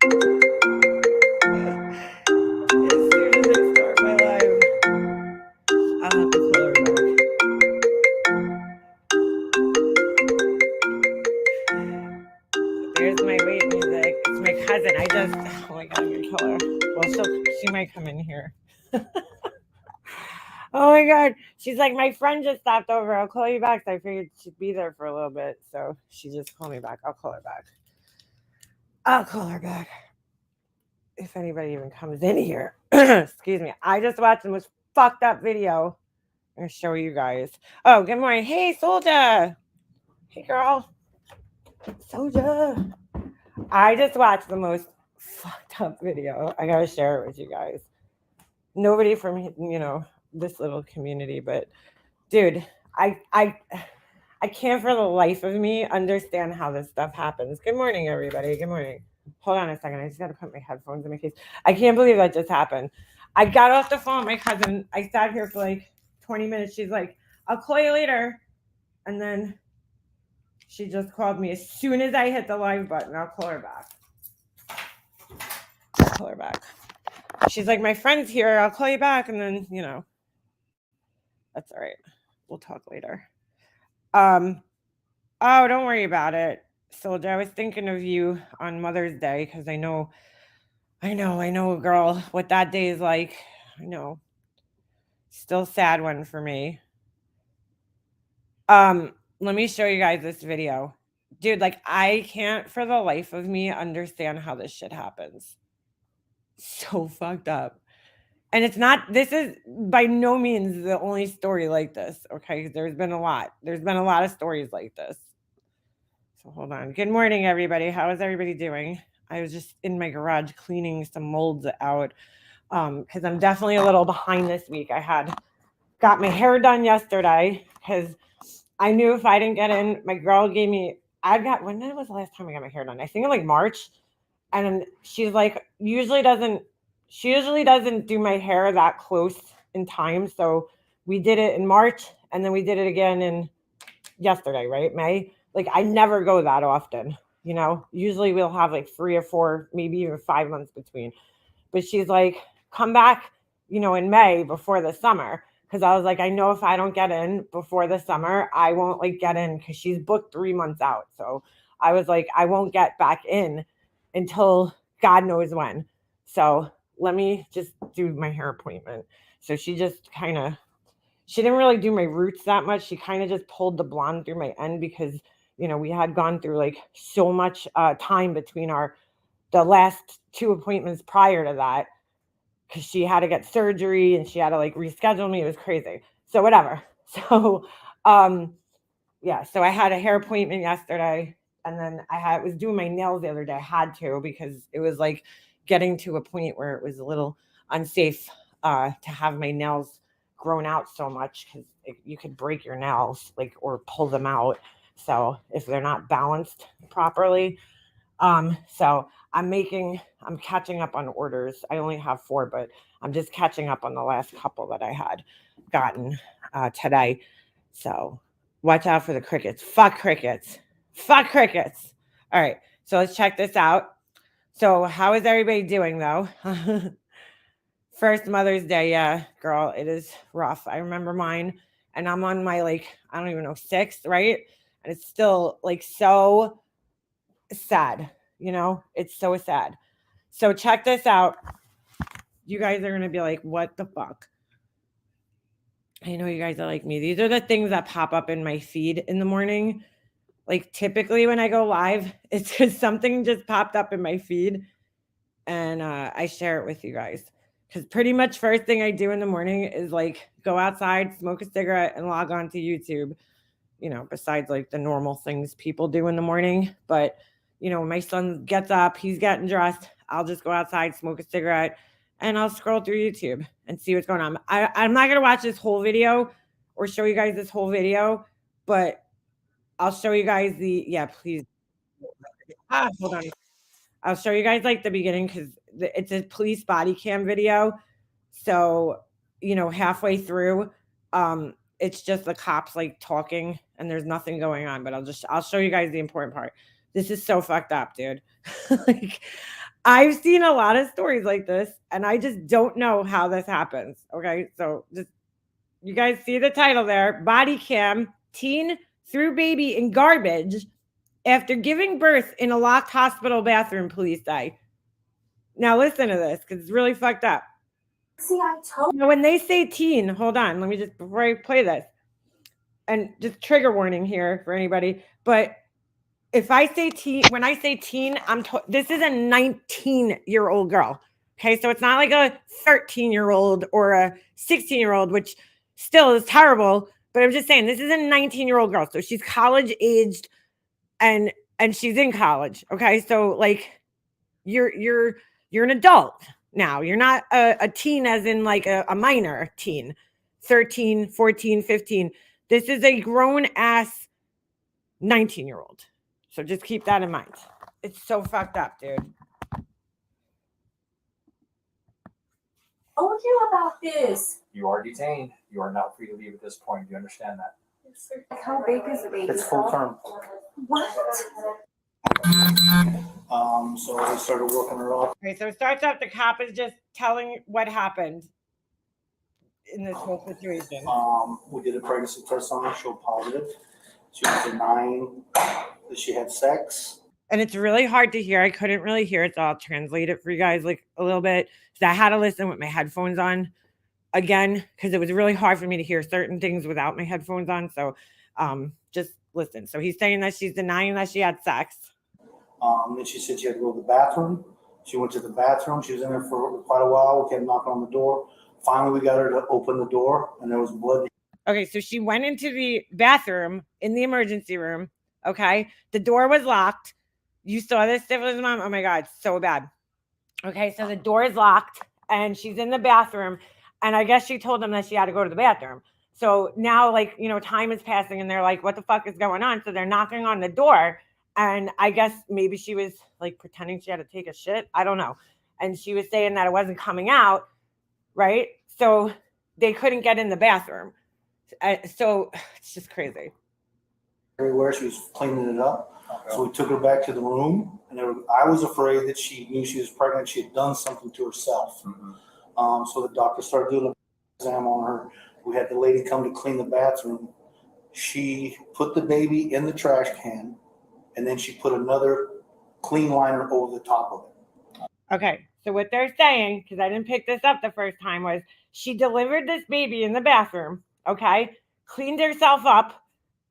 soon as I start my live, I'll have to call her back. There's my wait music. It's my cousin. Oh my God, I'm gonna kill her. Well, she might come in here. Oh my God. She's like, my friend just stopped over. I'll call you back. So I figured she'd be there for a little bit. So she just called me back. I'll call her back. I'll call her back. If anybody even comes in here. Excuse me. I just watched the most fucked up video. I'm going to show you guys. Oh, good morning. Hey, Soldier. Hey, girl. Soldier. I just watched the most fucked up video. I got to share it with you guys. Nobody from, this little community, but dude, I can't for the life of me understand how this stuff happens. Good morning, everybody. Good morning. Hold on a second. I just got to put my headphones in my case. I can't believe that just happened. I got off the phone with my cousin. I sat here for like 20 minutes. She's like, I'll call you later. And then she just called me. As soon as I hit the live button, I'll call her back. She's like, my friend's here. I'll call you back. And then, that's all right. We'll talk later. Oh, don't worry about it, Soldier. I was thinking of you on Mother's Day because I know, girl, what that day is like. I know. Still sad one for me. Let me show you guys this video. Dude, like, I can't for the life of me understand how this shit happens. So fucked up. And this is by no means the only story like this, okay? There's been a lot. There's been a lot of stories like this. So hold on. Good morning, everybody. How is everybody doing? I was just in my garage cleaning some molds out because I'm definitely a little behind this week. I got my hair done yesterday because I knew if I didn't get in, my girl gave me, when was the last time I got my hair done? I think in like March. And she's like, she usually doesn't do my hair that close in time. So we did it in March and then we did it again in yesterday, right? May. Like, I never go that often, usually we'll have like 3 or 4, maybe even 5 months between. But she's like, come back, in May before the summer. Because I was like, I know if I don't get in before the summer, I won't like get in because she's booked 3 months out. So I was like, I won't get back in until God knows when. So let me just do my hair appointment. So she just she didn't really do my roots that much. She kind of just pulled the blonde through my end because, we had gone through like so much time between the last 2 appointments prior to that because she had to get surgery and she had to like reschedule me. It was crazy. So whatever. So, yeah. So I had a hair appointment yesterday. And then I was doing my nails the other day. I had to because it was like getting to a point where it was a little unsafe to have my nails grown out so much because you could break your nails or pull them out. So if they're not balanced properly. So I'm catching up on orders. I only have 4, but I'm just catching up on the last couple that I had gotten today. So watch out for the crickets. Fuck crickets. Fuck crickets. All right. So let's check this out. So how is everybody doing though? First Mother's Day. Yeah, girl, it is rough. I remember mine and I'm on my I don't even know, 6th, right? And it's still so sad. It's so sad. So check this out. You guys are going to be like, what the fuck? I know you guys are like me. These are the things that pop up in my feed in the morning. Like typically when I go live, it's because something just popped up in my feed and I share it with you guys. Because pretty much first thing I do in the morning is go outside, smoke a cigarette, and log on to YouTube. Besides the normal things people do in the morning. But, my son gets up, he's getting dressed. I'll just go outside, smoke a cigarette, and I'll scroll through YouTube and see what's going on. I'm not going to watch this whole video or show you guys this whole video, but I'll show you guys please. Hold on. I'll show you guys the beginning because it's a police body cam video. So, halfway through, it's just the cops talking and there's nothing going on, but I'll show you guys the important part. This is so fucked up, dude. I've seen a lot of stories like this, and I just don't know how this happens. Okay, so just you guys see the title there: body cam, teen threw baby in garbage after giving birth in a locked hospital bathroom, police say. Now listen to this because it's really fucked up. See, I told Now, when they say teen, hold on, let me just before I play this, and just trigger warning here for anybody, but if I say teen, when I say teen, this is a 19-year-old girl. Okay, so it's not like a 13-year-old or a 16-year-old, which still is terrible. But I'm just saying this is a 19-year-old girl, so she's college aged, and she's in college. Okay, so like you're an adult now. You're not a teen as in like a minor teen, 13, 14, 15. This is a grown ass 19-year-old. So just keep that in mind. It's so fucked up, dude. told you about this. You are detained. You are not free to leave at this point. Do you understand that? How big is the baby? It's full term. What? So we started working her off. Okay, so it starts off the cop is just telling what happened in this whole situation. We did a pregnancy test on her, showed positive. She was denying that she had sex. And it's really hard to hear. I couldn't really hear it, so I'll translate it for you guys like a little bit. So I had to listen with my headphones on again because it was really hard for me to hear certain things without my headphones on. So just listen. So he's saying that she's denying that she had sex. Then she said she had to go to the bathroom. She went to the bathroom. She was in there for quite a while. We kept knocking on the door. Finally, we got her to open the door, and there was blood. Okay, so she went into the bathroom in the emergency room. Okay, the door was locked. You saw this, Stifler's mom? Oh my God, so bad. Okay, so the door is locked, and she's in the bathroom, and I guess she told them that she had to go to the bathroom. So now, like, you know, time is passing, and they're like, what the fuck is going on? So they're knocking on the door, and I guess maybe she was, like, pretending she had to take a shit. I don't know. And she was saying that it wasn't coming out, right? So they couldn't get in the bathroom. So it's just crazy. Everywhere she was cleaning it up. Okay. So we took her back to the room, and I was afraid that she knew she was pregnant. She had done something to herself. Mm-hmm. So the doctor started doing an exam on her. We had the lady come to clean the bathroom. She put the baby in the trash can, and then she put another clean liner over the top of it. Okay, so what they're saying, because I didn't pick this up the first time, was she delivered this baby in the bathroom, okay, cleaned herself up,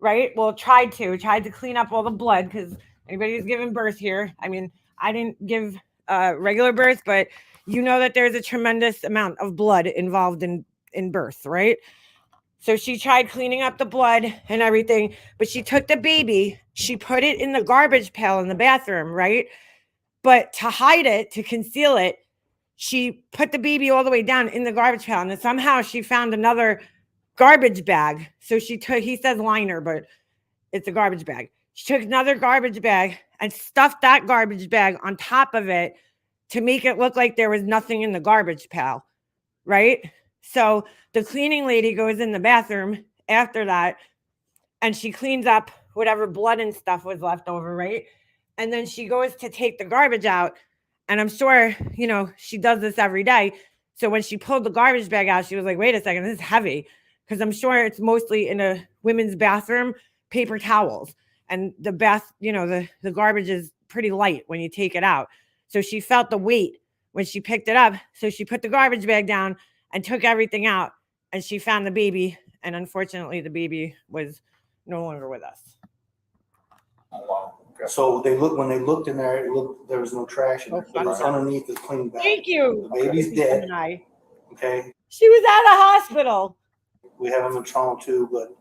right? Well, tried to clean up all the blood, because anybody who's giving birth here, I mean, I didn't give regular birth, but you know that there's a tremendous amount of blood involved in birth, right? So she tried cleaning up the blood and everything, but she took the baby, she put it in the garbage pail in the bathroom, right? But to hide it, to conceal it, she put the baby all the way down in the garbage pail, and then somehow she found another garbage bag. So she took, he says liner, but it's a garbage bag. She took another garbage bag and stuffed that garbage bag on top of it to make it look like there was nothing in the garbage pail, right? So the cleaning lady goes in the bathroom after that, and she cleans up whatever blood and stuff was left over, right? And then she goes to take the garbage out, and I'm sure, you know, she does this every day. So when she pulled the garbage bag out, she was like, wait a second, this is heavy. Because I'm sure it's mostly in a women's bathroom, paper towels. And the bath, you know, the garbage is pretty light when you take it out. So she felt the weight when she picked it up. So she put the garbage bag down and took everything out. And she found the baby. And unfortunately, the baby was no longer with us. Oh, wow. Okay. So when they looked in there, there was no trash in there. It was underneath the clean bag. Thank you. The baby's dead. Okay. She was at a hospital. We have him in trauma too, but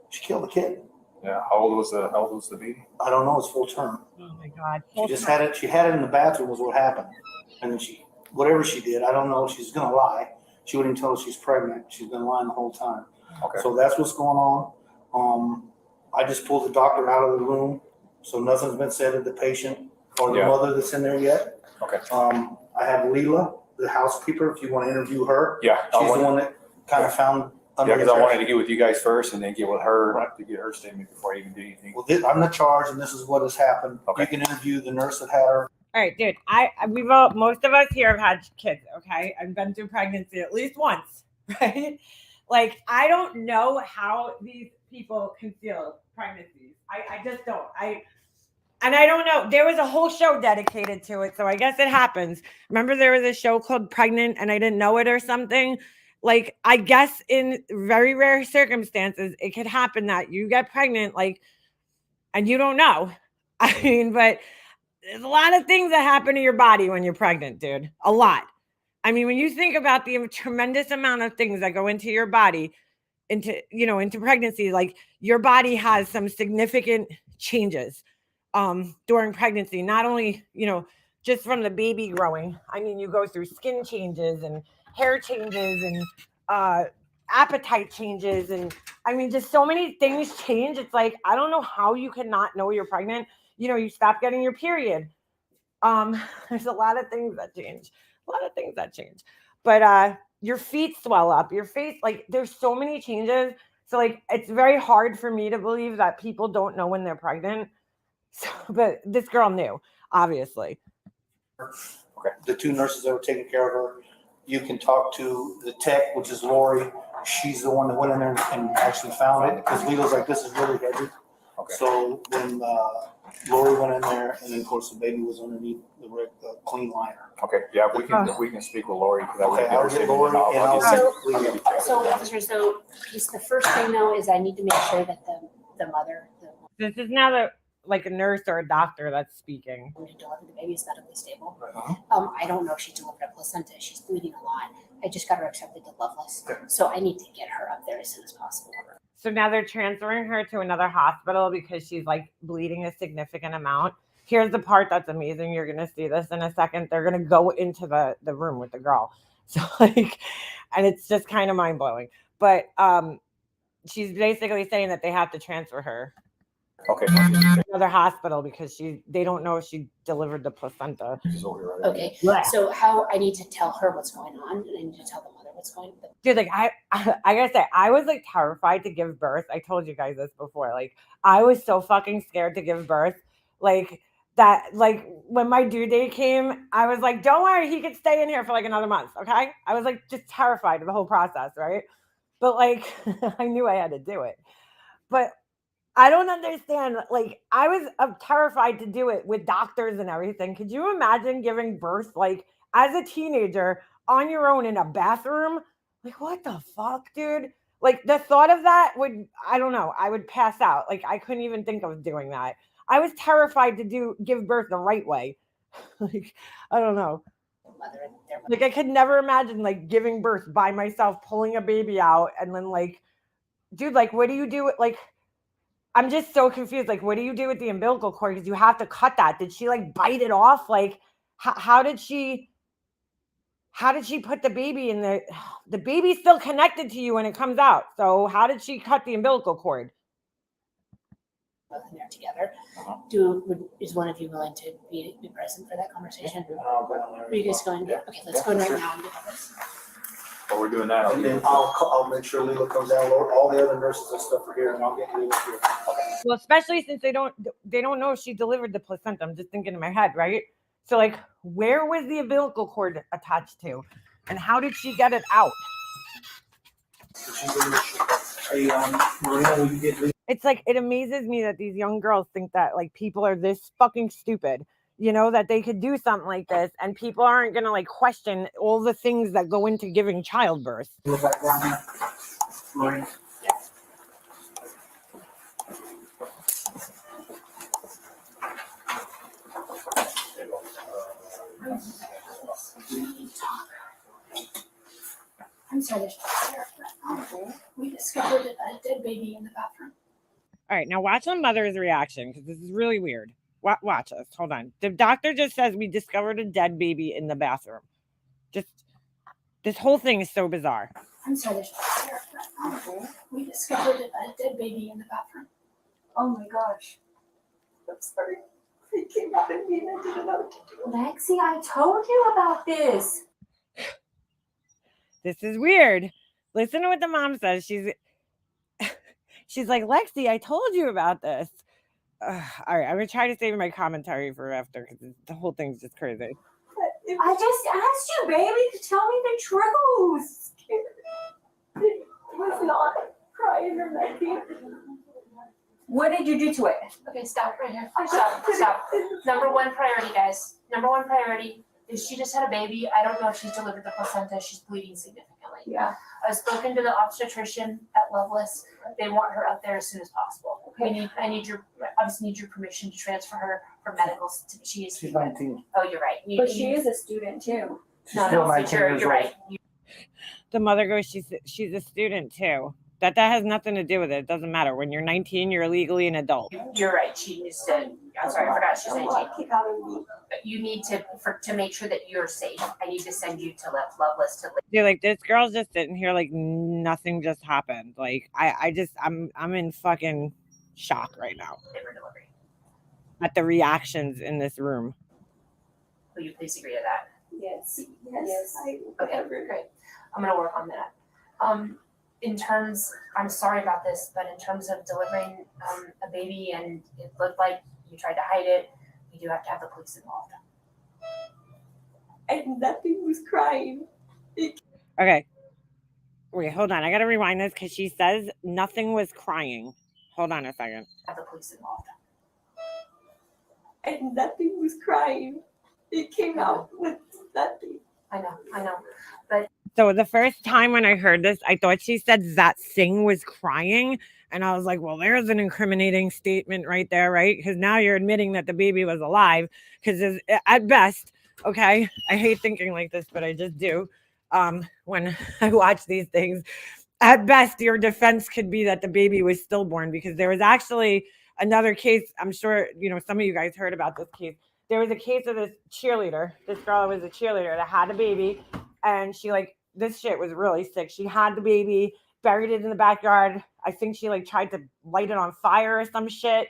she killed the kid. Yeah. How old was the baby? I don't know. It's full term. Oh my God. She just had it. She had it in the bathroom was what happened. And then whatever she did, I don't know. She's going to lie. She wouldn't tell us she's pregnant. She's been lying the whole time. Okay. So that's what's going on. I just pulled the doctor out of the room. So nothing's been said to the patient or the mother that's in there yet. Okay. I have Leela, the housekeeper, if you want to interview her. Yeah. She's the one that kind of found. Yeah, because I wanted to get with you guys first and then get with her to get her statement before I even do anything. Well, I'm the charge, and this is what has happened. Okay. You can interview the nurse that had her. All right, dude. We've all, most of us here have had kids. Okay, I've been through pregnancy at least once, right? Like, I don't know how these people conceal pregnancies. I just don't. And I don't know. There was a whole show dedicated to it, so I guess it happens. Remember, there was a show called Pregnant, and I didn't know it or something. Like, I guess in very rare circumstances, it could happen that you get pregnant, like, and you don't know. I mean, but there's a lot of things that happen to your body when you're pregnant, dude. A lot. I mean, when you think about the tremendous amount of things that go into your body, into pregnancy, like your body has some significant changes during pregnancy. Not only, just from the baby growing. I mean, you go through skin changes and hair changes and appetite changes, and I mean, just so many things change. It's like, I don't know how you cannot know you're pregnant. You stop getting your period. There's a lot of things that change. But your feet swell up, your face, like there's so many changes. So like it's very hard for me to believe that people don't know when they're pregnant. So, but this girl knew, obviously. Okay. The two nurses that were taking care of her, you can talk to the tech, which is Lori. She's the one that went in there and actually found it, because Lito's like, this is really heavy. Okay. So when Lori went in there, and then of course the baby was underneath the clean liner. Okay, yeah, we can speak with Lori. Okay, I'll get Lori and I'll So the first thing though is I need to make sure that the mother, This is now like a nurse or a doctor that's speaking. the deliver the baby is medically stable. Uh-huh. I don't know if she delivered a placenta. She's bleeding a lot. I just got her accepted to Loveless. Okay. So I need to get her up there as soon as possible. So now they're transferring her to another hospital because she's like bleeding a significant amount. Here's the part that's amazing. You're going to see this in a second. They're going to go into the room with the girl. So like, and it's just kind of mind blowing. But she's basically saying that they have to transfer her Okay. to another hospital because they don't know if she delivered the placenta. She's over here right Okay. Yeah. So how I need to tell her what's going on, and I need to tell the mother what's going on. Dude, like I gotta say, I was like terrified to give birth. I told you guys this before. Like I was so fucking scared to give birth. Like that, like when my due date came, I was like, don't worry, he could stay in here for like another month. Okay. I was like just terrified of the whole process, right? But like I knew I had to do it. But I don't understand. Like I was terrified to do it with doctors and everything. Could you imagine giving birth like as a teenager on your own in a bathroom? Like what the fuck, dude? Like the thought of that I don't know, I would pass out. Like I couldn't even think of doing that. I was terrified to give birth the right way. Like I don't know. Like I could never imagine like giving birth by myself, pulling a baby out, and then like, dude, like what do you do? Like I'm just so confused. Like, what do you do with the umbilical cord? Because you have to cut that. Did she like bite it off? Like, how did she put the baby in the baby's still connected to you when it comes out. So how did she cut the umbilical cord? Both in there together. Uh-huh. Is one of you willing to be present for that conversation? Are Are you guys going? Yeah. Okay, let's go right now and get this. While we're doing that, And then I'll make sure Lila comes down. All the other nurses and stuff are here, and I'll get Lila here. Well, especially since they don't know if she delivered the placenta. I'm just thinking in my head, right? So like, where was the umbilical cord attached to, and how did she get it out? Hey, Marina, will you get Lila? It's like, it amazes me that these young girls think that like people are this fucking stupid, that they could do something like this and people aren't going to like question all the things that go into giving childbirth. Look back down here. Marina. I'm sorry, we discovered a dead baby in the bathroom. All right, now watch the mother's reaction because this is really weird. Watch this. Hold on. The doctor just says we discovered a dead baby in the bathroom. Just this whole thing is so bizarre. I'm sorry, we discovered a dead baby in the bathroom. Oh my gosh. I'm sorry. It came out of me and I didn't know what to do. Lexi, I told you about this. This is weird. Listen to what the mom says. She's like, Lexi, I told you about this. All right, I'm gonna try to save my commentary for after because the whole thing's just crazy. I just asked you, baby, to tell me the truth. It was not crying or nothing. What did you do to it? Okay, stop right here. I Stop, just- stop. Number one priority, guys. Number one priority is she just had a baby. I don't know if she's delivered the placenta. She's bleeding significantly. Yeah. I've spoken to the obstetrician at Loveless. They want her out there as soon as possible. I need your permission to transfer her for medicals. She's 19. Oh, you're right. But she is a student too. She's No, still no, 19 you're years old. right. The mother goes, she's a student too. That has nothing to do with it. It doesn't matter. When you're 19, you're legally an adult. You're right. She needs to. I'm sorry, I forgot she's 19. Keep having me. But you need to make sure that you're safe. I need to send you to Loveless to Dude, like this girl's just sitting here like nothing just happened. Like I'm in fucking shock right now labor delivery. at the reactions in this room. Will you please agree to that? Yes. Yes. I Okay, great. I'm gonna work on that. In terms, I'm sorry about this, but in terms of delivering a baby and it looked like you tried to hide it, we do have to have the police involved. And nothing was crying. Okay. Wait, hold on. I gotta rewind this because she says nothing was crying. Hold on a second. Have the police involved. And nothing was crying. It came out with nothing. I know. So the first time when I heard this, I thought she said that thing was crying. And I was like, well, there's an incriminating statement right there, right? Because now you're admitting that the baby was alive. Because at best, okay, I hate thinking like this, but I just do. When I watch these things, at best, your defense could be that the baby was stillborn, because there was actually another case. I'm sure, some of you guys heard about this case. There was a case of this cheerleader. This girl was a cheerleader that had a baby, and she this shit was really sick. She had the baby, buried it in the backyard. I think she tried to light it on fire or some shit.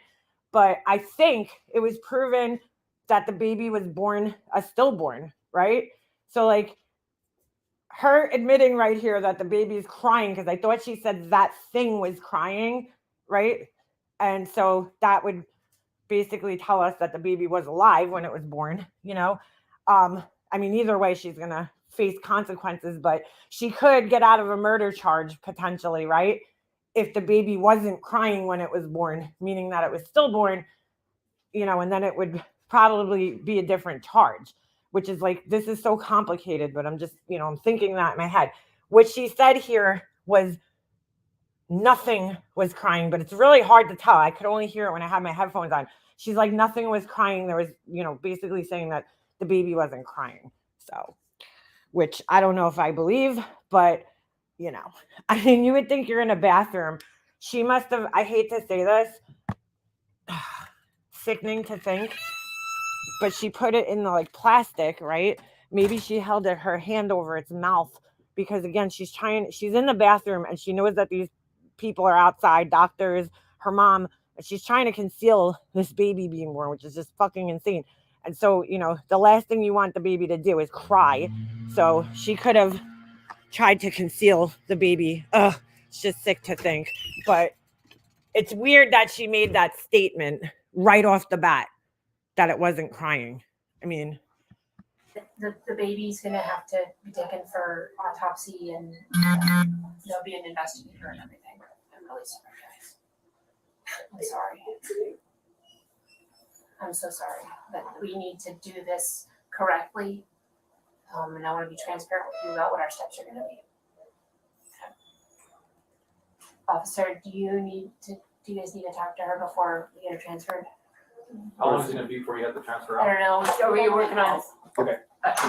But I think it was proven that the baby was born a stillborn, right? So her admitting right here that the baby is crying, because I thought she said that thing was crying, right? And so that would basically tell us that the baby was alive when it was born, I mean, either way, she's going to face consequences, but she could get out of a murder charge potentially, right? If the baby wasn't crying when it was born, meaning that it was stillborn, and then it would probably be a different charge, which is this is so complicated, but I'm just, I'm thinking that in my head. What she said here was nothing was crying, but it's really hard to tell. I could only hear it when I had my headphones on. She's like, nothing was crying. There was, basically saying that the baby wasn't crying. So, which I don't know if I believe, but, I mean, you would think you're in a bathroom. She must have, I hate to say this, sickening to think, but she put it in the plastic, right? Maybe she held her hand over its mouth because, again, she's in the bathroom and she knows that these people are outside, doctors, her mom, and she's trying to conceal this baby being born, which is just fucking insane. And so, the last thing you want the baby to do is cry. So she could have tried to conceal the baby. Ugh, it's just sick to think. But it's weird that she made that statement right off the bat that it wasn't crying. I mean, The baby's gonna have to be taken for autopsy, and there'll be an investigator and everything. I'm really sorry, guys. I'm sorry. I'm so sorry, but we need to do this correctly. And I want to be transparent with you about what our steps are gonna be. Okay. Officer, do you guys need to talk to her before we get her transferred? How long is it gonna be before you have to transfer I out? don't know, what are you working on? Okay.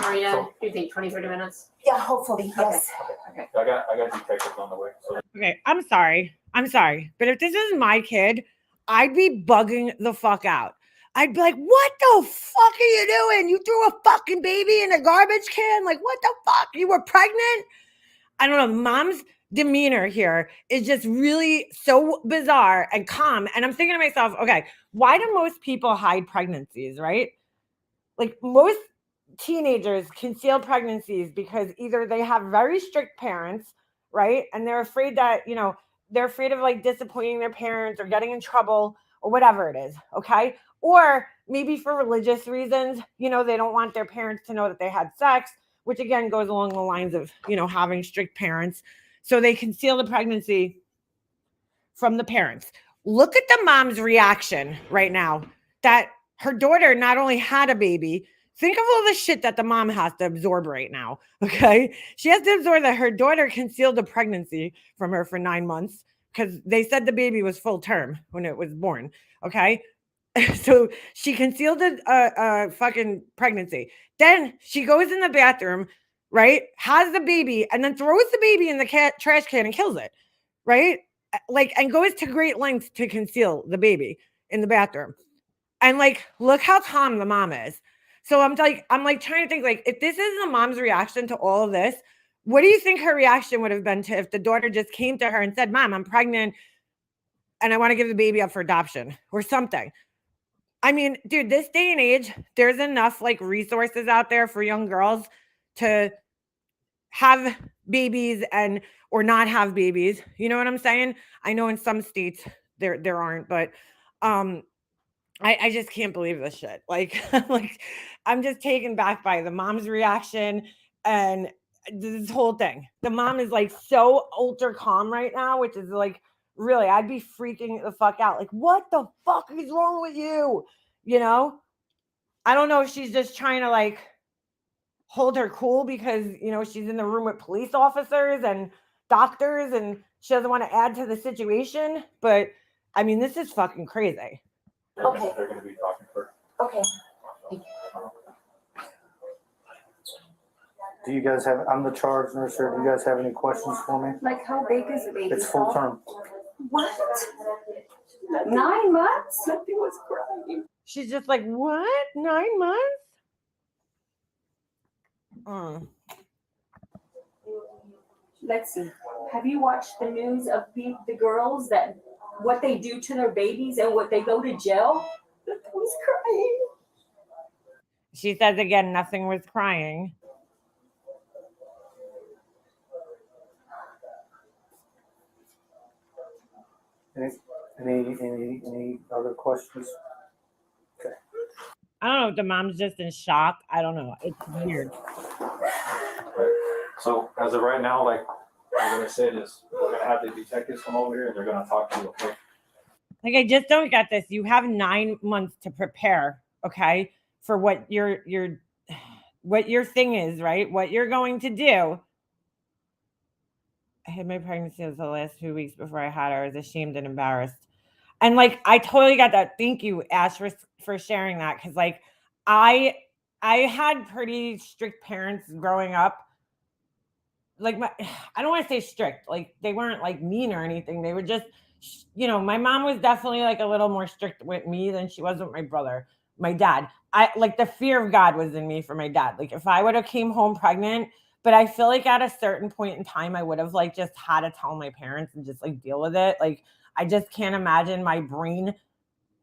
Maria, So- do you think 20, 30 minutes? Yeah, hopefully, yes. Okay. I got detectives on the way, so. okay, I'm sorry. But if this is my kid, I'd be bugging the fuck out. I'd be like, what the fuck are you doing? You threw a fucking baby in a garbage can? What the fuck? You were pregnant? I don't know. Mom's demeanor here is just really so bizarre and calm. And I'm thinking to myself, okay, why do most people hide pregnancies, right? Most teenagers conceal pregnancies because either they have very strict parents, right? And they're afraid that, they're afraid of disappointing their parents or getting in trouble, or whatever it is, okay? Or maybe for religious reasons, you know, they don't want their parents to know that they had sex, which again goes along the lines of, you know, having strict parents. So they conceal the pregnancy from the parents. Look at the mom's reaction right now that her daughter not only had a baby, think of all the shit that the mom has to absorb right now, okay? She has to absorb that her daughter concealed the pregnancy from her for 9 months because they said the baby was full term when it was born, okay? So she concealed a fucking pregnancy. Then she goes in the bathroom, right? Has the baby and then throws the baby in the trash can and kills it, right? Like, and goes to great lengths to conceal the baby in the bathroom. And like, look how calm the mom is. So I'm like trying to think, like, if this is the mom's reaction to all of this, what do you think her reaction would have been to if the daughter just came to her and said, Mom, I'm pregnant and I want to give the baby up for adoption or something? I mean, dude, this day and age, there's enough like resources out there for young girls to have babies and or not have babies. You know what I'm saying? I know in some states there aren't, but I just can't believe this shit. Like, like I'm just taken back by the mom's reaction and this whole thing. The mom is like so ultra calm right now, which is like really, I'd be freaking the fuck out. Like, what the fuck is wrong with you? You know? I don't know if she's just trying to like hold her cool because, you know, she's in the room with police officers and doctors and she doesn't want to add to the situation. But I mean, this is fucking crazy. Okay. They're gonna be talking first. Okay. Do you guys have, I'm the charge nurse here, do you guys have any questions for me? Like, how big is the baby? It's full term. What? 9 months? Nothing was crying. She's just like, what? 9 months? Let's see. Have you watched the news of the girls that what they do to their babies and what they go to jail? Nothing was crying. She says again, nothing was crying. Any other questions? Okay. I don't know if the mom's just in shock. I don't know. It's weird. So as of right now, like I'm gonna say this, we're gonna have the detectives come over here and they're gonna talk to you, okay? Like, I just don't get this. You have 9 months to prepare, okay, for what your thing is, right? What you're going to do. I had my pregnancy the last 2 weeks before I had her. I was ashamed and embarrassed. And like, I totally got that. Thank you, Ash, for sharing that. Cause like I had pretty strict parents growing up. Like I don't want to say strict, like they weren't like mean or anything. They were just, you know, my mom was definitely like a little more strict with me than she was with my brother, my dad. I like the fear of God was in me for my dad. Like if I would have came home pregnant, but I feel like at a certain point in time, I would have like just had to tell my parents and just like deal with it. Like I just can't imagine my brain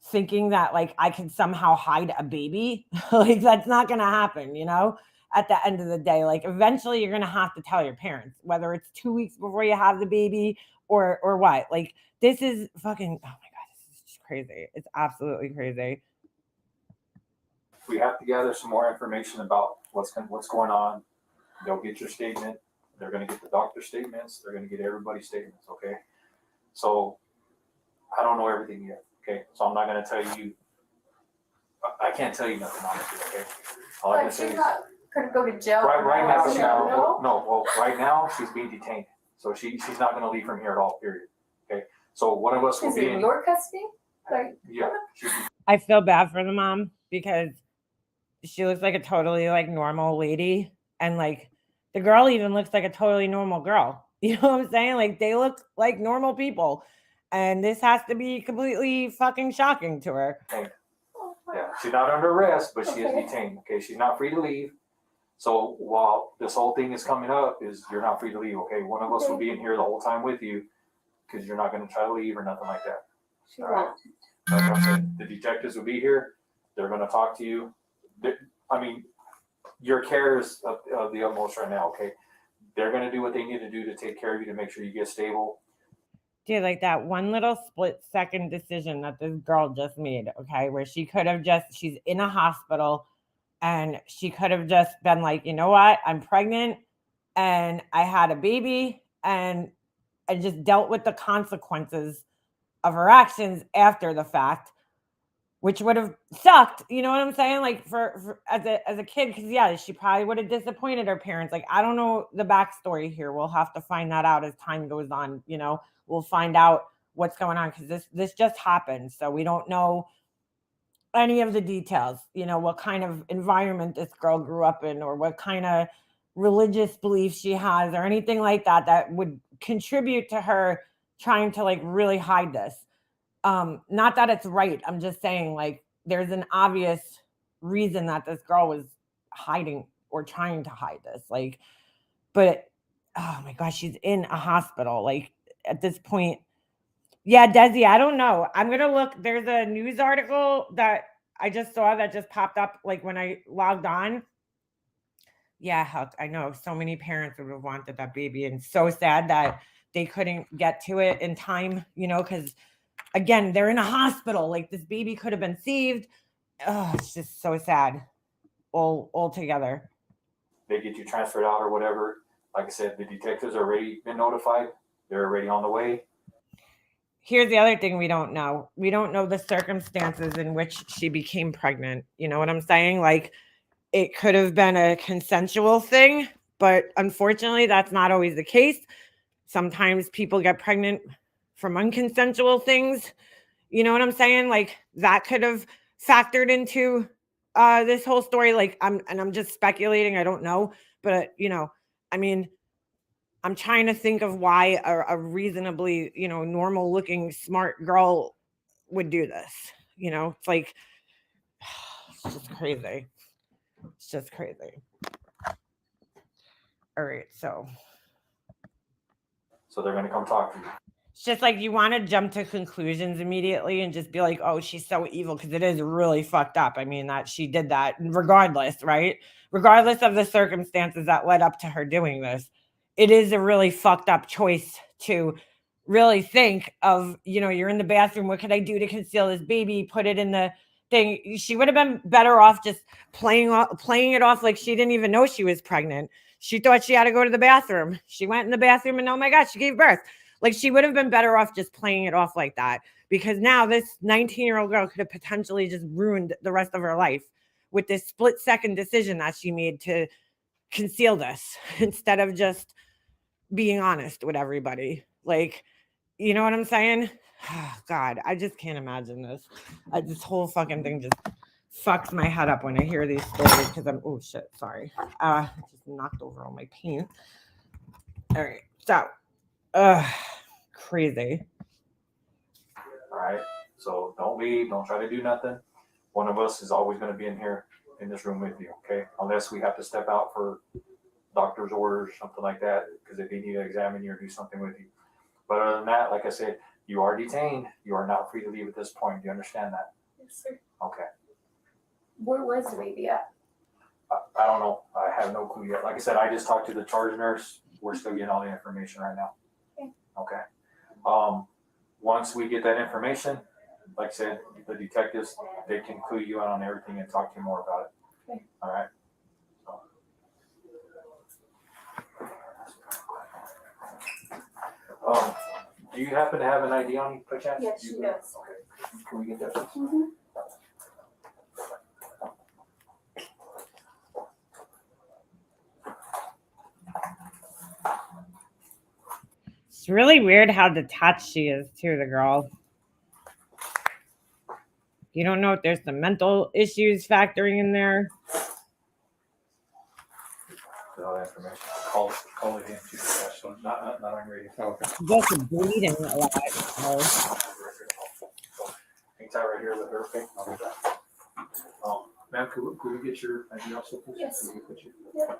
thinking that like I could somehow hide a baby. Like that's not going to happen, you know? At the end of the day, like eventually you're going to have to tell your parents, whether it's 2 weeks before you have the baby or what. Like this is fucking, oh my God, this is just crazy. It's absolutely crazy. We have to gather some more information about what's going on. They'll get your statement. They're gonna get the doctor's statements. They're gonna get everybody's statements, okay? So I don't know everything yet, okay? So I'm not gonna tell you, I can't tell you nothing honestly, okay? All I can But say she's is, not gonna go to jail. right now, No. right now, she's being detained. So she's not gonna leave from here at all, period, okay? So one of us will Is be it in in, your custody? Like, yeah. I feel bad for the mom because she looks like a totally like normal lady. And like the girl even looks like a totally normal girl. You know what I'm saying? Like they look like normal people. And this has to be completely fucking shocking to her. Yeah, she's not under arrest, but she is Okay. detained, okay? She's not free to leave. So while this whole thing is coming up, you're not free to leave, okay? One of us will be in here the whole time with you because you're not gonna try to leave or nothing like that. she All right. won't. Like I said, the detectives will be here. They're gonna talk to you. I mean, your care is of the utmost right now, okay? They're gonna do what they need to do to take care of you to make sure you get stable. Dude, like that one little split-second decision that this girl just made, okay, where she could have just, she's in a hospital and she could have just been like, you know what, I'm pregnant and I had a baby and I just dealt with the consequences of her actions after the fact, which would have sucked. You know what I'm saying? Like for as a kid, because yeah, she probably would have disappointed her parents. Like I don't know the backstory here. We'll have to find that out as time goes on. You know, we'll find out what's going on because this just happened, so we don't know any of the details. You know, what kind of environment this girl grew up in, or what kind of religious beliefs she has, or anything like that that would contribute to her trying to like really hide this. Not that it's right. I'm just saying like there's an obvious reason that this girl was hiding or trying to hide this. Like, but oh my gosh, she's in a hospital. Like at this point, yeah, Desi, I don't know. I'm gonna look. There's a news article that I just saw that just popped up like when I logged on. Yeah, heck, I know so many parents would have wanted that baby, and so sad that they couldn't get to it in time, you know, because again, they're in a hospital. Like this baby could have been saved. Oh, it's just so sad all together. They get you transferred out or whatever. Like I said, the detectives are already been notified. They're already on the way. Here's the other thing we don't know. We don't know the circumstances in which she became pregnant. You know what I'm saying? Like it could have been a consensual thing, but unfortunately, that's not always the case. Sometimes people get pregnant from unconsensual things. You know what I'm saying? Like that could have factored into this whole story. Like I'm just speculating. I don't know, but you know, I mean, I'm trying to think of why a reasonably, you know, normal looking smart girl would do this. You know, it's like it's just crazy. It's just crazy. All right, so they're going to come talk to you. it's just like you want to jump to conclusions immediately and just be like, oh, she's so evil, because it is really fucked up. I mean, that she did that regardless, right? Regardless of the circumstances that led up to her doing this, it is a really fucked up choice to really think of, you know, you're in the bathroom. What could I do to conceal this baby? Put it in the thing. She would have been better off just playing it off like she didn't even know she was pregnant. She thought she had to go to the bathroom. She went in the bathroom and oh my God, she gave birth. Like she would have been better off just playing it off like that, because now this 19-year-old girl could have potentially just ruined the rest of her life with this split-second decision that she made to conceal this instead of just being honest with everybody. Like, you know what I'm saying? Oh, God, I just can't imagine this. This whole fucking thing just fucks my head up when I hear these stories because oh shit, sorry. I just knocked over all my paint. All right, so crazy. All right. So don't leave. Don't try to do nothing. One of us is always going to be in here in this room with you. Okay. Unless we have to step out for doctor's orders, something like that, because if they need to examine you or do something with you. But other than that, like I said, you are detained. You are not free to leave at this point. Do you understand that? Yes, sir. Okay. Where was the baby at? I don't know. I have no clue yet. Like I said, I just talked to the charge nurse. We're still getting all the information right now. Okay. Once we get that information, like I said, the detectives, they can clue you in on everything and talk to you more about it. Okay. All right. Do you happen to have an ID on you, perchance? Yes, she does. Okay. Can we get that? Mm-hmm. It's really weird how detached she is too, the girl. You don't know if there's some mental issues factoring in there. All that information. Call it in to so not on radio. Okay. Just bleeding a lot. Hang tight right here with her, okay? I'll be back. Ma'am, could we get your ID also, please? Yes. Could we get you? Yeah.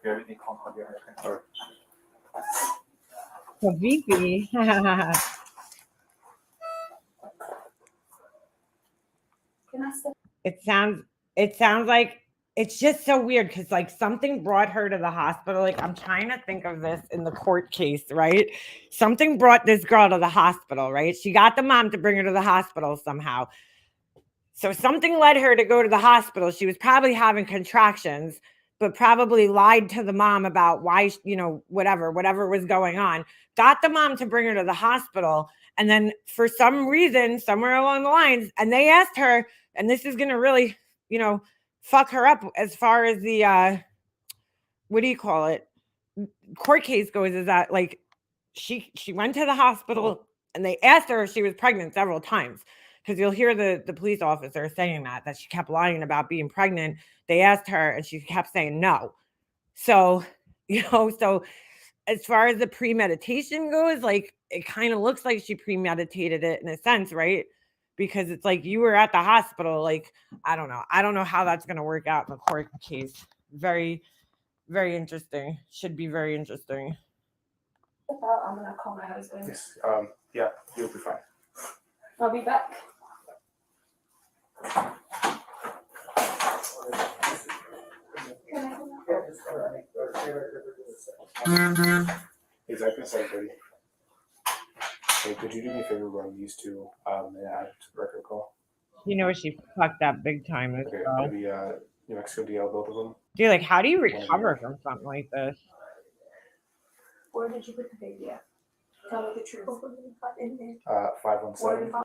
You have anything called on your okay? All right. So VP. Can I step? It sounds like it's just so weird because like something brought her to the hospital. Like I'm trying to think of this in the court case, right? Something brought this girl to the hospital, right? She got the mom to bring her to the hospital somehow. So something led her to go to the hospital. She was probably having contractions, but probably lied to the mom about why, whatever was going on. Got the mom to bring her to the hospital. And then for some reason, somewhere along the lines, and they asked her, and this is going to really, fuck her up as far as the, what do you call it? Court case goes, is that like she went to the hospital and they asked her if she was pregnant several times. Because you'll hear the police officer saying that she kept lying about being pregnant. They asked her and she kept saying no. So, so as far as the premeditation goes, like it kind of looks like she premeditated it in a sense, right? Because it's like you were at the hospital. Like, I don't know how that's going to work out in the court case. Very, very interesting. Should be very interesting. I'm gonna call my husband. Yes. Yeah, you'll be fine. I'll be back. Exactly 7:30. Hey, could you do me a favor run these two and add to the record call? She fucked up big time. This Okay, girl. maybe New Mexico DL, both of them. Dude, like, how do you recover from something like this? Where did you put the baby at? Tell me the truth. 517.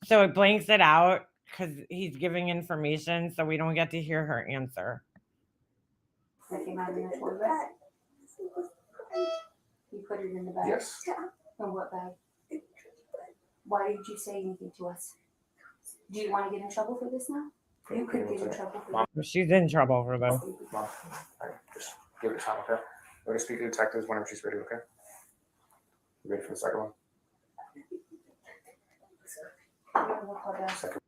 So it blanks it out because he's giving information, so we don't get to hear her answer. That came out of your toilet bag? You put it in the bag? Yes. In what bag? Why did you say anything to us? Do you want to get in trouble for this now? You could get in trouble for this. She's in trouble for this. Mom, just give it time, okay? We're going to speak to detectives whenever she's ready, okay? You ready for the second one? Second.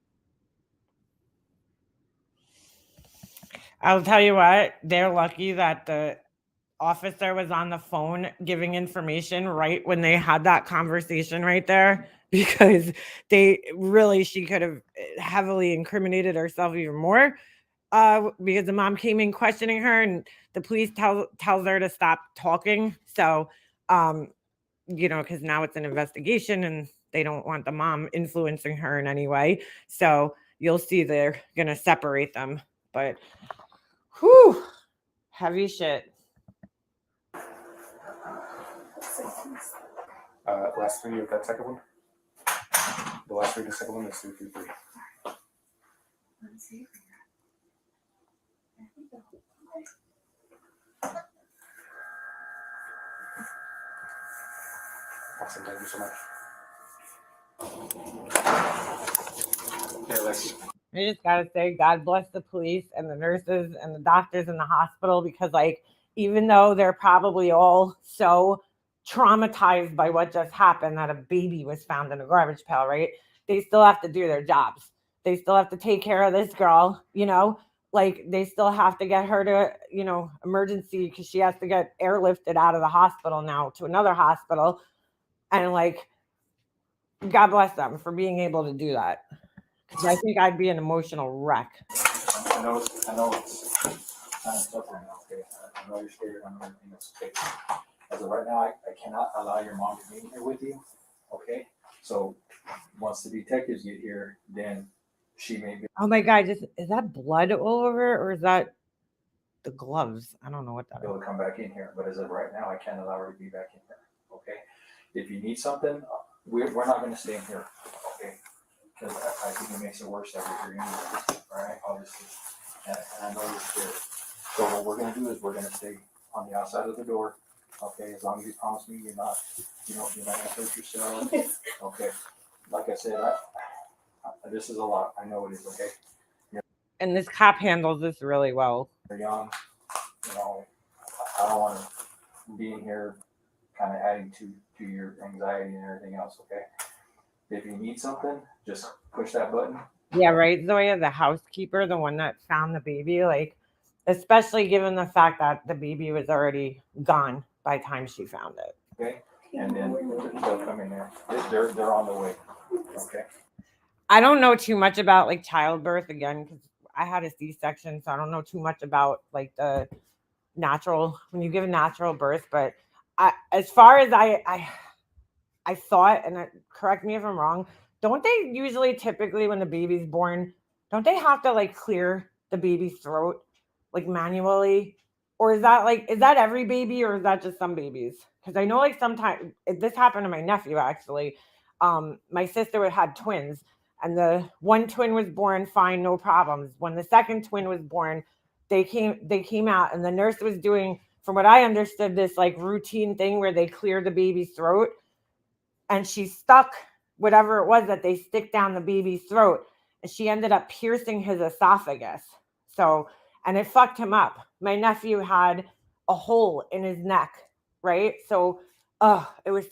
I'll tell you what, they're lucky that the officer was on the phone giving information right when they had that conversation right there, because she could have heavily incriminated herself even more, because the mom came in questioning her and the police tells her to stop talking. So, because now it's an investigation and they don't want the mom influencing her in any way. So you'll see they're going to separate them. But, whew, heavy shit. Last three of that second one. The last three of the second one is 333. Awesome, thank you so much. Okay, Lexi. I just gotta say, God bless the police and the nurses and the doctors in the hospital, because like, even though they're probably all so traumatized by what just happened, that a baby was found in a garbage pail, right? They still have to do their jobs. They still have to take care of this girl, like they still have to get her to, emergency, because she has to get airlifted out of the hospital now to another hospital. And like, God bless them for being able to do that. Because I think I'd be an emotional wreck. I know it's kind of tough right now, okay? I know you're scared, I know everything that's okay. As of right now, I cannot allow your mom to be in here with you, okay? So once the detectives get here, then she may be. Oh my God, is that blood all over, or is that the gloves? I don't know what that is. able to come back in here, but as of right now, I can't allow her to be back in here, okay? If you need something, we're not gonna stay in here, okay? Because I think it makes it worse that we're here anyway, all right, obviously. And I know you're scared. So what we're gonna do is we're gonna stay on the outside of the door, okay? As long as you promise me you're not gonna hurt yourself, okay? Like I said, this is a lot. I know it is, okay? And this cop handles this really well. You're young, I don't want to be in here kind of adding to your anxiety and everything else, okay? If you need something, just push that button. Yeah, right. Zoya, the housekeeper, the one that found the baby, like, especially given the fact that the baby was already gone by the time she found it. Okay, and then they'll come in there. They're on the way. Okay. I don't know too much about like childbirth again, because I had a C-section, so I don't know too much about like the natural, when you give a natural birth, but as far as I thought, and correct me if I'm wrong, don't they usually typically when the baby's born, don't they have to like clear the baby's throat like manually? Or is that every baby, or is that just some babies? Because I know like sometimes this happened to my nephew actually. My sister had twins, and the one twin was born fine, no problems. When the second twin was born, they came out, and the nurse was doing, from what I understood, this like routine thing where they clear the baby's throat, and she stuck whatever it was that they stick down the baby's throat, and she ended up piercing his esophagus. So, and it fucked him up. My nephew had a hole in his neck, right? So, it was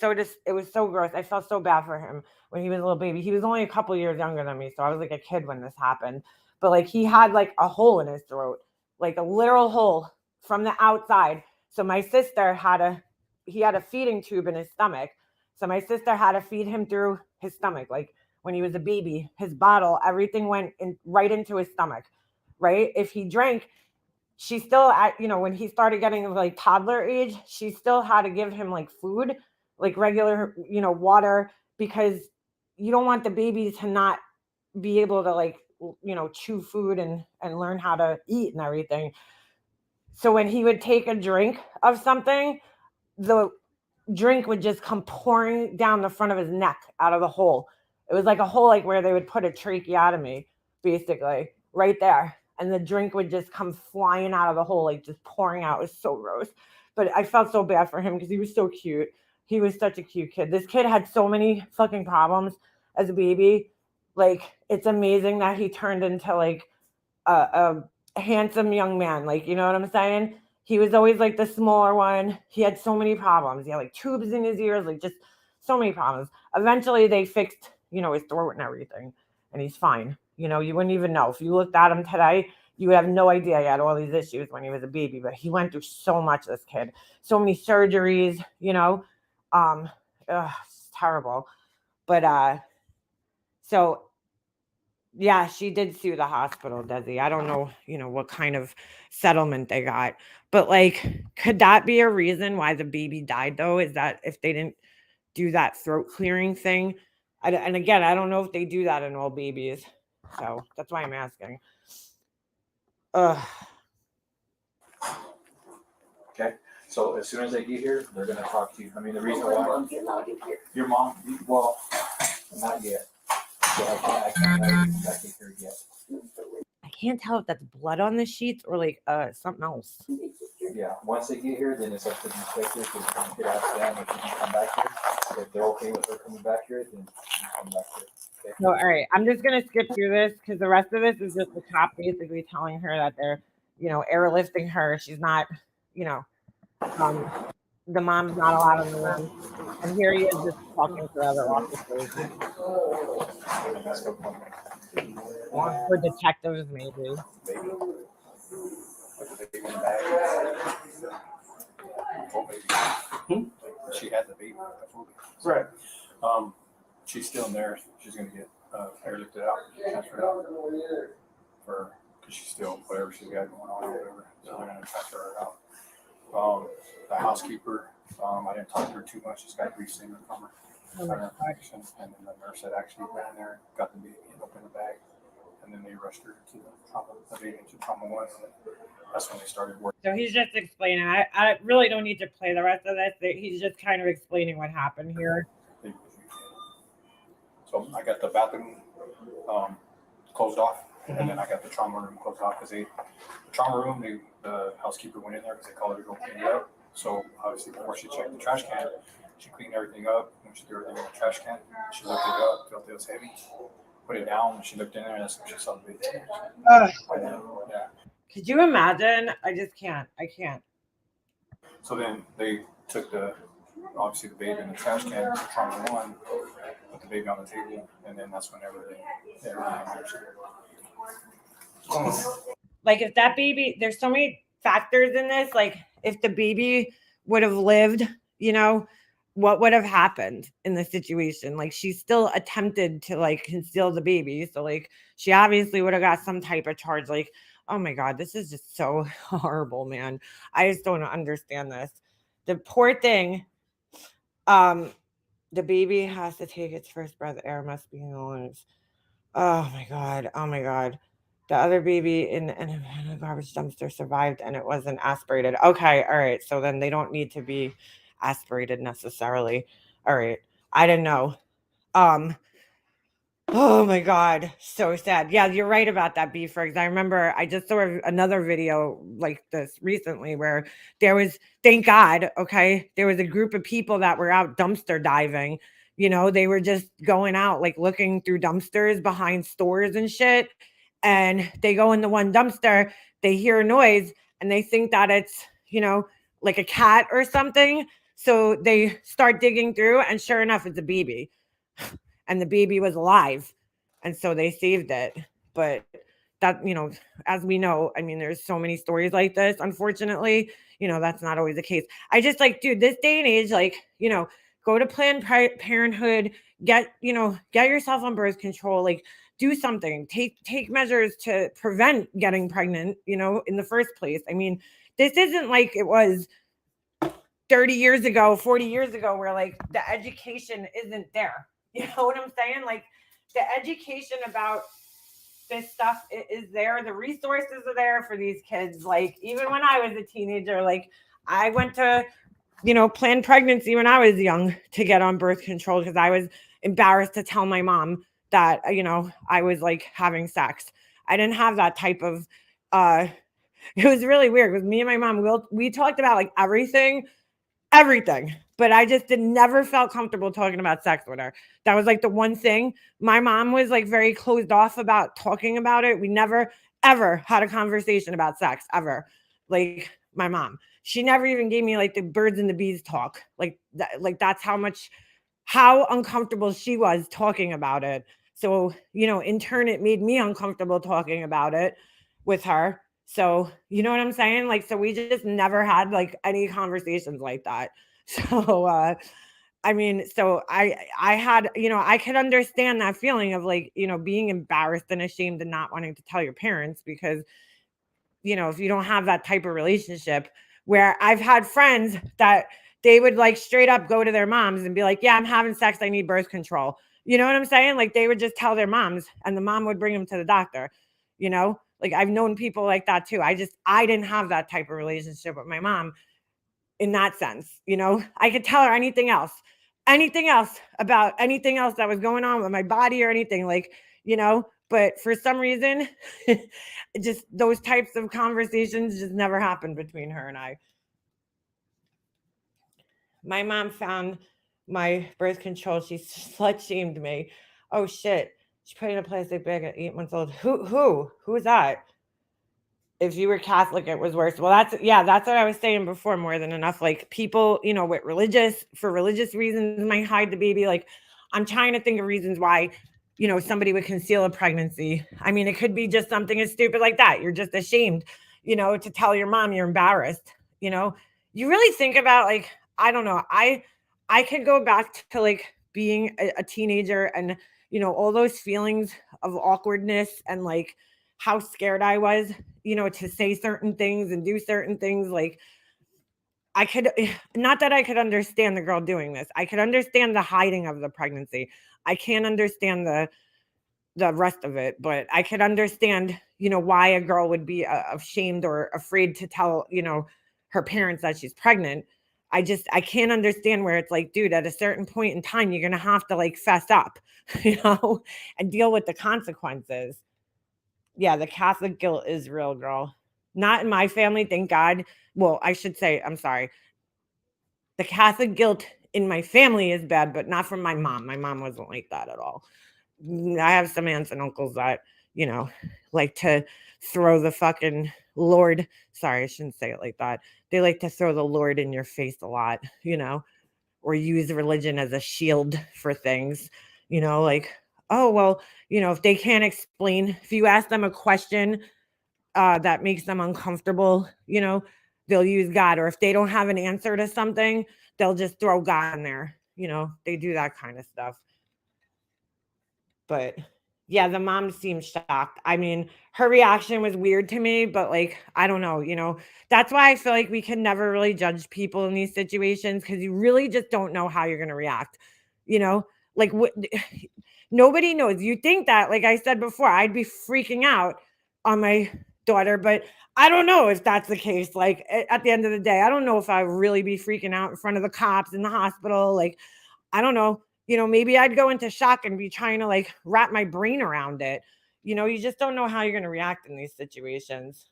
so gross. I felt so bad for him when he was a little baby. He was only a couple years younger than me, so I was like a kid when this happened. But like he had like a hole in his throat, like a literal hole from the outside. So my sister he had a feeding tube in his stomach. So my sister had to feed him through his stomach. Like when he was a baby, his bottle, everything went in right into his stomach, right? If he drank, she still, when he started getting like toddler age, she still had to give him like food, like regular, water, because you don't want the baby to not be able to like, chew food and learn how to eat and everything. So when he would take a drink of something, the drink would just come pouring down the front of his neck out of the hole. It was like a hole like where they would put a tracheotomy, basically, right there. And the drink would just come flying out of the hole, like just pouring out. It was so gross. But I felt so bad for him because he was so cute. He was such a cute kid. This kid had so many fucking problems as a baby. Like, it's amazing that he turned into like a handsome young man. Like, you know what I'm saying? He was always like the smaller one. He had so many problems. He had like tubes in his ears, like just so many problems. Eventually they fixed, his throat and everything, and he's fine. You wouldn't even know. If you looked at him today, you would have no idea he had all these issues when he was a baby, but he went through so much, this kid. So many surgeries, it's terrible. But so yeah, she did sue the hospital, Desi. I don't know, what kind of settlement they got. But like, could that be a reason why the baby died though? Is that if they didn't do that throat clearing thing? And again, I don't know if they do that in all babies. So that's why I'm asking. Okay, so as soon as they get here, they're gonna talk to you. I mean, the reason why, your mom, well, not yet. So I can't hear yet. I can't tell if that's blood on the sheets or like something else. Yeah, once they get here, then it's up to the detective to get out them if you can come back here. If they're okay with her coming back here, then you can come back here. Okay? So, all right, I'm just going to skip through this because the rest of this is just the cop basically telling her that they're, airlifting her. She's not, the mom's not allowed in the room. And here he is just talking to other officers. Or detectives, maybe. She had the baby. Right. She's still in there. She's gonna get airlifted out, transferred out for because she's still whatever she's got going on or whatever. So they're gonna transfer her out. The housekeeper, I didn't talk to her too much. Just got a brief statement from her. And then the nurse had actually ran in there and got the baby and opened the bag, and then they rushed her to the baby to trauma 1. That's when they started working. So he's just explaining. I really don't need to play the rest of this. He's just kind of explaining what happened here. So I got the bathroom closed off, and then I got the trauma room closed off because the trauma room, the housekeeper went in there because they called her to go clean it up. So obviously before she checked the trash can, she cleaned everything up. When she threw everything in the trash can, she looked it up, felt it was heavy, put it down. When she looked in there, and that's when she saw the baby. Yeah. Could you imagine? I just can't. I can't. So then they took obviously the baby in the trash can, trauma 1, put the baby on the table, and then that's whenever they Like if that baby, there's so many factors in this. Like if the baby would have lived, what would have happened in the situation. Like, she still attempted to like conceal the baby. So like she obviously would have got some type of charge. Like, oh my God, this is just so horrible, man. I just don't understand this. The poor thing, the baby has to take its first breath. Air must be in the lungs. Oh my God. Oh my God. The other baby in a garbage dumpster survived and it wasn't aspirated. Okay. All right. So then they don't need to be aspirated necessarily. All right. I didn't know. Oh my God. So sad. Yeah, you're right about that, beef Fergs. I remember I just saw another video like this recently where there was, thank God, okay, there was a group of people that were out dumpster diving. You know, they were just going out like looking through dumpsters behind stores and shit. And they go in the one dumpster, they hear a noise and they think that it's, you know, like a cat or something. So they start digging through, and sure enough, it's a baby. And the baby was alive. And so they saved it. But that, you know, as we know, I mean, there's so many stories like this. Unfortunately, you know, that's not always the case. I just like, dude, this day and age, like, you know, go to Planned Parenthood, get yourself on birth control, like do something, take measures to prevent getting pregnant, you know, in the first place. I mean, this isn't like it was 30 years ago, 40 years ago, where like the education isn't there. You know what I'm saying? Like the education about this stuff is there. The resources are there for these kids. Like even when I was a teenager, like I went to, you know, planned pregnancy when I was young to get on birth control because I was embarrassed to tell my mom that, you know, I was like having sex. I didn't have that type of, it was really weird because me and my mom, we talked about like everything, but I just never felt comfortable talking about sex with her. That was like the one thing. My mom was like very closed off about talking about it. We never ever had a conversation about sex ever. Like my mom, she never even gave me like the birds and the bees talk. Like that's how uncomfortable she was talking about it. So, you know, in turn it made me uncomfortable talking about it with her. So, you know what I'm saying? Like, so we just never had like any conversations like that. So, I mean, so I had, you know, I could understand that feeling of like, you know, being embarrassed and ashamed and not wanting to tell your parents because, you know, if you don't have that type of relationship, where I've had friends that they would like straight up go to their moms and be like, yeah, I'm having sex, I need birth control. You know what I'm saying? Like they would just tell their moms and the mom would bring them to the doctor, you know? Like I've known people like that too. I didn't have that type of relationship with my mom in that sense, you know? I could tell her anything else about anything else that was going on with my body or anything, like, you know, but for some reason, just those types of conversations just never happened between her and I. My mom found my birth control. She slut shamed me. Oh shit. She put it in a plastic bag at 8 months old. Who is that? If you were Catholic, it was worse. Well, that's what I was saying before, more than enough. Like people, you know, with for religious reasons might hide the baby. Like I'm trying to think of reasons why, you know, somebody would conceal a pregnancy. I mean, it could be just something as stupid like that. You're just ashamed, you know, to tell your mom you're embarrassed, you know. You really think about like, I don't know. I could go back to like being a teenager and, you know, all those feelings of awkwardness and like how scared I was, you know, to say certain things and do certain things. Like I could not that I could understand the girl doing this. I could understand the hiding of the pregnancy. I can't understand the rest of it, but I could understand, you know, why a girl would be ashamed or afraid to tell, you know, her parents that she's pregnant. I can't understand where it's like, dude, at a certain point in time, you're gonna have to like fess up, you know, and deal with the consequences. Yeah, the Catholic guilt is real, girl. Not in my family, thank God. Well, I should say, I'm sorry. The Catholic guilt in my family is bad, but not from my mom. My mom wasn't like that at all. I have some aunts and uncles that, you know, like to throw the fucking Lord. Sorry, I shouldn't say it like that. They like to throw the Lord in your face a lot, you know, or use religion as a shield for things, you know, like, oh, well, you know, if they can't explain, if you ask them a question that makes them uncomfortable, you know, they'll use God. Or if they don't have an answer to something, they'll just throw God in there. You know, they do that kind of stuff. But yeah, the mom seemed shocked. I mean, her reaction was weird to me, but like, I don't know, you know, that's why I feel like we can never really judge people in these situations because you really just don't know how you're going to react. You know, like nobody knows. You think that, like I said before, I'd be freaking out on my daughter, but I don't know if that's the case. Like at the end of the day, I don't know if I would really be freaking out in front of the cops in the hospital. Like, I don't know. You know, maybe I'd go into shock and be trying to like wrap my brain around it. You know, you just don't know how you're going to react in these situations.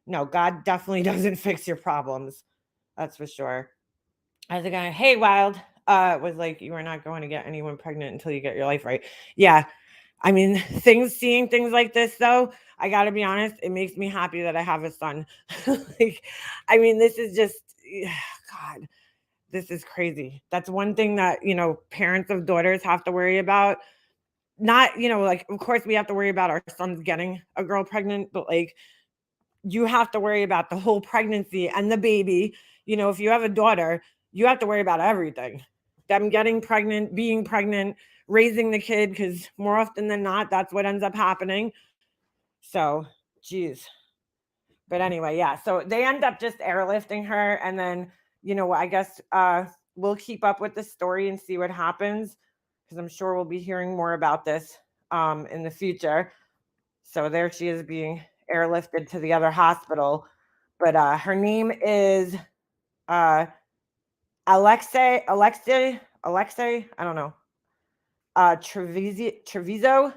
No, God definitely doesn't fix your problems. That's for sure. As a guy, hey, Wild, was like, you are not going to get anyone pregnant until you get your life right. Yeah. I mean, seeing things like this, though, I got to be honest, it makes me happy that I have a son. Like, I mean, this is just, God. This is crazy. That's one thing that, you know, parents of daughters have to worry about. Not, you know, like, of course we have to worry about our sons getting a girl pregnant, but like, you have to worry about the whole pregnancy and the baby. You know, if you have a daughter, you have to worry about everything. Them getting pregnant, being pregnant, raising the kid, because more often than not, that's what ends up happening. So, geez. But anyway, yeah. So they end up just airlifting her, and then, you know, I guess we'll keep up with the story and see what happens, because I'm sure we'll be hearing more about this in the future. So there she is being airlifted to the other hospital. But her name is Alexei, I don't know, Treviso.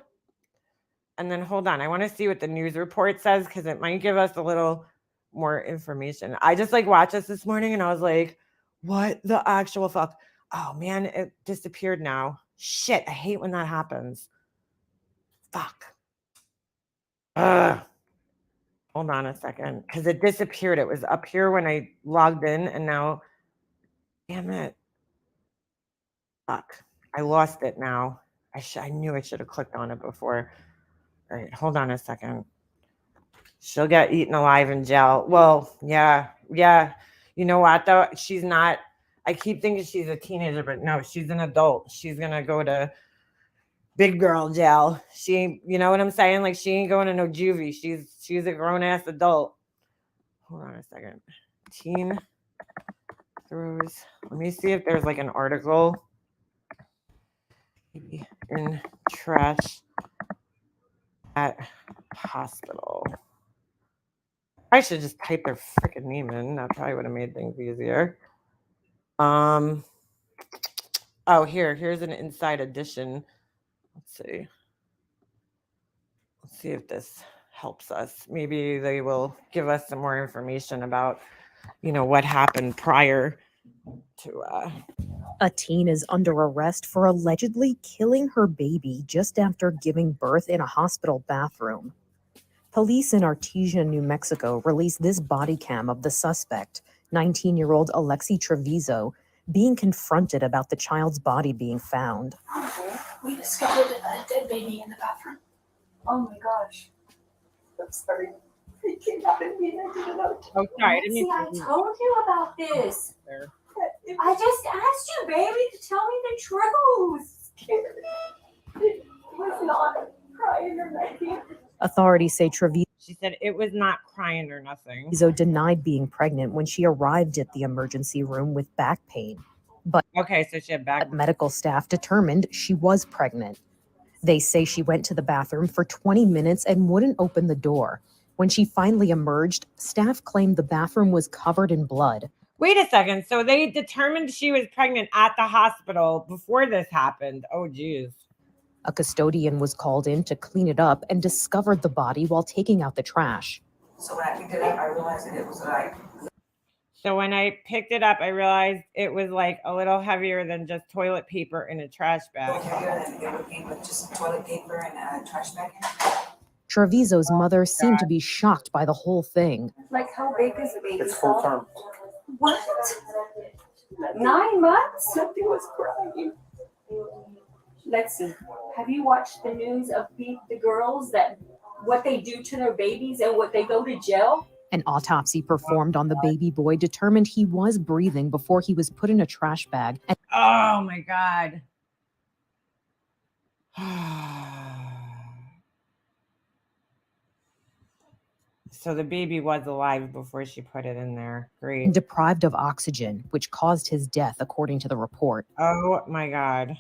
And then hold on, I want to see what the news report says because it might give us a little more information. I just like watched this morning and I was like, what the actual fuck? Oh man, it disappeared now. Shit, I hate when that happens. Fuck. Ugh. Hold on a second, because it disappeared. It was up here when I logged in, and now, damn it. Fuck. I lost it now. I knew I should have clicked on it before. All right, hold on a second. She'll get eaten alive in jail. Well, yeah. You know what, though? She's not. I keep thinking she's a teenager, but no, she's an adult. She's going to go to big girl jail. She ain't, you know what I'm saying? Like, she ain't going to no juvie. She's a grown-ass adult. Hold on a second. Teen throws. Let me see if there's like an article. Maybe in trash at hospital. I should just type their freaking name in. That probably would have made things easier. Oh, here's an inside edition. Let's see if this helps us. Maybe they will give us some more information about, you know, what happened prior to A teen is under arrest for allegedly killing her baby just after giving birth in a hospital bathroom. Police in Artesia, New Mexico released this body cam of the suspect, 19-year-old Alexei Treviso, being confronted about the child's body being found. We discovered a dead baby in the bathroom. Oh my gosh. I'm sorry. It came out of me and I didn't know. Oh, sorry. I didn't See, mean I to- told you about this. There. I just asked you, baby, to tell me the truth. It was not crying or nothing. Authorities say Treviso She said it was not crying or nothing. denied being pregnant when she arrived at the emergency room with back pain. Okay, so she had back. Medical staff determined she was pregnant. They say she went to the bathroom for 20 minutes and wouldn't open the door. When she finally emerged, staff claimed the bathroom was covered in blood. Wait a second. So they determined she was pregnant at the hospital before this happened. Oh, geez. A custodian was called in to clean it up and discovered the body while taking out the trash. So when I picked it up, I realized that it was like. So when I picked it up, I realized it was like a little heavier than just toilet paper in a trash bag. Heavier than it would be with just toilet paper and a trash bag. Treviso's mother seemed to be shocked by the whole thing. Like, how big is the baby? It's full term. What? 9 months? Something was crying. Let's see. Have you watched the news of the girls that what they do to their babies and what they go to jail? An autopsy performed on the baby boy determined he was breathing before he was put in a trash bag. And Oh my God. So the baby was alive before she put it in there. Great. deprived of oxygen, which caused his death, according to the report. Oh my God.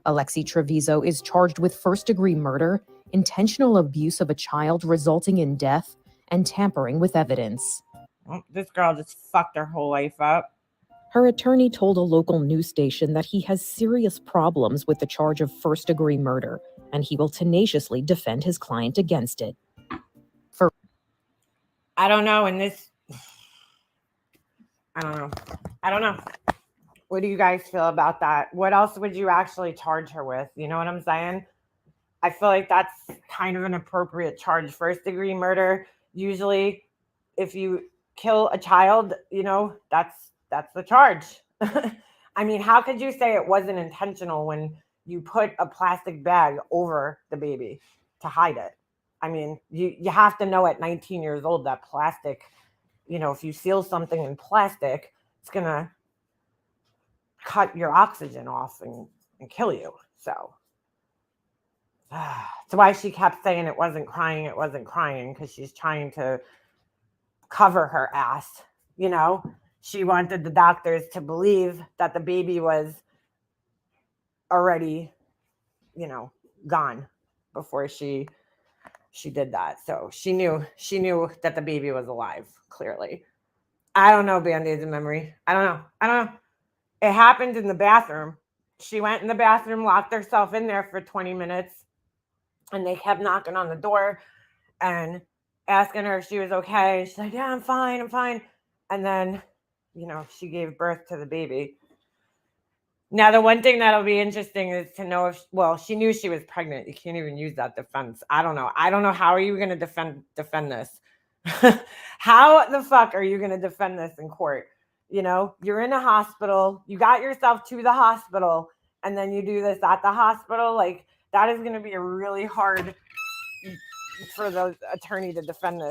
Alexi Treviso is charged with first-degree murder, intentional abuse of a child resulting in death, and tampering with evidence. Well, this girl just fucked her whole life up. Her attorney told a local news station that he has serious problems with the charge of first-degree murder, and he will tenaciously defend his client against it. I don't know. And this, I don't know. I don't know. What do you guys feel about that? What else would you actually charge her with? You know what I'm saying? I feel like that's kind of an appropriate charge. First degree murder, usually if you kill a child, you know, that's the charge. I mean, how could you say it wasn't intentional when you put a plastic bag over the baby to hide it? I mean, you have to know at 19 years old that plastic, you know, if you seal something in plastic, it's going to cut your oxygen off and kill you. So that's why she kept saying it wasn't crying, because she's trying to cover her ass. You know, she wanted the doctors to believe that the baby was already, you know, gone before she did that. So she knew that the baby was alive, clearly. I don't know, Band-Aids in memory. I don't know. It happened in the bathroom. She went in the bathroom, locked herself in there for 20 minutes, and they kept knocking on the door and asking her if she was okay. She's like, yeah, I'm fine. And then, you know, she gave birth to the baby. Now, the one thing that'll be interesting is to know if, well, she knew she was pregnant. You can't even use that defense. I don't know. How are you going to defend this? How the fuck are you going to defend this in court? You know, you're in a hospital. You got yourself to the hospital, and then you do this at the hospital. Like, that is going to be a really hard for the attorney to defend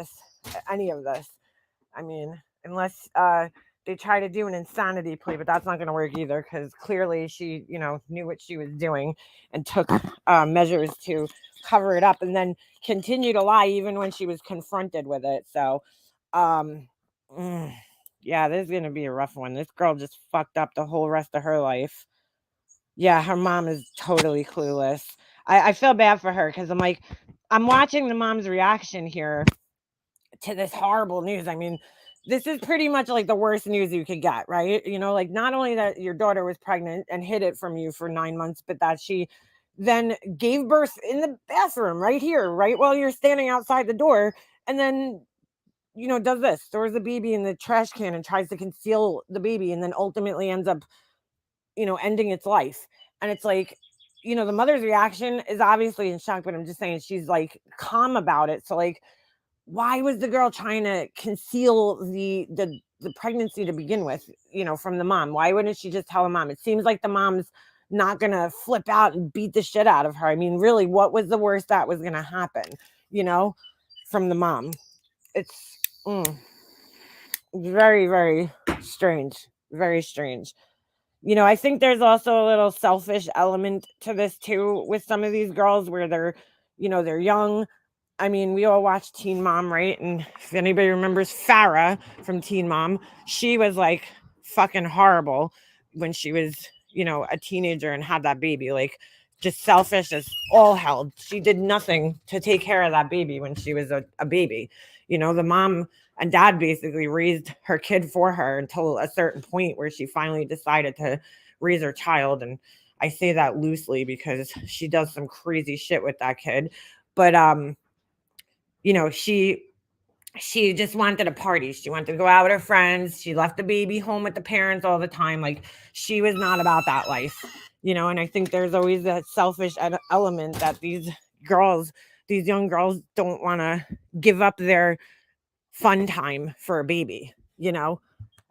any of this. I mean, unless they try to do an insanity plea, but that's not going to work either, because clearly she, you know, knew what she was doing and took measures to cover it up, and then continue to lie even when she was confronted with it. So, yeah, this is going to be a rough one. This girl just fucked up the whole rest of her life. Yeah, her mom is totally clueless. I feel bad for her, because I'm watching the mom's reaction here to this horrible news. I mean, this is pretty much like the worst news you could get, right? You know, like, not only that your daughter was pregnant and hid it from you for 9 months, but that she then gave birth in the bathroom right here, right while you're standing outside the door, and then, you know, does this, throws the baby in the trash can and tries to conceal the baby, and then ultimately ends up, you know, ending its life. And it's like, you know, the mother's reaction is obviously in shock, but I'm just saying she's like calm about it. So, like, why was the girl trying to conceal the pregnancy to begin with, you know, from the mom? Why wouldn't she just tell the mom? It seems like the mom's not gonna flip out and beat the shit out of her. I mean, really, what was the worst that was gonna happen, you know, from the mom? It's very, very strange. Very strange. You know, I think there's also a little selfish element to this too, with some of these girls, where they're, you know, they're young. I mean, we all watched Teen Mom, right? And if anybody remembers Farrah from Teen Mom, she was like fucking horrible when she was, you know, a teenager and had that baby. Like, just selfish as all hell. She did nothing to take care of that baby when she was a baby. You know, the mom and dad basically raised her kid for her until a certain point where she finally decided to raise her child. And I say that loosely because she does some crazy shit with that kid. But you know, she just wanted a party. She wanted to go out with her friends. She left the baby home with the parents all the time. Like, she was not about that life, you know. And I think there's always that selfish element that these young girls don't want to give up their fun time for a baby, you know.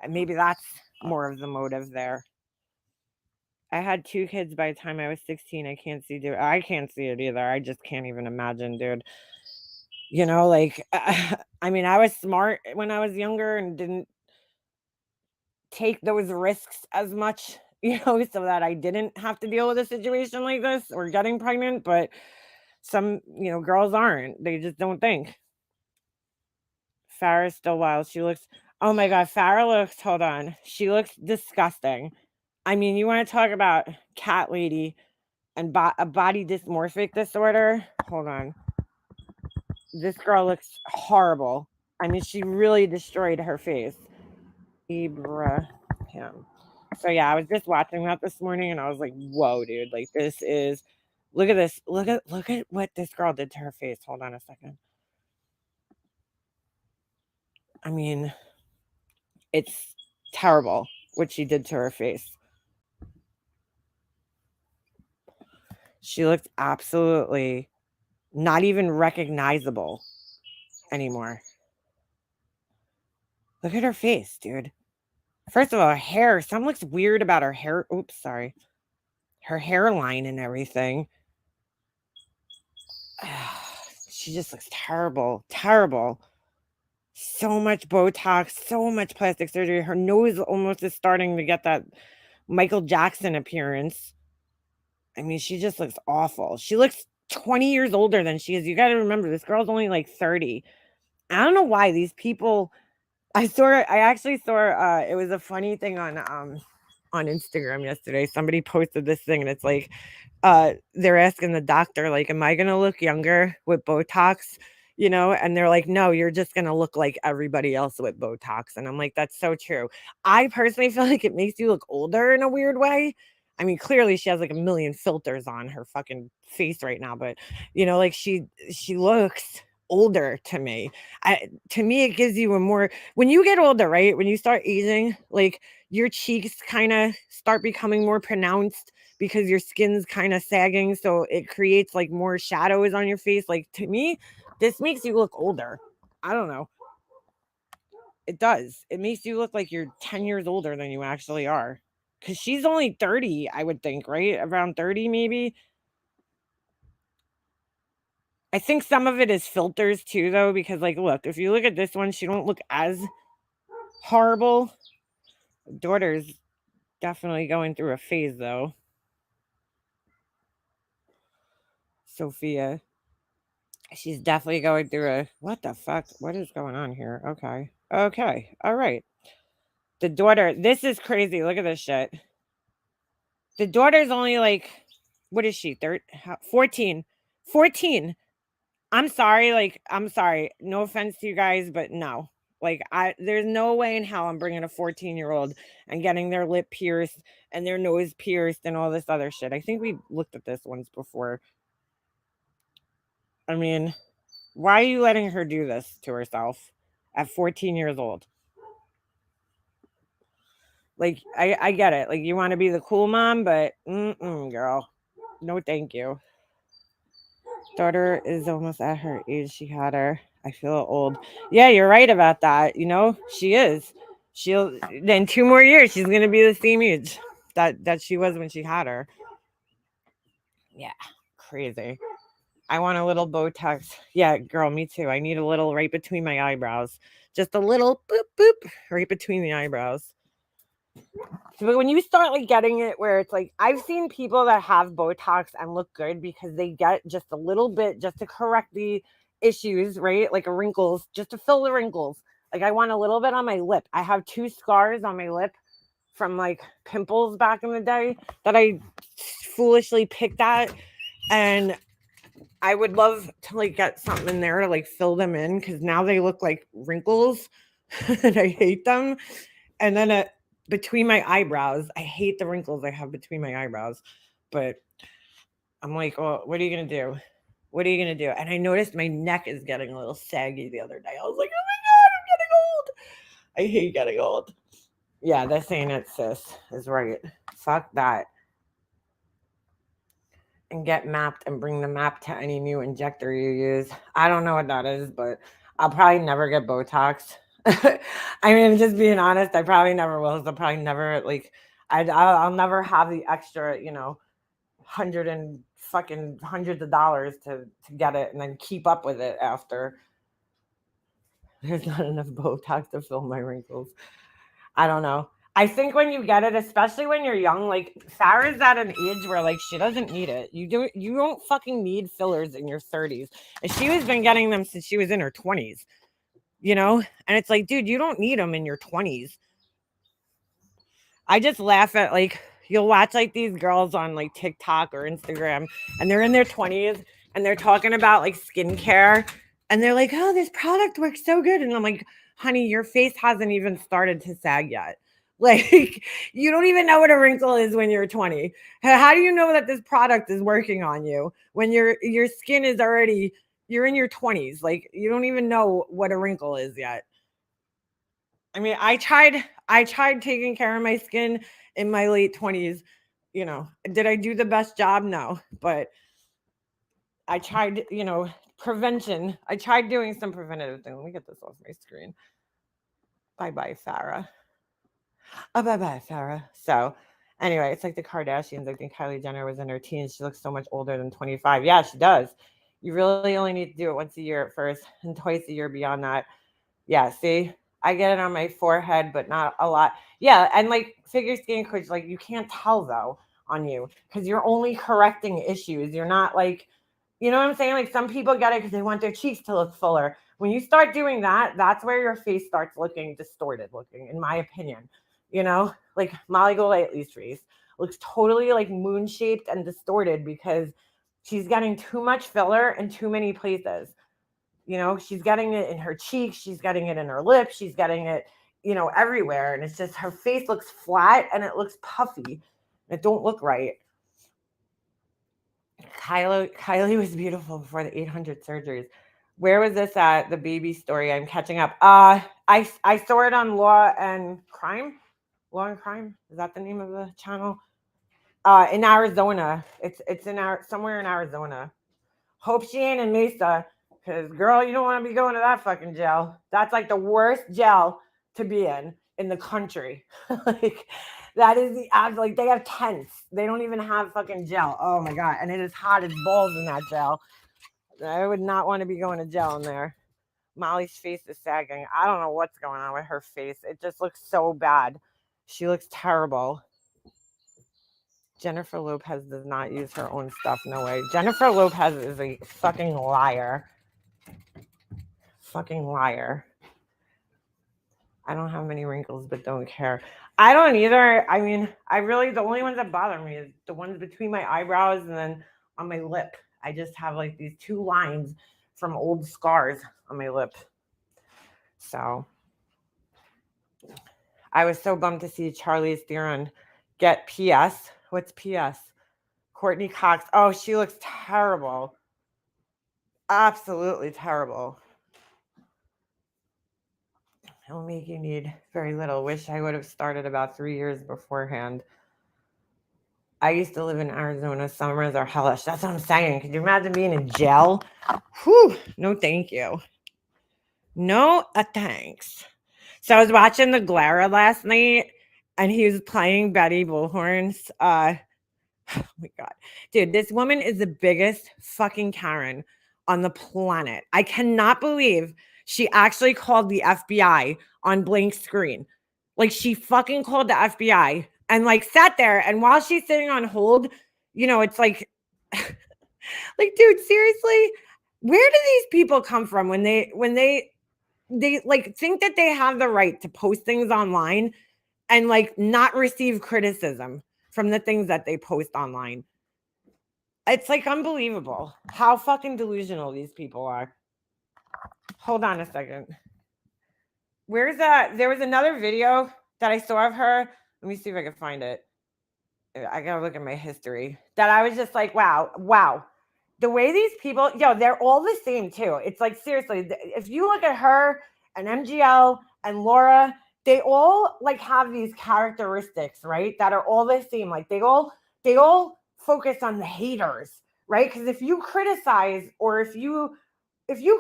And maybe that's more of the motive there. I had 2 kids by the time I was 16. I can't see it either. I just can't even imagine, dude. You know, like, I mean, I was smart when I was younger and didn't take those risks as much, so that I didn't have to deal with a situation like this or getting pregnant. But some, girls aren't. They just don't think. Farrah's still wild. She looks, oh my God, Farrah looks, hold on. She looks disgusting. I mean, you want to talk about cat lady and a body dysmorphic disorder? Hold on. This girl looks horrible. I mean, she really destroyed her face. Ibrahim. So yeah, I was just watching that this morning and I was like, whoa, dude, like this is, look at this. Look at what this girl did to her face. Hold on a second. I mean, it's terrible what she did to her face. She looked absolutely not even recognizable anymore. Look at her face, dude. First of all, her hair, something looks weird about her hair. Oops, sorry. Her hairline and everything. She just looks terrible. Terrible. So much Botox, so much plastic surgery. Her nose almost is starting to get that Michael Jackson appearance. I mean, she just looks awful. She looks 20 years older than she is. You got to remember, this girl's only like 30. I don't know why these people. I actually saw. It was a funny thing on Instagram yesterday. Somebody posted this thing, and it's like, they're asking the doctor, like, am I gonna look younger with Botox? And they're like, no, you're just gonna look like everybody else with Botox. And I'm like, that's so true. I personally feel like it makes you look older in a weird way. I mean, clearly she has like a million filters on her fucking face right now, but like she looks older to me. To me, it gives you a more, when you get older, right? When you start aging, like your cheeks kind of start becoming more pronounced because your skin's kind of sagging, so it creates like more shadows on your face. Like, to me, this makes you look older. I don't know. It does. It makes you look like you're 10 years older than you actually are. Because she's only 30, I would think, right? Around 30, maybe. I think some of it is filters too, though, because, like, look, if you look at this one, she don't look as horrible. Daughter's definitely going through a phase, though. Sophia. She's definitely going through a, what the fuck? What is going on here? Okay. Okay. All right. The daughter, this is crazy. Look at this shit. The daughter's only like, what is she? 14. 14. I'm sorry. Like, I'm sorry. No offense to you guys, but no. Like, there's no way in hell I'm bringing a 14-year-old and getting their lip pierced and their nose pierced and all this other shit. I think we looked at this once before. I mean, why are you letting her do this to herself at 14 years old? Like, I get it. Like, you want to be the cool mom, but girl. No, thank you. Daughter is almost at her age she had her. I feel old. Yeah, you're right about that. She is. She'll, in 2 more years, she's going to be the same age that she was when she had her. Yeah, crazy. I want a little Botox. Yeah, girl, me too. I need a little right between my eyebrows. Just a little boop, boop, right between the eyebrows. But when you start like getting it where it's like, I've seen people that have Botox and look good because they get just a little bit just to correct the issues, right? Like wrinkles, just to fill the wrinkles. Like, I want a little bit on my lip. I have 2 scars on my lip from like pimples back in the day that I foolishly picked at. And I would love to like get something in there to like fill them in, because now they look like wrinkles and I hate them. And then between my eyebrows, I hate the wrinkles I have between my eyebrows. But I'm like, well, what are you going to do? What are you going to do? And I noticed my neck is getting a little saggy the other day. I was like, oh my God, I'm getting old. I hate getting old. Yeah, this ain't it, sis. Is right. Fuck that. And get mapped and bring the map to any new injector you use. I don't know what that is, but I'll probably never get Botox. I mean, just being honest, I probably never will. I'll probably never, like, I'll never have the extra, $150 fucking hundreds of dollars to get it and then keep up with it after. There's not enough Botox to fill my wrinkles. I don't know. I think when you get it, especially when you're young, like Farrah's at an age where like she doesn't need it. You don't fucking need fillers in your 30s. And she has been getting them since she was in her 20s. You know? And it's like, dude, you don't need them in your 20s. I just laugh at like you'll watch like these girls on like TikTok or Instagram and they're in their 20s and they're talking about like skincare and they're like, oh, this product works so good. And I'm like, honey, your face hasn't even started to sag yet. Like, you don't even know what a wrinkle is when you're 20. How do you know that this product is working on you when your skin is already, you're in your 20s? Like, you don't even know what a wrinkle is yet. I mean, I tried taking care of my skin in my late 20s. You know, did I do the best job? No, but I tried, you know, prevention. I tried doing some preventative thing. Let me get this off my screen. Bye-bye, Farrah. Oh, bye-bye, Farrah. So anyway, it's like the Kardashians. I think Kylie Jenner was in her teens. She looks so much older than 25. Yeah, she does. You really only need to do it once a year at first and twice a year beyond that. Yeah, see? I get it on my forehead, but not a lot. Yeah, and like figure skating coach, like you can't tell though on you because you're only correcting issues. You're not like, you know what I'm saying? Like some people get it because they want their cheeks to look fuller. When you start doing that, that's where your face starts looking distorted looking, in my opinion. You know, like Molly Golightly's face looks totally like moon shaped and distorted because she's getting too much filler in too many places. You know, she's getting it in her cheeks, she's getting it in her lips, she's getting it, you know, everywhere. And it's just her face looks flat and it looks puffy. It don't look right. Kylie was beautiful before the 800 surgeries. Where was this at? The baby story. I'm catching up. I saw it on Law and Crime. Law and Crime. Is that the name of the channel? In Arizona. It's in somewhere in Arizona. Hope she ain't in Mesa. Because, girl, you don't want to be going to that fucking jail. That's like the worst jail to be in the country. Like, that is the like they have tents. They don't even have fucking jail. Oh my God. And it is hot as balls in that jail. I would not want to be going to jail in there. Molly's face is sagging. I don't know what's going on with her face. It just looks so bad. She looks terrible. Jennifer Lopez does not use her own stuff. No way. Jennifer Lopez is a fucking liar. Fucking liar. I don't have many wrinkles, but don't care. I don't either. I mean, the only ones that bother me is the ones between my eyebrows and then on my lip. I just have like these two lines from old scars on my lip. So I was so bummed to see Charlize Theron get PS. What's PS? Courtney Cox. Oh, she looks terrible. Absolutely terrible. It'll make you need very little. Wish I would have started about 3 years beforehand. I used to live in Arizona. Summers are hellish. That's what I'm saying. Could you imagine being in jail? Whew. No, thank you. No, thanks. So I was watching The Glara last night, and he was playing Betty Bullhorn's. Oh my God. Dude, this woman is the biggest fucking Karen on the planet. I cannot believe she actually called the FBI on blank screen. Like, she fucking called the FBI and like sat there, and while she's sitting on hold, you know, it's like, like, dude, seriously, where do these people come from when they like think that they have the right to post things online and like not receive criticism from the things that they post online? It's like unbelievable how fucking delusional these people are. Hold on a second. Where's that? There was another video that I saw of her. Let me see if I can find it. I gotta look at my history. That I was just like, wow. The way these people, they're all the same too. It's like, seriously, if you look at her and MGL and Laura, they all like have these characteristics, right? That are all the same. Like they all focus on the haters, right? Because if you criticize or if you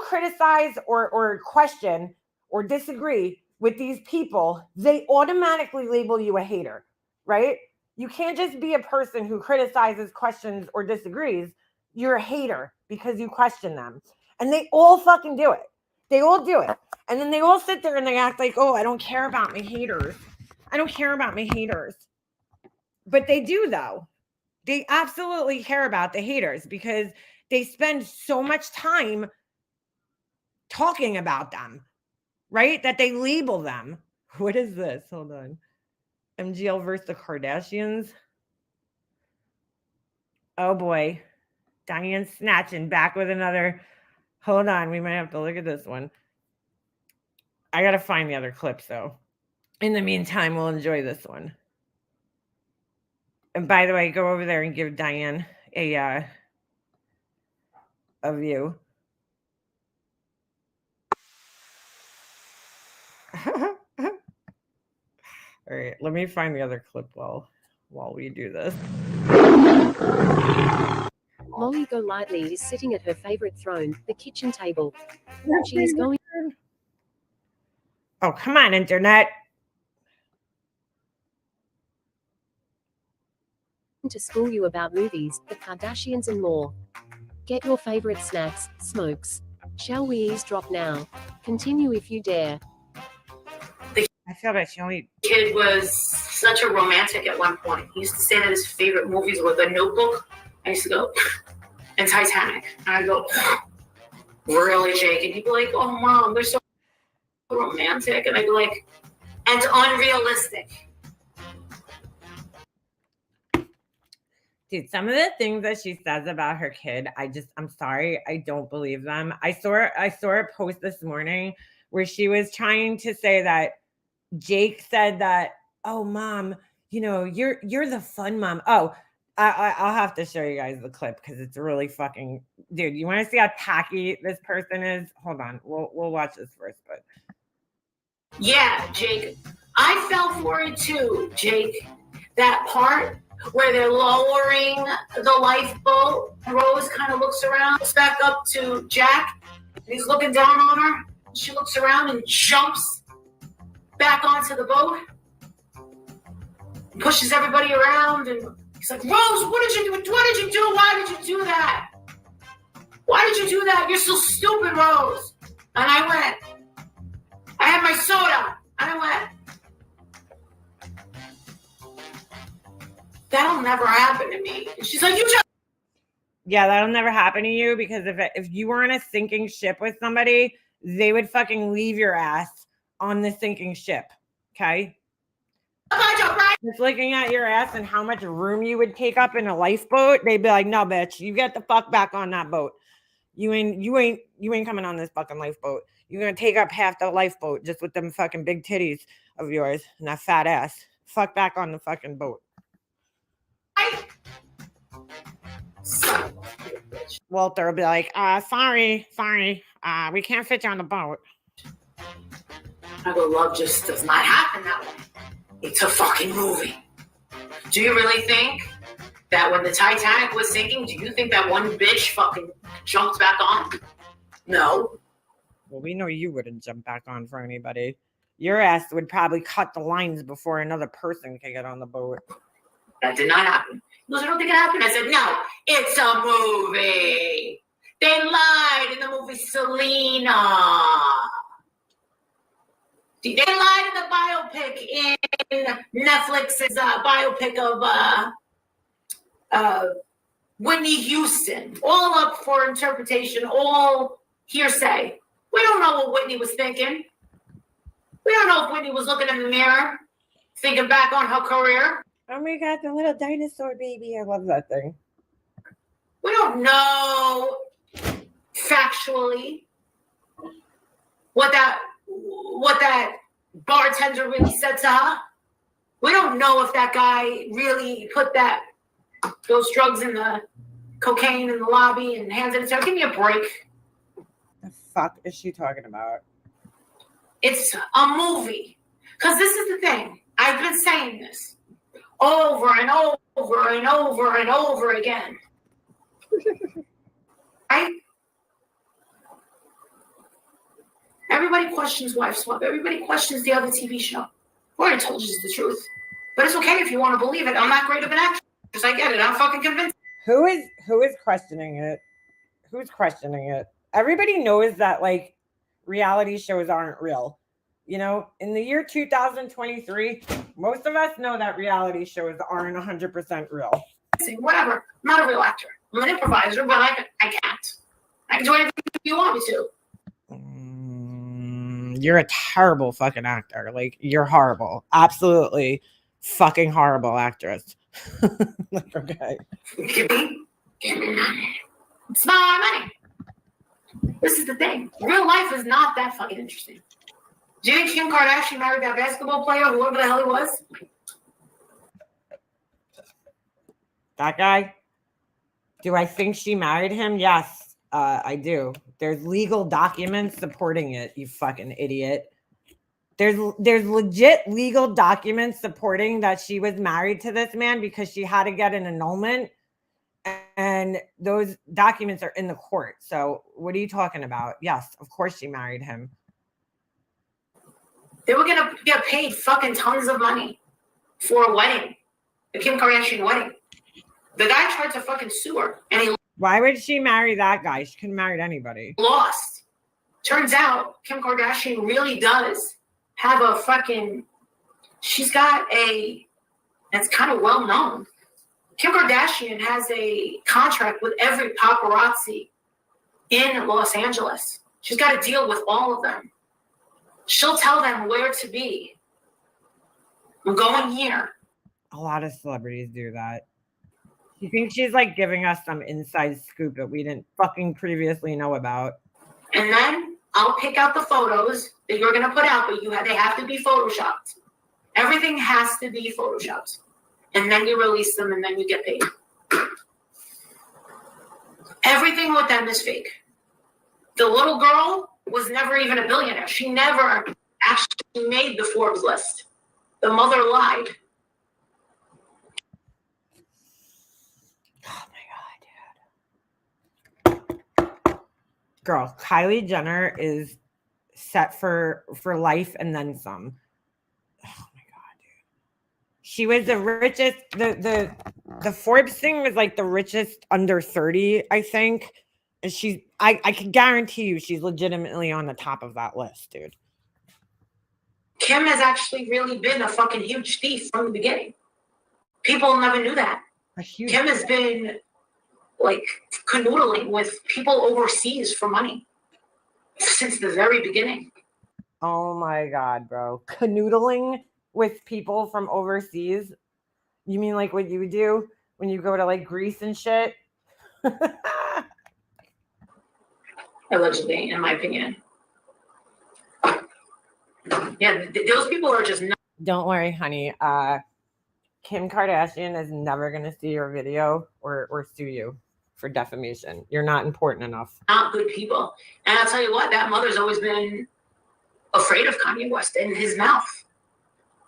criticize or question or disagree with these people, they automatically label you a hater, right? You can't just be a person who criticizes, questions, or disagrees. You're a hater because you question them. And they all fucking do it. They all do it. And then they all sit there and they act like, oh, I don't care about my haters. I don't care about my haters. But they do, though. They absolutely care about the haters because they spend so much time talking about them, right? That they label them. What is this? Hold on. MGL versus the Kardashians. Oh boy. Diane snatching back with another. Hold on. We might have to look at this one. I got to find the other clips though. In the meantime, we'll enjoy this one. And by the way, go over there and give Diane a view. All right, let me find the other clip while we do this. Molly Golightly is sitting at her favorite throne, the kitchen table. She is going Oh, come on, internet. to school you about movies, the Kardashians and more. Get your favorite snacks, smokes. Shall we eavesdrop now? Continue if you dare. I feel like she only. Kid was such a romantic at one point. He used to say that his favorite movies were The Notebook. I used to go, and Titanic. And I'd go, really, Jake? And he'd be like, oh, Mom, they're so romantic. And I'd be like, and unrealistic. Dude, some of the things that she says about her kid, I'm sorry, I don't believe them. I saw a post this morning where she was trying to say that Jake said that, oh, Mom, you know, you're the fun mom. Oh, I'll have to show you guys the clip because it's really fucking, dude, you want to see how tacky this person is? Hold on, we'll watch this first. But yeah, Jake, I fell for it too, Jake. That part where they're lowering the lifeboat, Rose kind of looks around, looks back up to Jack, and he's looking down on her. She looks around and jumps back onto the boat, pushes everybody around, and he's like, Rose, what did you do? What did you do? Why did you do that? Why did you do that? You're so stupid, Rose. And I went, I had my soda, and I went, that'll never happen to me. And she's like, you just. yeah, that'll never happen to you because if you were on a sinking ship with somebody, they would fucking leave your ass on the sinking ship. Okay? Just looking at your ass and how much room you would take up in a lifeboat, they'd be like, no, bitch, you get the fuck back on that boat. You ain't coming on this fucking lifeboat. You're gonna take up half the lifeboat just with them fucking big titties of yours and that fat ass. Fuck back on the fucking boat. Walter will be like, sorry, we can't fit you on the boat. I go, love just does not happen that way. It's a fucking movie. Do you really think that when the Titanic was sinking, do you think that one bitch fucking jumped back on? No. Well, we know you wouldn't jump back on for anybody. Your ass would probably cut the lines before another person could get on the boat. That did not happen. He goes, I don't think it happened. I said, no, it's a movie. They lied in the movie Selena. They lied in the biopic in Netflix's biopic of Whitney Houston. All up for interpretation, all hearsay. We don't know what Whitney was thinking. We don't know if Whitney was looking in the mirror, thinking back on her career. Oh my God, the little dinosaur baby. I love that thing. We don't know factually what that bartender really said to her. We don't know if that guy really put those drugs in the cocaine in the lobby and handed it to her. Give me a break. The fuck is she talking about? It's a movie. Because this is the thing. I've been saying this over and over and over and over again. Everybody questions Wife Swap. Everybody questions the other TV show. I already told you the truth. But it's okay if you want to believe it. I'm not great of an actress. I get it. I'm fucking convinced. Who is questioning it? Who's questioning it? Everybody knows that like reality shows aren't real. You know, in the year 2023, most of us know that reality shows aren't 100% real. Whatever. I'm not a real actor. I'm an improviser, but I can't. I can do anything you want me to. You're a terrible fucking actor. Like, you're horrible. Absolutely fucking horrible actress. Like, okay. Give me money. It's not money. This is the thing. Real life is not that fucking interesting. Do you think Kim Kardashian married that basketball player, whoever the hell he was? That guy? Do I think she married him? Yes, I do. There's legal documents supporting it, you fucking idiot. There's legit legal documents supporting that she was married to this man because she had to get an annulment. And those documents are in the court. So what are you talking about? Yes, of course she married him. They were gonna get paid fucking tons of money for a wedding, a Kim Kardashian wedding. The guy tried to fucking sue her, and he Why would she marry that guy? She couldn't marry anybody. lost. Turns out Kim Kardashian really does have a fucking. She's got a. That's kind of well known. Kim Kardashian has a contract with every paparazzi in Los Angeles. She's got to deal with all of them. She'll tell them where to be. I'm going here. A lot of celebrities do that. You think she's like giving us some inside scoop that we didn't fucking previously know about? And then I'll pick out the photos that you're going to put out, but they have to be photoshopped. Everything has to be photoshopped. And then you release them and then you get paid. Everything with them is fake. The little girl was never even a billionaire. She never actually made the Forbes list. The mother lied. Oh my God, dude. Girl, Kylie Jenner is set for life and then some. Oh my God, dude. She was the richest, the Forbes thing was like the richest under 30, I think. And I can guarantee you she's legitimately on the top of that list, dude. Kim has actually really been a fucking huge thief from the beginning. People never knew that. Kim has been like canoodling with people overseas for money since the very beginning. Oh my God, bro. Canoodling with people from overseas? You mean like what you do when you go to like Greece and shit? Allegedly, in my opinion. Yeah, those people are just not. Don't worry, honey. Kim Kardashian is never going to see your video or sue you for defamation. You're not important enough. Not good people. And I'll tell you what, that mother's always been afraid of Kanye West in his mouth.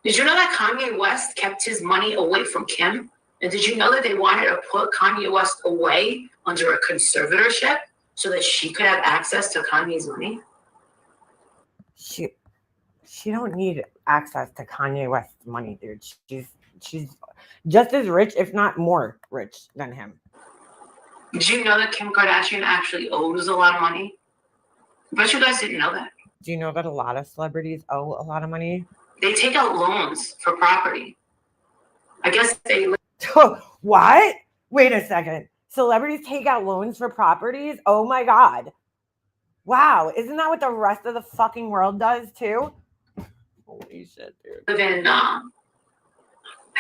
Did you know that Kanye West kept his money away from Kim? And did you know that they wanted to put Kanye West away under a conservatorship so that she could have access to Kanye's money? She don't need access to Kanye West's money, dude. She's just as rich, if not more rich than him. Did you know that Kim Kardashian actually owes a lot of money? I bet you guys didn't know that. Do you know that a lot of celebrities owe a lot of money? They take out loans for property. I guess they... What? Wait a second. Celebrities take out loans for properties? Oh my God. Wow. Isn't that what the rest of the fucking world does too? Holy shit, dude. Live in, I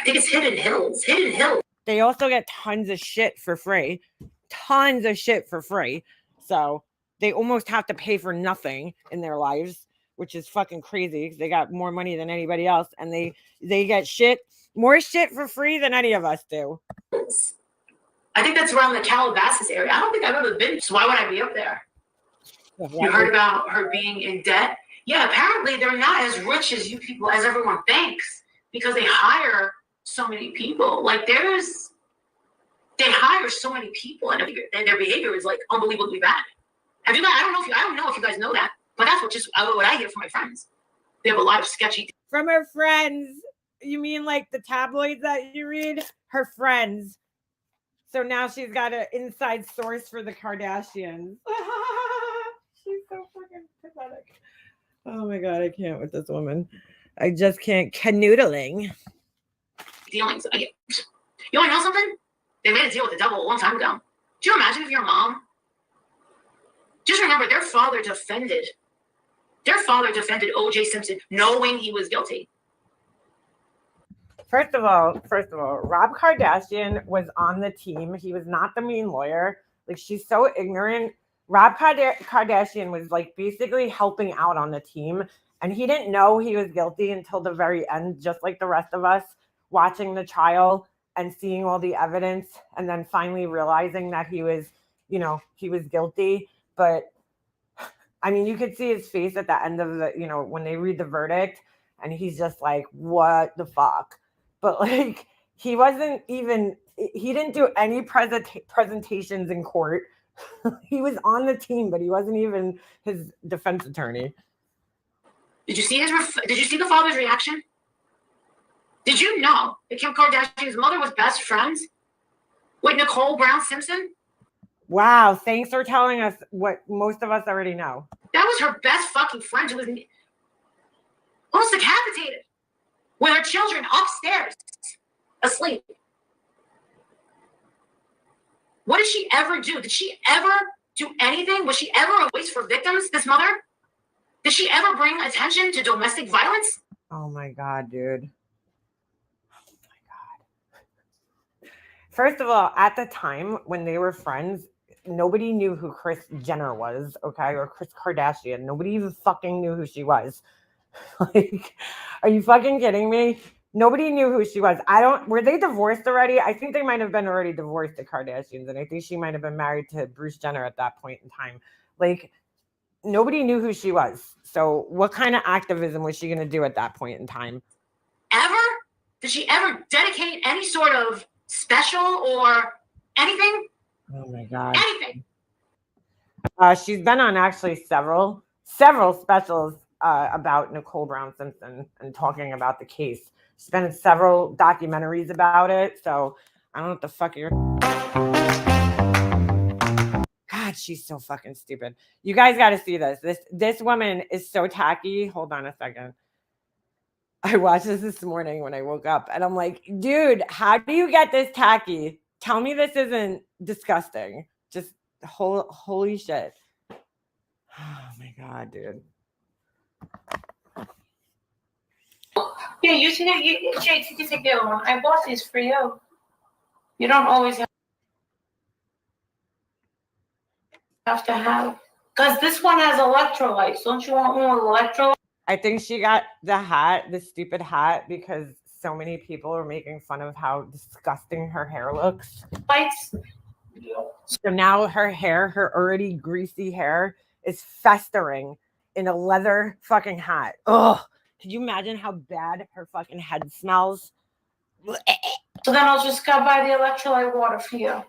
think it's Hidden Hills. Hidden Hills. They also get tons of shit for free. Tons of shit for free. So they almost have to pay for nothing in their lives, which is fucking crazy because they got more money than anybody else. And they get more shit for free than any of us do. I think that's around the Calabasas area. I don't think I've ever been. So why would I be up there? You heard about her being in debt? Yeah, apparently they're not as rich as you people, as everyone thinks, because they hire so many people. Like they hire so many people, and their behavior is like unbelievably bad. Have you guys? I don't know if you guys know that, but that's what I hear from my friends. They have a lot of sketchy from her friends. You mean like the tabloids that you read? Her friends. So now she's got an inside source for the Kardashians. She's so fucking pathetic. Oh my God, I can't with this woman. I just can't. Canoodling. Dealings. You want to know something? They made a deal with the devil a long time ago. Do you imagine if your mom? Just remember, their father defended O.J. Simpson, knowing he was guilty. First of all, Rob Kardashian was on the team. He was not the mean lawyer. Like, she's so ignorant. Rob Kardashian was like basically helping out on the team, and he didn't know he was guilty until the very end, just like the rest of us, watching the trial and seeing all the evidence, and then finally realizing that he was guilty. But I mean, you could see his face at the end of the, when they read the verdict, and he's just like, what the fuck? But like, he didn't do any presentations in court. He was on the team, but he wasn't even his defense attorney. Did you see the father's reaction? Did you know that Kim Kardashian's mother was best friends with Nicole Brown Simpson? Wow, thanks for telling us what most of us already know. That was her best fucking friend who was almost decapitated with her children upstairs asleep. What did she ever do? Did she ever do anything? Was she ever a voice for victims, this mother? Did she ever bring attention to domestic violence? Oh my God, dude. Oh my God. First of all, at the time when they were friends, nobody knew who Kris Jenner was, okay? Or Kris Kardashian. Nobody even fucking knew who she was. Like, are you fucking kidding me? Nobody knew who she was. Were they divorced already? I think they might have been already divorced, the Kardashians. And I think she might have been married to Bruce Jenner at that point in time. Like, nobody knew who she was. So what kind of activism was she going to do at that point in time? Ever? Did she ever dedicate any sort of special or anything? Oh my God. Anything. She's been on actually several specials about Nicole Brown Simpson and talking about the case. She's been in several documentaries about it. So I don't know what the fuck you're. God, she's so fucking stupid. You guys got to see this. This woman is so tacky. Hold on a second. I watched this morning when I woke up, and I'm like, dude, how do you get this tacky? Tell me this isn't disgusting. Just holy shit. Oh my God, dude. Yeah, Jake, you can take the other one. I bought these for you. You don't always have to have, because this one has electrolytes. Don't you want one with electrolytes? I think she got the stupid hat, because so many people are making fun of how disgusting her hair looks. So now her already greasy hair, is festering in a leather fucking hat. Ugh. Could you imagine how bad her fucking head smells? So then I'll just go buy the electrolyte water for you.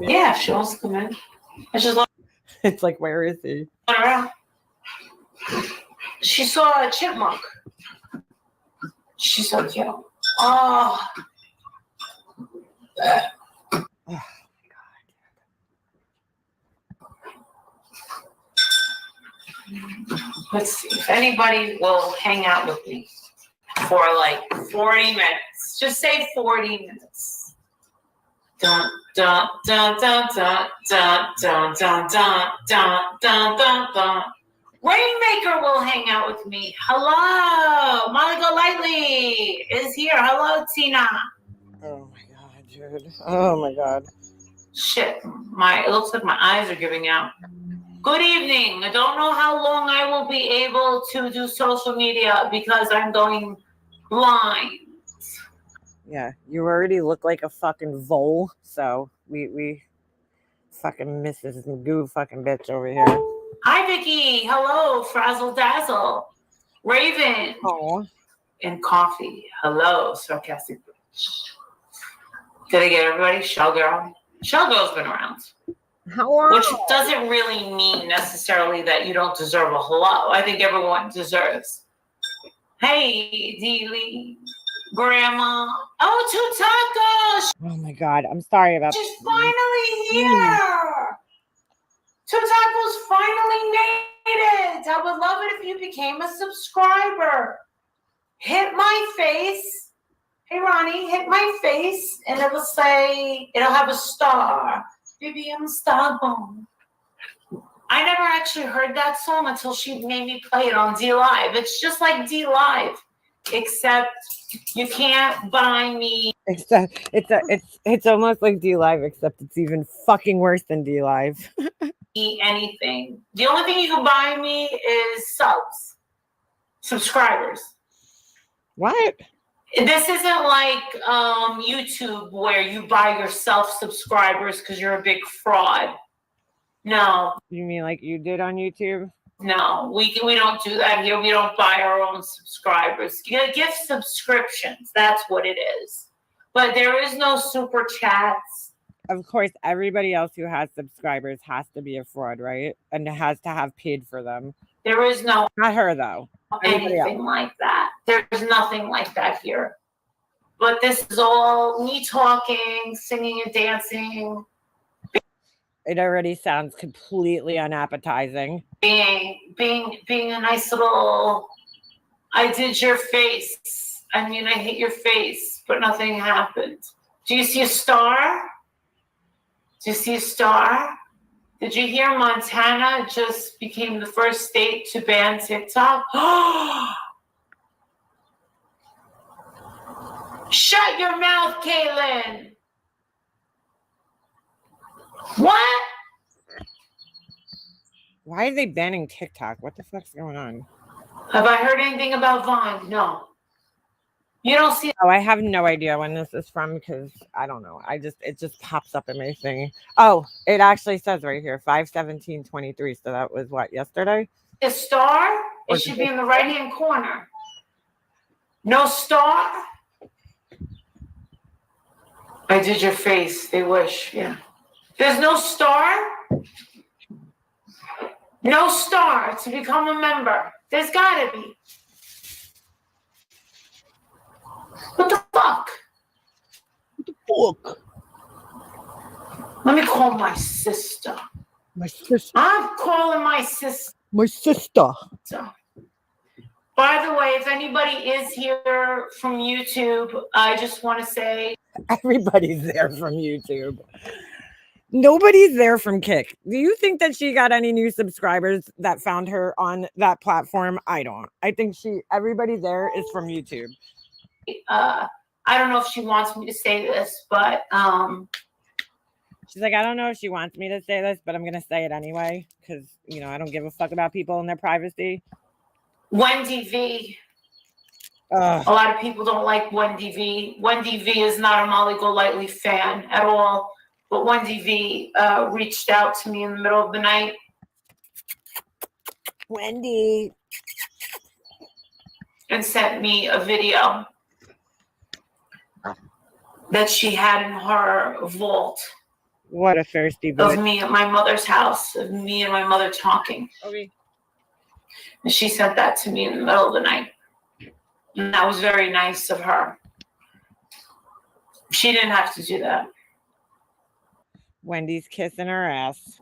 Yeah, she wants to come in. It's like, where is he? Around. She saw a chipmunk. She's so cute. Oh. Oh. Let's see if anybody will hang out with me for like 40 minutes. Just say 40 minutes. Dun dun dun dun dun dun dun dun dun dun dun dun dun. Rainmaker will hang out with me. Hello, Monica Lightly is here. Hello, Tina. Oh my God, dude. Oh my God. Shit, it looks like my eyes are giving out. Good evening. I don't know how long I will be able to do social media because I'm going blind. Yeah, you already look like a fucking vole, so we fucking Mrs. Magoo fucking bitch over here. Hi, Vicky. Hello, Frazzle Dazzle. Raven. Oh. And Coffee. Hello, sarcastic bitch. Did I get everybody? Shell Girl. Shell Girl's been around. Which doesn't really mean necessarily that you don't deserve a hello. I think everyone deserves. Hey, Dealey, Grandma. Oh, two tacos. Oh my God. I'm sorry about She's finally here. Two tacos finally made it. I would love it if you became a subscriber. Hit my face. Hey, Ronnie, hit my face, and it'll say, it'll have a star. Baby, I'm a star bone. I never actually heard that song until she made me play it on D Live. It's just like D Live, except you can't buy me. It's almost like D Live, except it's even fucking worse than D Live. Anything. The only thing you can buy me is subscribers. What? This isn't like YouTube where you buy yourself subscribers because you're a big fraud. No. You mean like you did on YouTube? No, we don't do that here. We don't buy our own subscribers. Gift subscriptions, that's what it is. But there is no super chats. Of course, everybody else who has subscribers has to be a fraud, right? And has to have paid for them. There is no Not her though. anything like that. There's nothing like that here. But this is all me talking, singing and dancing. It already sounds completely unappetizing. Being a nice little, I did your face. I mean, I hit your face, but nothing happened. Do you see a star? Do you see a star? Did you hear Montana just became the first state to ban TikTok? Shut your mouth, Caitlin. What? Why are they banning TikTok? What the fuck's going on? Have I heard anything about Vaughn? No. You don't see. Oh, I have no idea when this is from because I don't know. It just pops up in my thing. Oh, it actually says right here 5/17/23. So that was what, yesterday? A star? It should be in the right-hand corner. No star? I did your face. They wish. Yeah. There's no star? No star to become a member. There's gotta be. What the fuck? Fuck. Let me call my sister. My sister. I'm calling my sister. My sister. By the way, if anybody is here from YouTube, I just want to say Everybody's there from YouTube. Nobody's there from Kick. Do you think that she got any new subscribers that found her on that platform? I don't. I think everybody there is from YouTube. I don't know if she wants me to say this, but she's like, I don't know if she wants me to say this, but I'm gonna say it anyway because I don't give a fuck about people and their privacy. Wendy V. A lot of people don't like Wendy V. Wendy V is not a Molly Golightly fan at all, but Wendy V reached out to me in the middle of the night. Wendy. And sent me a video that she had in her vault. What a thirsty bitch. Of me at my mother's house, of me and my mother talking. Okay. And she sent that to me in the middle of the night. And that was very nice of her. She didn't have to do that. Wendy's kissing her ass.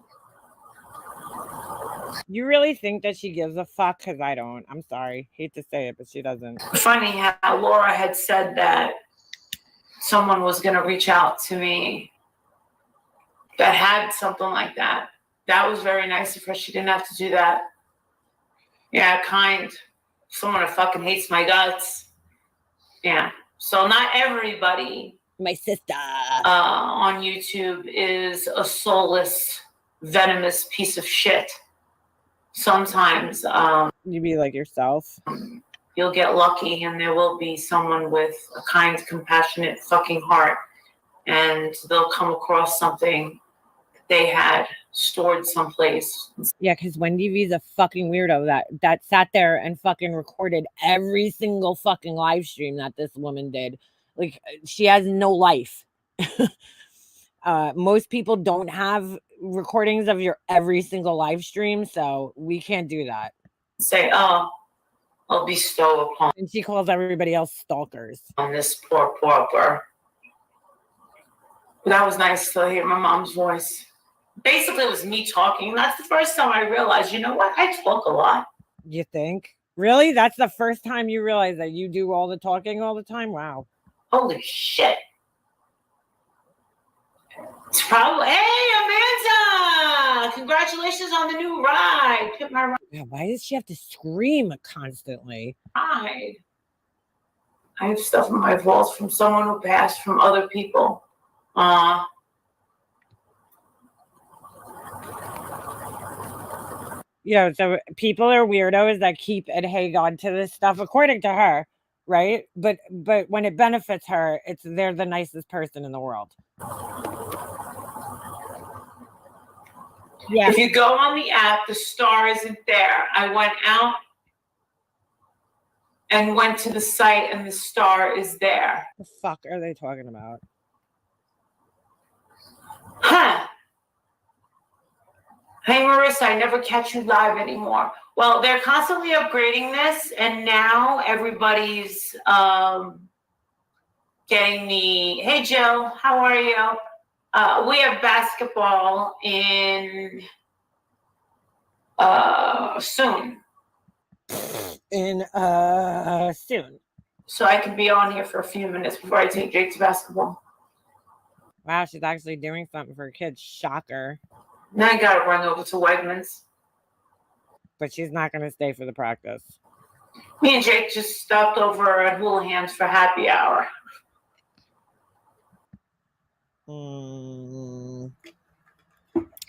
You really think that she gives a fuck? Because I don't. I'm sorry. Hate to say it, but she doesn't. Funny how Laura had said that someone was going to reach out to me that had something like that. That was very nice of her. She didn't have to do that. Yeah, kind. Someone who fucking hates my guts. Yeah. So not everybody. My sister. On YouTube is a soulless, venomous piece of shit. Sometimes you be like yourself. You'll get lucky and there will be someone with a kind, compassionate fucking heart, and they'll come across something they had stored someplace. Yeah, because Wendy V's a fucking weirdo that sat there and fucking recorded every single fucking live stream that this woman did. Like, she has no life. Most people don't have recordings of your every single live stream, so we can't do that. Say, oh, I'll bestow upon And she calls everybody else stalkers. on this poor pauper. That was nice to hear my mom's voice. Basically, it was me talking. That's the first time I realized, you know what? I talk a lot. You think? Really? That's the first time you realize that you do all the talking all the time? Wow. Holy shit. It's probably, hey, Amanda! Congratulations on the new ride. Pick my Yeah, why does she have to scream constantly? ride. I have stuff in my vaults from someone who passed, from other people. So people are weirdos that keep and hang on to this stuff according to her, right? But when it benefits her, they're the nicest person in the world. Yeah. If you go on the app, the star isn't there. I went out and went to the site and the star is there. The fuck are they talking about? Huh. Hey, Marissa, I never catch you live anymore. Well, they're constantly upgrading this, and now everybody's getting me. Hey, Jill, how are you? We have basketball in soon. Soon. So I can be on here for a few minutes before I take Jake to basketball. Wow, she's actually doing something for kids. Shocker. Now I gotta run over to Wegmans. But she's not going to stay for the practice. Me and Jake just stopped over at Houlihan's for happy hour.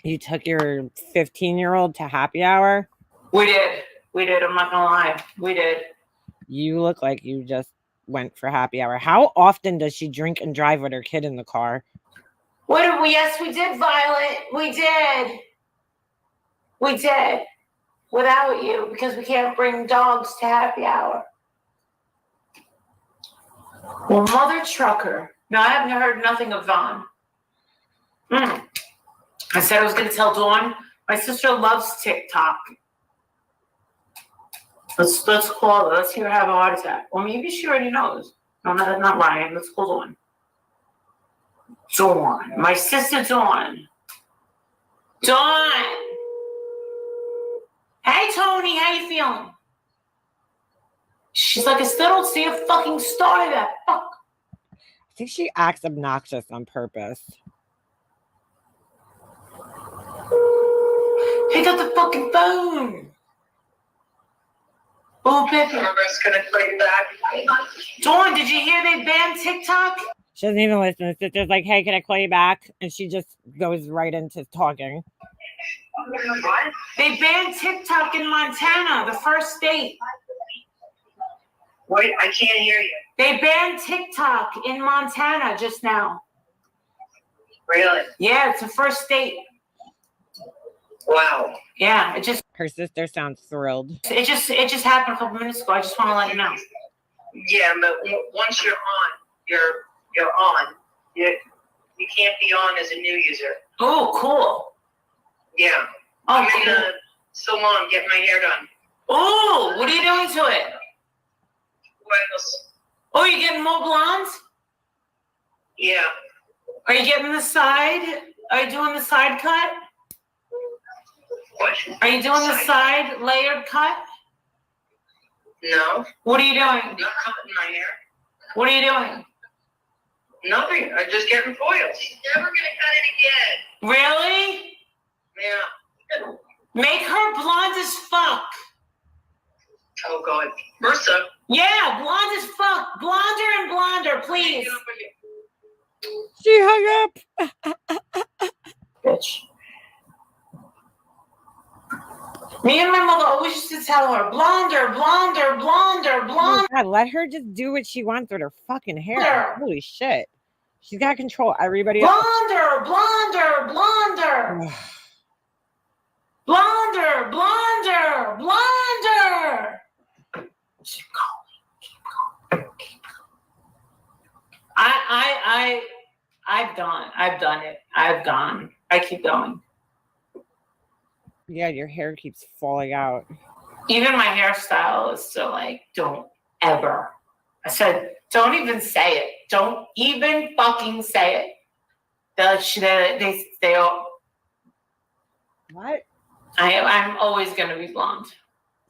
You took your 15-year-old to happy hour? We did. I'm not gonna lie. We did. You look like you just went for happy hour. How often does she drink and drive with her kid in the car? What did we? Yes, we did, Violet. We did. We did. Without you, because we can't bring dogs to happy hour. Well, mother trucker. No, I haven't heard nothing of Vaughn. I said I was going to tell Dawn. My sister loves TikTok. Let's call her. Let's hear her have a heart attack. Or maybe she already knows. No, not Ryan. Let's call Dawn. Dawn. My sister Dawn. Dawn. Hey, Tony. How you feeling? She's like, I still don't see a fucking star there. Fuck. I think she acts obnoxious on purpose. Pick up the fucking phone. Oh, baby. I'm just gonna play you back. Dawn, did you hear they banned TikTok? She doesn't even listen. The sister's like, hey, can I call you back? And she just goes right into talking. What? They banned TikTok in Montana, the first state. Wait, I can't hear you. They banned TikTok in Montana just now. Really? Yeah, it's the first state. Wow. Yeah, it just sounds thrilled. It just happened a couple minutes ago. I just want to let you know. Yeah, but once you're on, you're on. You can't be on as a new user. Oh, cool. Yeah. Oh, I'm in cool. the salon getting my hair done. Oh, what are you doing to it? What else? Oh, you're getting more blondes? Yeah. Are you getting the side? Are you doing the side cut? What? Are you doing the side layered cut? No. What are you doing? Not cutting my hair. What are you doing? Nothing. I'm just getting foils. She's never gonna cut it again. Really? Yeah. Make her blonde as fuck. Oh God. Marissa. Yeah, blonde as fuck. Blonder and blonder, please. She hung up. Bitch. Me and my mother always used to tell her, blonder, blonder, blonder, blonder. God, let her just do what she wants with her fucking hair. Blonder. Holy shit. She's got control. Everybody Blonder, blonder, blonder. Blonder, blonder, blonder. Keep going. I I've done it. I've gone. I keep going. Yeah, your hair keeps falling out. Even my hairstyle is still like, don't ever. I said, don't even say it. Don't even fucking say it. They all. What? I'm always going to be blonde.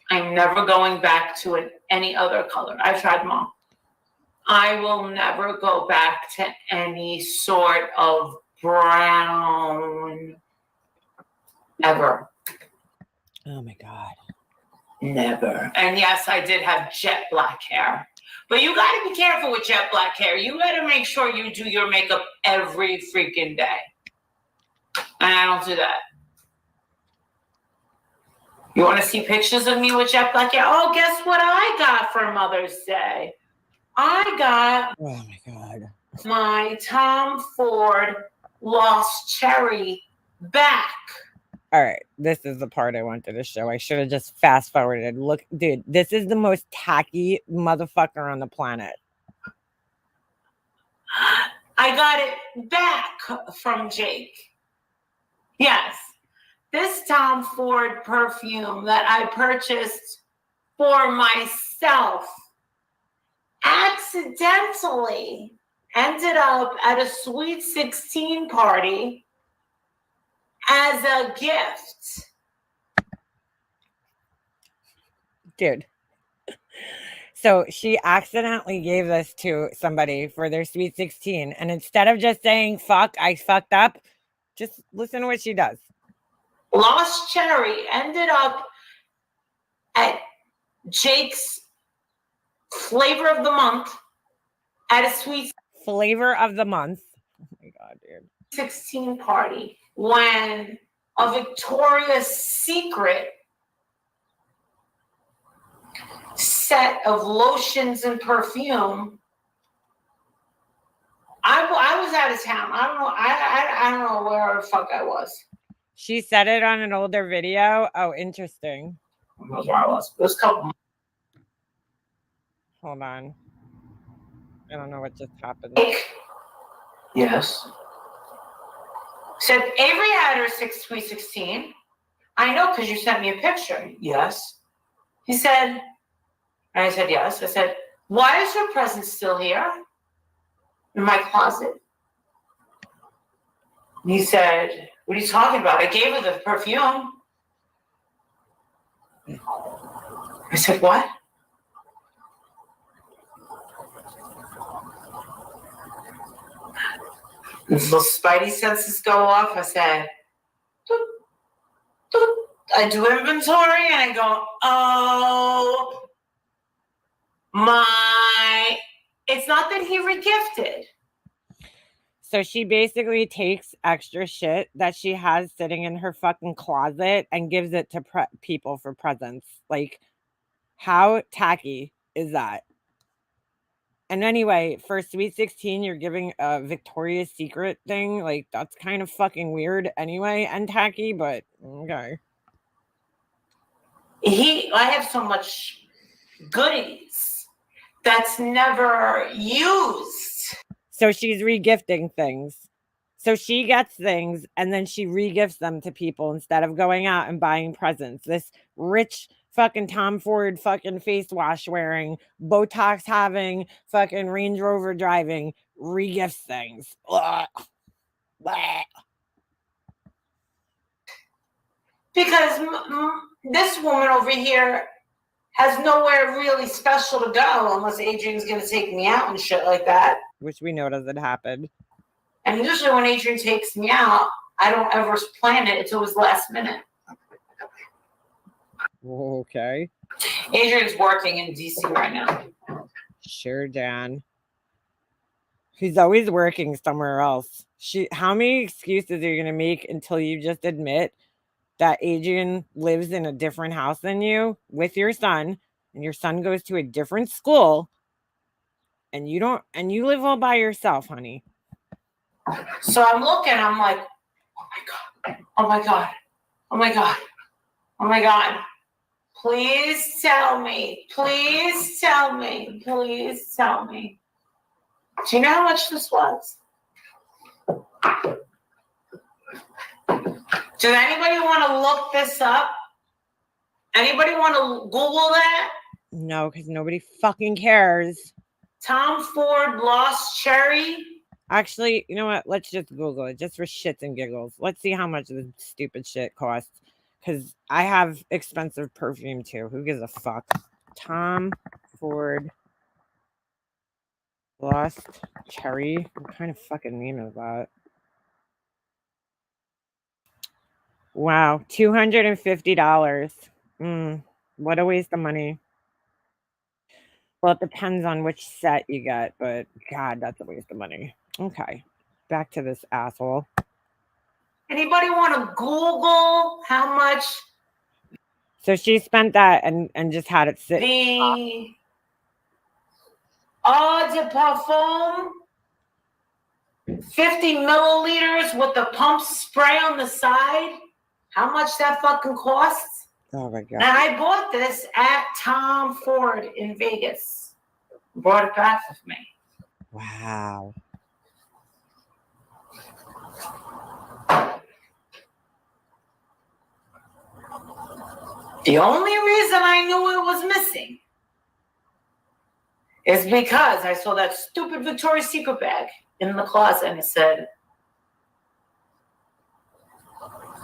I'm never going back to any other color. I've tried them all. I will never go back to any sort of brown ever. Oh my God. Never. And yes, I did have jet black hair. But you got to be careful with jet black hair. You got to make sure you do your makeup every freaking day. And I don't do that. You want to see pictures of me with jet black hair? Oh, guess what I got for Mother's Day? I got Oh my God. my Tom Ford Lost Cherry back. All right, this is the part I wanted to show. I should have just fast forwarded. Look, dude, this is the most tacky motherfucker on the planet. I got it back from Jake. Yes, this Tom Ford perfume that I purchased for myself accidentally ended up at a Sweet 16 party as a gift. Dude. So she accidentally gave this to somebody for their Sweet 16. And instead of just saying, fuck, I fucked up, just listen to what she does. Lost Cherry ended up at Jake's flavor of the month at a Sweet Flavor of the month. Oh my God, dude. 16 party when a Victoria's Secret set of lotions and perfume. I was out of town. I don't know. I don't know where the fuck I was. She said it on an older video. Oh, interesting. I don't know where I was. It was a couple. Hold on. I don't know what just happened. Yes. Said Avery had her Sweet 16. I know because you sent me a picture. Yes. He said, and I said yes. I said, why is her present still here in my closet? And he said, what are you talking about? I gave her the perfume. I said, what? His little spidey senses go off. I said, doop, doop. I do inventory and I go, oh my, it's not that he regifted. So she basically takes extra shit that she has sitting in her fucking closet and gives it to people for presents. Like, how tacky is that? And anyway, for Sweet 16, you're giving a Victoria's Secret thing. Like, that's kind of fucking weird anyway and tacky, but okay. I have so much goodies that's never used. So she's regifting things. So she gets things and then she regifts them to people instead of going out and buying presents. This rich fucking Tom Ford fucking face wash wearing, Botox having, fucking Range Rover driving, regifts things. Ugh. Blah. Because this woman over here has nowhere really special to go unless Adrian's going to take me out and shit like that. Which we know doesn't happen. And usually when Adrian takes me out, I don't ever plan it until his last minute. Okay. Adrian's working in DC right now. Sure, Dan. He's always working somewhere else. How many excuses are you going to make until you just admit that Adrian lives in a different house than you with your son, and your son goes to a different school, and you don't, and you live all by yourself, honey? So I'm looking, I'm like, oh my God, oh my God, oh my God, oh my God. Please tell me, please tell me, please tell me. Do you know how much this was? Does anybody want to look this up? Anybody want to Google that? No, because nobody fucking cares. Tom Ford lost Cherry. Actually, you know what? Let's just Google it just for shits and giggles. Let's see how much this stupid shit costs. Because I have expensive perfume too. Who gives a fuck? Tom Ford lost Cherry. What kind of fucking meme is that? Wow, $250. What a waste of money. Well, it depends on which set you get, but God, that's a waste of money. Okay, back to this asshole. Anybody want to Google how much So she spent that and just had it sit. the eau de parfum, 50 milliliters with the pump spray on the side? How much that fucking costs? Oh my God. Now, I bought this at Tom Ford in Vegas. Brought it back with me. Wow. The only reason I knew it was missing is because I saw that stupid Victoria's Secret bag in the closet and it said,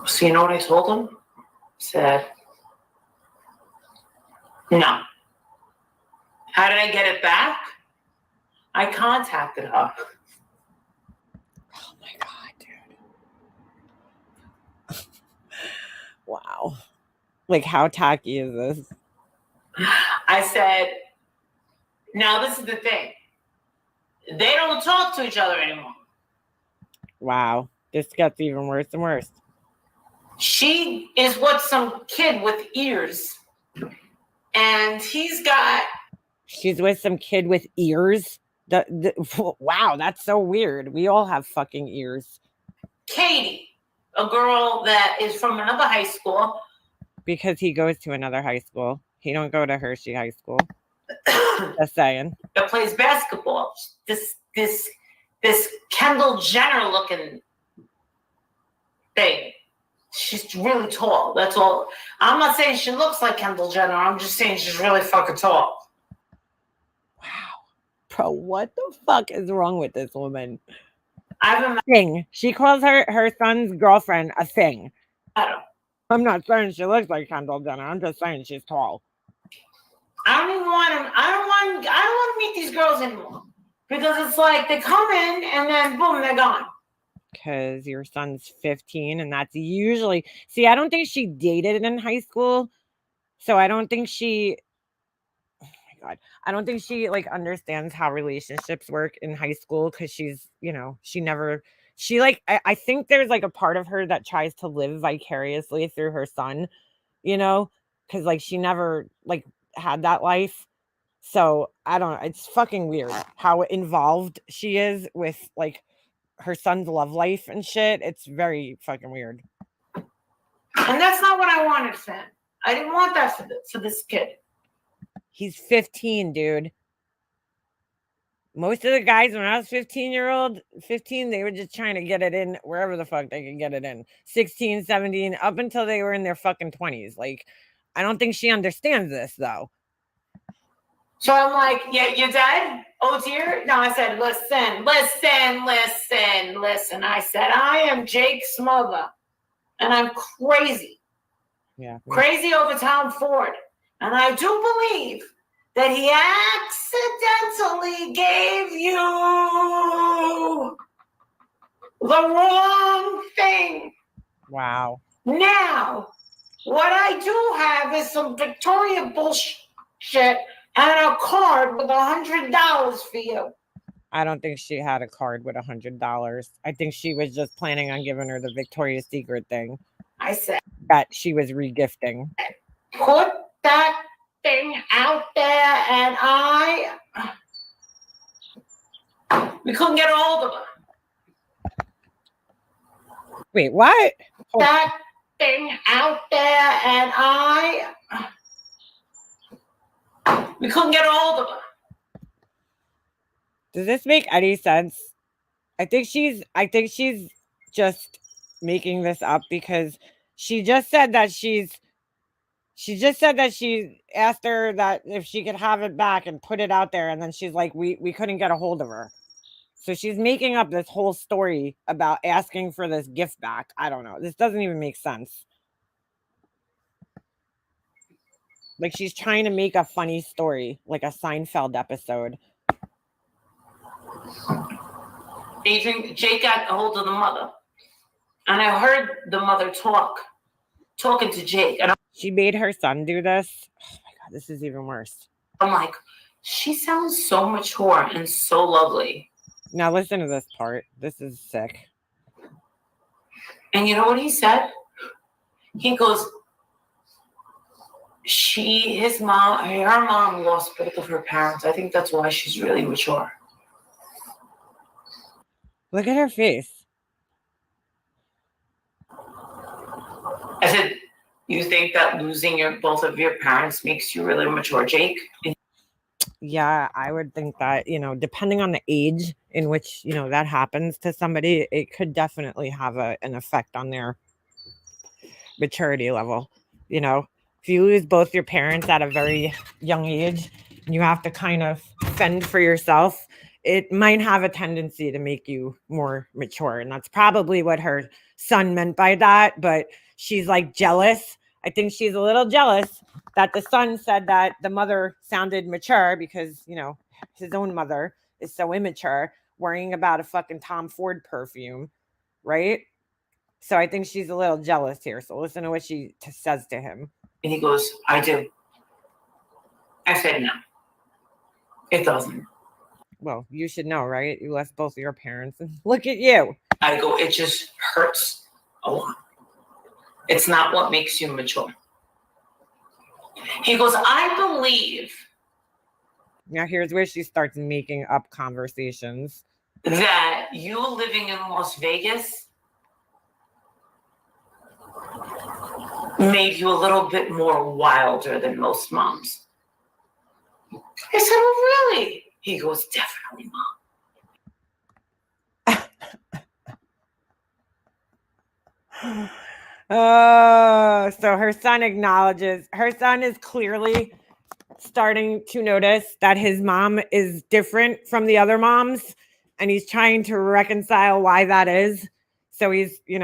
so you know what I told him? I said, no. How did I get it back? I contacted her. Oh my God, dude. Wow. Like, how tacky is this? I said, now this is the thing. They don't talk to each other anymore. Wow. This gets even worse and worse. She is with some kid with ears. And he's got... She's with some kid with ears? Wow, that's so weird. We all have fucking ears. Katie, a girl that is from another high school. Because he goes to another high school. He don't go to Hershey High School. Just saying. That plays basketball. This Kendall Jenner looking thing. She's really tall. That's all. I'm not saying she looks like Kendall Jenner. I'm just saying she's really fucking tall. Wow. Bro, what the fuck is wrong with this woman? I've been thing. She calls her son's girlfriend a thing. I'm not saying she looks like Kendall Jenner. I'm just saying she's tall. I don't even want to. I don't want to meet these girls anymore because it's like they come in and then boom, they're gone. Because your son's 15, and that's usually. See, I don't think she dated in high school, so I don't think she. Oh my God, I don't think she like understands how relationships work in high school because she's, she never. She like I think there's like a part of her that tries to live vicariously through her son, because like she never like had that life. So I don't know. It's fucking weird how involved she is with like her son's love life and shit. It's very fucking weird. And that's not what I wanted, Sam. I didn't want that for this kid. He's 15, dude. Most of the guys when I was 15, they were just trying to get it in wherever the fuck they could get it in. 16, 17, up until they were in their fucking 20s. Like, I don't think she understands this, though. So I'm like, yeah, your dad? Oh, dear? No, I said, listen. I said, I am Jake's mother, and I'm crazy. Yeah. Crazy over Tom Ford. And I do believe that he accidentally gave you the wrong thing. Wow. Now, what I do have is some Victoria bullshit and a card with $100 for you. I don't think she had a card with $100. I think she was just planning on giving her the Victoria's Secret thing. I said that she was regifting. Put that thing out there, and we couldn't get a hold of her. Wait, what? That thing out there, and we couldn't get a hold of her. Does this make any sense? I think she's just making this up because she just said that she asked her that if she could have it back and put it out there, and then she's like, we couldn't get a hold of her. So she's making up this whole story about asking for this gift back. I don't know. This doesn't even make sense. Like she's trying to make a funny story, like a Seinfeld episode. Adrian, Jake got a hold of the mother, and I heard the mother talking to Jake, and She made her son do this. Oh my God, this is even worse. I'm like, she sounds so mature and so lovely. Now listen to this part. This is sick. And you know what he said? He goes, her mom lost both of her parents. I think that's why she's really mature. Look at her face. I said, you think that losing both of your parents makes you really mature, Jake? Yeah, I would think that, depending on the age in which, that happens to somebody, it could definitely have an effect on their maturity level. If you lose both your parents at a very young age and you have to kind of fend for yourself, it might have a tendency to make you more mature. And that's probably what her son meant by that. But she's like jealous. I think she's a little jealous that the son said that the mother sounded mature because, his own mother is so immature, worrying about a fucking Tom Ford perfume, right? So I think she's a little jealous here. So listen to what she says to him. And he goes, I do. I said, no, it doesn't. Well, you should know, right? You lost both of your parents. And look at you. I go, it just hurts a lot. It's not what makes you mature. He goes, I believe. Now here's where she starts making up conversations. That you living in Las Vegas made you a little bit more wilder than most moms. I said, oh, really? He goes, definitely, Mom. So her son is clearly starting to notice that his mom is different from the other moms, and he's trying to reconcile why that is. So he's, I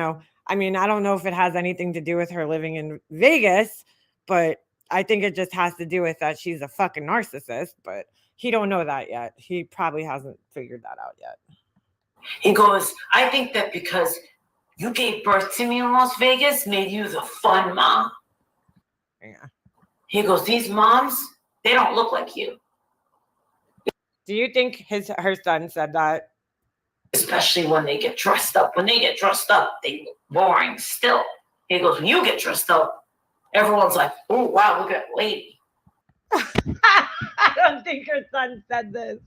don't know if it has anything to do with her living in Vegas, but I think it just has to do with that she's a fucking narcissist, but he don't know that yet. He probably hasn't figured that out yet. He goes, I think that because you gave birth to me in Las Vegas made you the fun mom. Yeah. He goes, these moms, they don't look like you. Do you think her son said that? Especially when they get dressed up. When they get dressed up, they look boring still. He goes, when you get dressed up, everyone's like, oh, wow, look at that lady. I don't think her son said this.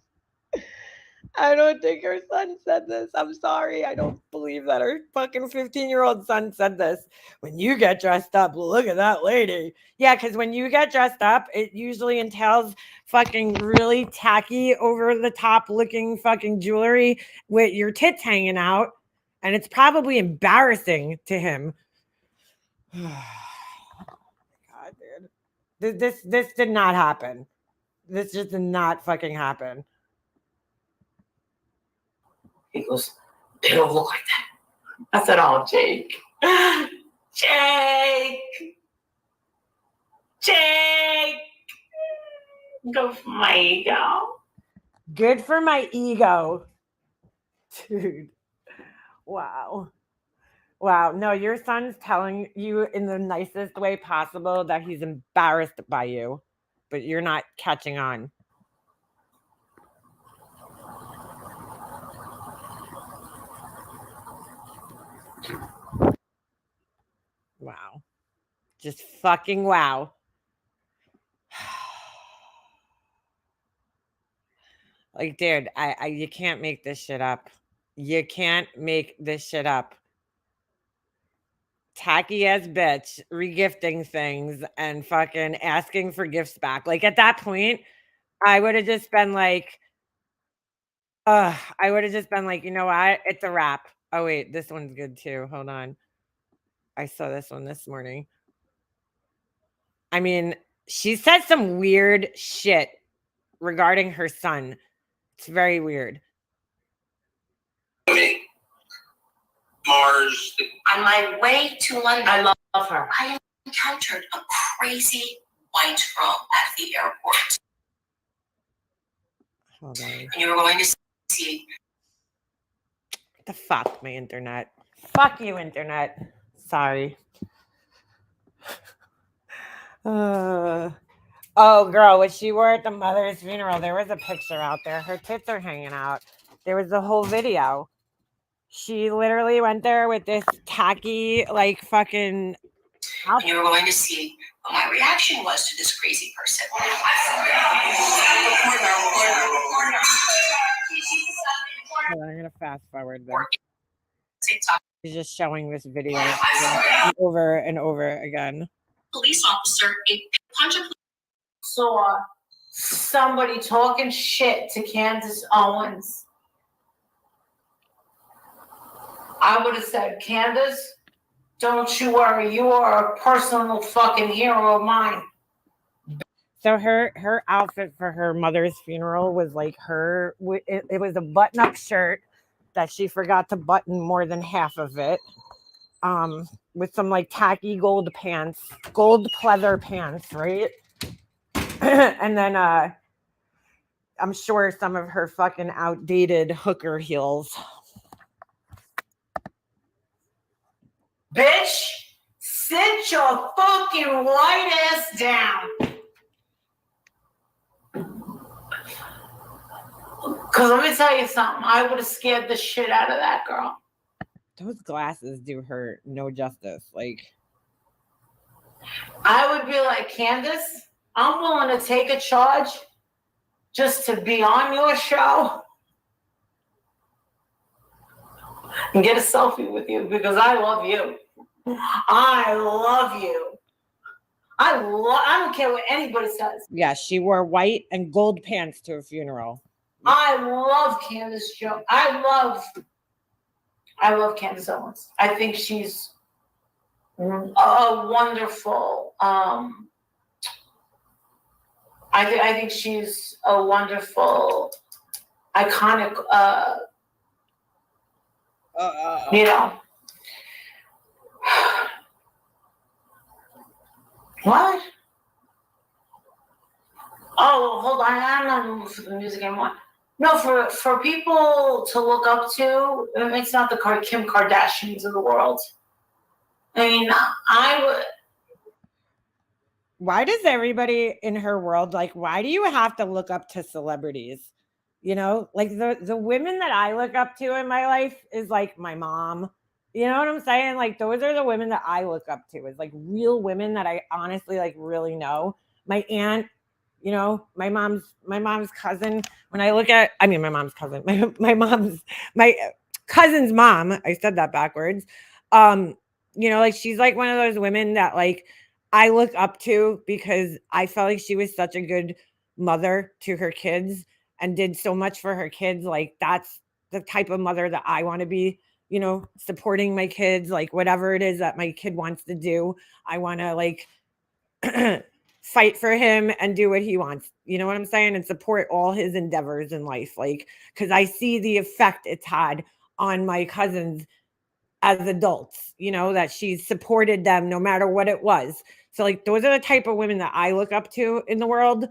I don't think her son said this. I'm sorry. I don't believe that her fucking 15-year-old son said this. When you get dressed up, look at that lady. Yeah, because when you get dressed up, it usually entails fucking really tacky, over-the-top looking fucking jewelry with your tits hanging out. And it's probably embarrassing to him. God, dude. This did not happen. This just did not fucking happen. He goes, they don't look like that. I said, oh, Jake. Jake. Go for my ego. Good for my ego. Dude. Wow. No, your son's telling you in the nicest way possible that he's embarrassed by you, but you're not catching on. Wow. Just fucking wow. Like, dude, you can't make this shit up. You can't make this shit up. Tacky ass bitch regifting things and fucking asking for gifts back. Like, at that point, I would have just been like, I would have just been like, you know what? It's a wrap. Oh wait, this one's good too. Hold on. I saw this one this morning. I mean, she said some weird shit regarding her son. It's very weird. Mars. On my way to London, I love her. I encountered a crazy white girl at the airport. Hold on. And you were going to see. What the fuck, my internet? Fuck you, internet. Sorry. Oh, girl, what she wore at the mother's funeral, there was a picture out there. Her tits are hanging out. There was the whole video. She literally went there with this tacky, like, fucking And you were going to see what my reaction was to this crazy person. Hold on, I'm gonna fast forward this. TikTok. She's just showing this video over and over again. Police officer, a punch of Saw somebody talking shit to Candace Owens. I would have said, Candace, don't you worry. You are a personal fucking hero of mine. So her outfit for her mother's funeral was like it was a button-up shirt that she forgot to button more than half of it, with some like tacky gold pants, gold pleather pants, right? And then I'm sure some of her fucking outdated hooker heels. Bitch, sit your fucking white ass down. Because let me tell you something. I would have scared the shit out of that girl. Those glasses do her no justice. Like, I would be like, Candace, I'm willing to take a charge just to be on your show and get a selfie with you because I love you. I love you. I don't care what anybody says. yeah, she wore white and gold pants to a funeral. I love Candace Jones. I love Candace Owens. I think she's a wonderful. I think she's a wonderful, iconic. You know. What? Oh, hold on. I'm not moving for the music anymore. No, for people to look up to, it's not the Kim Kardashians of the world. I mean, I would. Why does everybody in her world, like, why do you have to look up to celebrities? You know, like the women that I look up to in my life is like my mom. You know what I'm saying? Like, those are the women that I look up to, is like real women that I honestly like really know. My aunt, you know, my mom's cousin. When I look at, I mean, my mom's cousin, my cousin's mom. I said that backwards. You know, like, she's like one of those women that like I look up to because I felt like she was such a good mother to her kids and did so much for her kids. Like, that's the type of mother that I want to be, you know, supporting my kids, like whatever it is that my kid wants to do. I want to like fight for him and do what he wants. You know what I'm saying? And support all his endeavors in life. Like, because I see the effect it's had on my cousins as adults, you know, that she's supported them no matter what it was. So like, those are the type of women that I look up to in the world,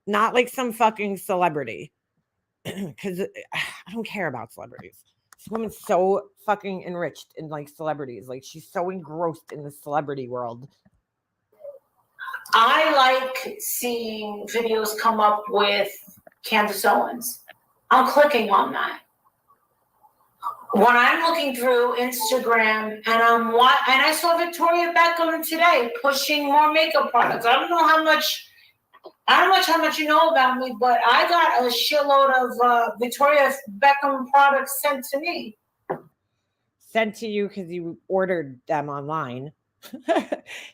not like some fucking celebrity. Because I don't care about celebrities. This woman's so fucking enriched in like celebrities. Like, she's so engrossed in the celebrity world. I like seeing videos come up with Candace Owens. I'm clicking on that. When I'm looking through Instagram and I saw Victoria Beckham today pushing more makeup products. I don't know how much you know about me, but I got a shitload of Victoria Beckham products sent to me. Sent to you because you ordered them online.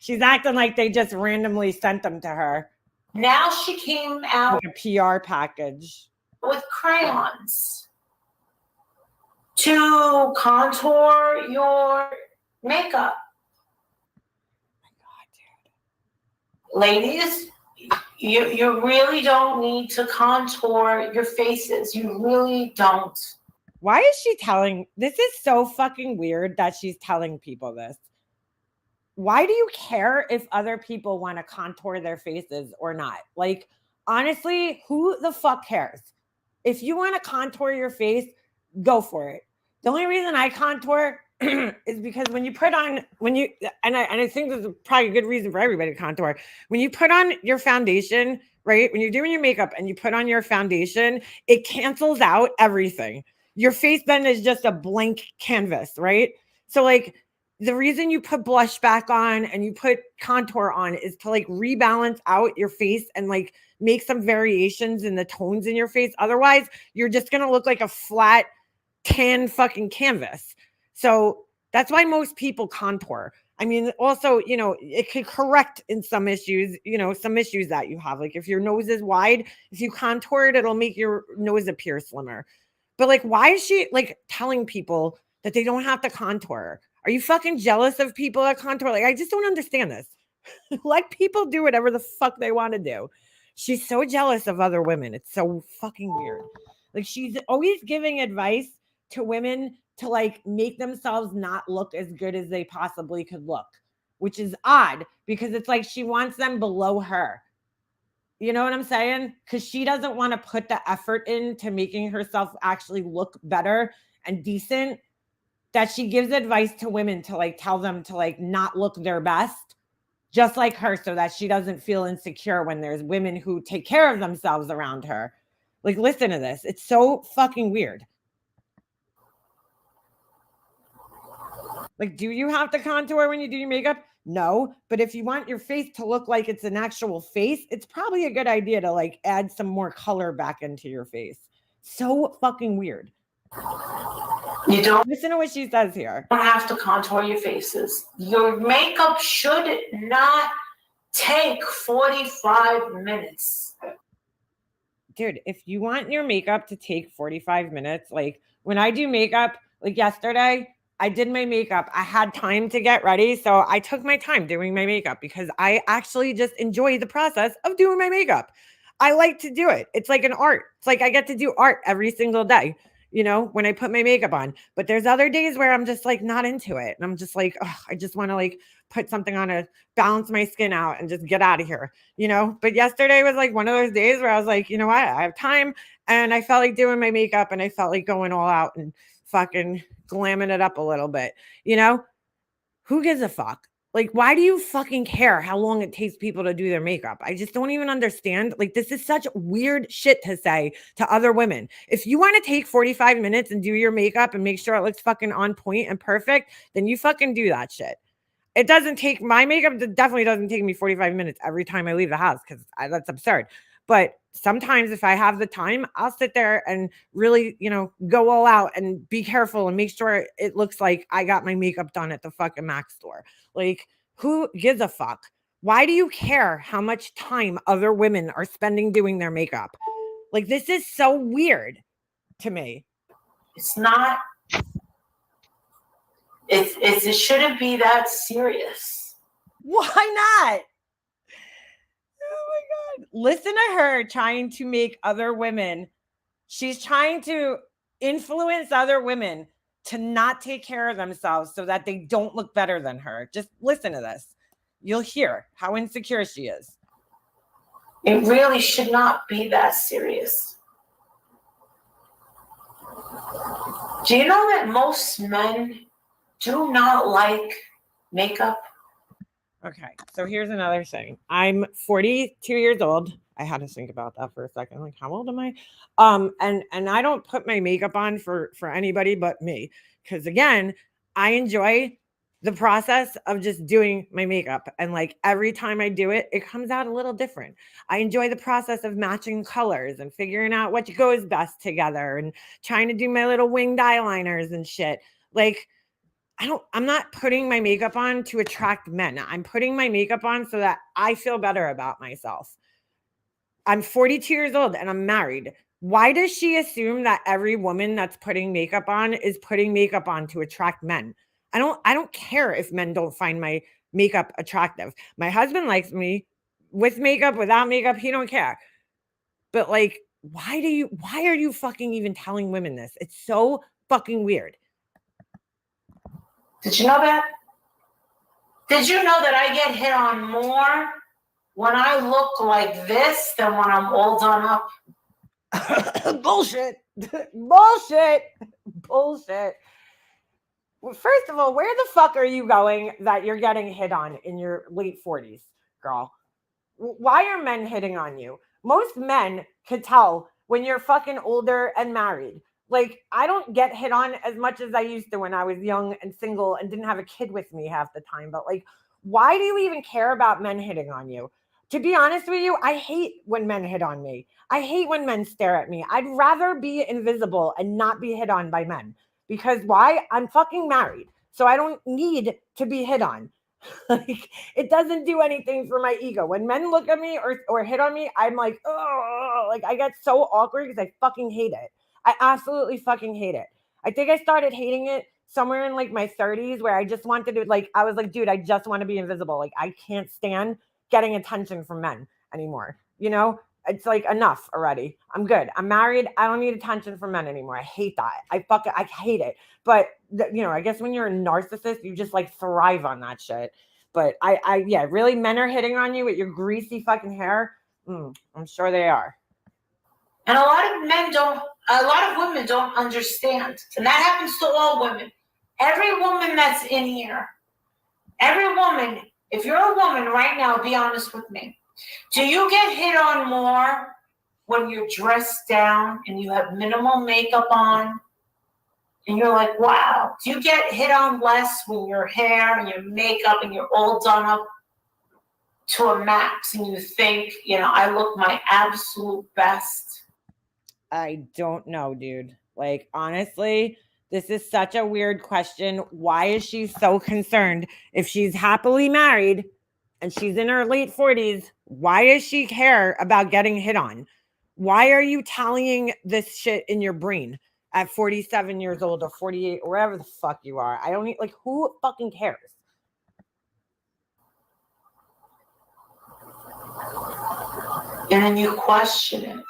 She's acting like they just randomly sent them to her. Now she came out like a PR package with crayons. to contour your makeup. Ladies, you really don't need to contour your faces. You really don't. Why is she telling? This is so fucking weird that she's telling people this. Why do you care if other people want to contour their faces or not? Like, honestly, who the fuck cares? If you want to contour your face, go for it. The only reason I contour is because when you put on, and I think this is probably a good reason for everybody to contour. When you put on your foundation, right? When you're doing your makeup and you put on your foundation, it cancels out everything. Your face then is just a blank canvas, right? So like the reason you put blush back on and you put contour on is to like rebalance out your face and like make some variations in the tones in your face. Otherwise, you're just going to look like a flat tan fucking canvas. So that's why most people contour. I mean, also, you know, it could correct in some issues, you know, some issues that you have. Like if your nose is wide, if you contour it, it'll make your nose appear slimmer. But like, why is she like telling people that they don't have to contour? Are you fucking jealous of people that contour? Like, I just don't understand this. Let people do whatever the fuck they want to do. She's so jealous of other women. It's so fucking weird. Like she's always giving advice to women to like make themselves not look as good as they possibly could look, which is odd because it's like she wants them below her. You know what I'm saying? Because she doesn't want to put the effort into making herself actually look better and decent, that she gives advice to women to like tell them to like not look their best, just like her, so that she doesn't feel insecure when there's women who take care of themselves around her. Like, listen to this. It's so fucking weird. Like, do you have to contour when you do your makeup? No, but if you want your face to look like it's an actual face, it's probably a good idea to like add some more color back into your face. So fucking weird. You don't listen to what she says here. Have to contour your faces. Your makeup should not take 45 minutes. Dude, if you want your makeup to take 45 minutes, like when I do makeup, like yesterday, I did my makeup. I had time to get ready. So I took my time doing my makeup because I actually just enjoy the process of doing my makeup. I like to do it. It's like an art. It's like I get to do art every single day, you know, when I put my makeup on. But there's other days where I'm just like not into it. And I'm just like, oh, I just want to like put something on to balance my skin out and just get out of here, you know? But yesterday was like one of those days where I was like, you know what? I have time and I felt like doing my makeup and I felt like going all out and fucking glamming it up a little bit, you know? Who gives a fuck? Like, why do you fucking care how long it takes people to do their makeup? I just don't even understand. Like, this is such weird shit to say to other women. If you want to take 45 minutes and do your makeup and make sure it looks fucking on point and perfect, then you fucking do that shit. It doesn't take my makeup. It definitely doesn't take me 45 minutes every time I leave the house because that's absurd. But sometimes if I have the time, I'll sit there and really, you know, go all out and be careful and make sure it looks like I got my makeup done at the fucking Mac store. Like, who gives a fuck? Why do you care how much time other women are spending doing their makeup? Like, this is so weird to me. It's not. It shouldn't be that serious. Why not? Oh my God. Listen to her trying to make other women. She's trying to influence other women to not take care of themselves so that they don't look better than her. Just listen to this. You'll hear how insecure she is. It really should not be that serious. Do you know that most men do not like makeup? Okay, so here's another thing. I'm 42 years old. I had to think about that for a second. Like, how old am I? And I don't put my makeup on for anybody but me. Because again, I enjoy the process of just doing my makeup. And like every time I do it, it comes out a little different. I enjoy the process of matching colors and figuring out what goes best together and trying to do my little winged eyeliners and shit. Like, I'm not putting my makeup on to attract men. I'm putting my makeup on so that I feel better about myself. I'm 42 years old and I'm married. Why does she assume that every woman that's putting makeup on is putting makeup on to attract men? I don't care if men don't find my makeup attractive. My husband likes me with makeup, without makeup, he don't care. But like, why are you fucking even telling women this? It's so fucking weird. Did you know that? Did you know that I get hit on more when I look like this than when I'm all done up? Bullshit. Bullshit. Bullshit. Well, first of all, where the fuck are you going that you're getting hit on in your late 40s, girl? Why are men hitting on you? Most men could tell when you're fucking older and married. Like, I don't get hit on as much as I used to when I was young and single and didn't have a kid with me half the time. But like, why do you even care about men hitting on you? To be honest with you, I hate when men hit on me. I hate when men stare at me. I'd rather be invisible and not be hit on by men. Because why? I'm fucking married. So I don't need to be hit on. Like, it doesn't do anything for my ego. When men look at me or hit on me, I'm like, oh, like I get so awkward because I fucking hate it. I absolutely fucking hate it. I think I started hating it somewhere in like my 30s where I just wanted to, like, I was like, dude, I just want to be invisible. Like, I can't stand getting attention from men anymore. You know, it's like enough already. I'm good. I'm married. I don't need attention from men anymore. I hate that. I hate it. But you know, I guess when you're a narcissist, you just like thrive on that shit. But yeah, really, men are hitting on you with your greasy fucking hair. I'm sure they are. And a lot of women don't understand. And that happens to all women. Every woman that's in here, every woman, if you're a woman right now, be honest with me. Do you get hit on more when you're dressed down and you have minimal makeup on? And you're like, wow. Do you get hit on less when your hair and your makeup and you're all done up to a max and you think, you know, I look my absolute best? I don't know, dude. Like, honestly, this is such a weird question. Why is she so concerned? If she's happily married and she's in her late 40s, why does she care about getting hit on? Why are you tallying this shit in your brain at 47 years old or 48 or wherever the fuck you are? I don't need, like, who fucking cares? And then you question it.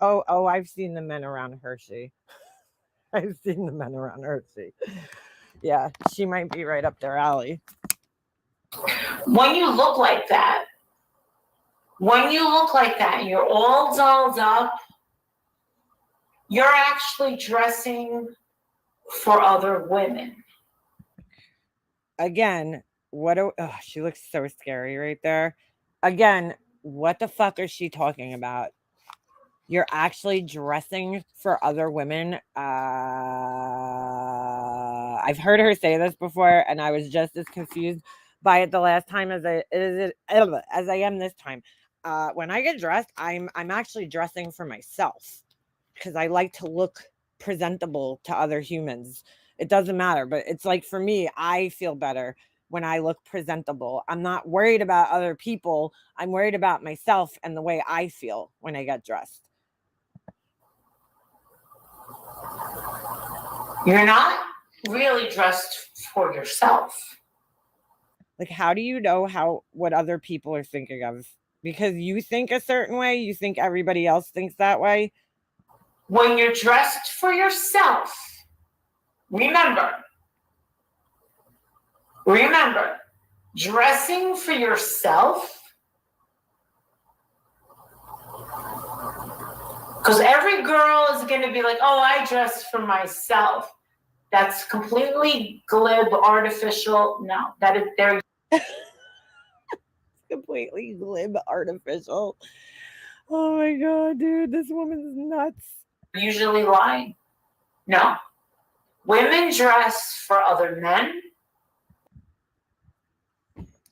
Oh, I've seen the men around Hershey. I've seen the men around Hershey. Yeah, she might be right up their alley. When you look like that, and you're all dolled up, you're actually dressing for other women. Again, she looks so scary right there. Again, what the fuck is she talking about? You're actually dressing for other women. I've heard her say this before, and I was just as confused by it the last time as I am this time. When I get dressed, I'm actually dressing for myself because I like to look presentable to other humans. It doesn't matter, but it's like, for me, I feel better when I look presentable. I'm not worried about other people. I'm worried about myself and the way I feel when I get dressed. You're not really dressed for yourself. Like, how do you know what other people are thinking of? Because you think a certain way, you think everybody else thinks that way. When you're dressed for yourself, remember, dressing for yourself, because every girl is going to be like, oh, I dress for myself. That's completely glib, artificial. No, that is very completely glib, artificial. Oh my God, dude, this woman's nuts. Usually lying. No. Women dress for other men.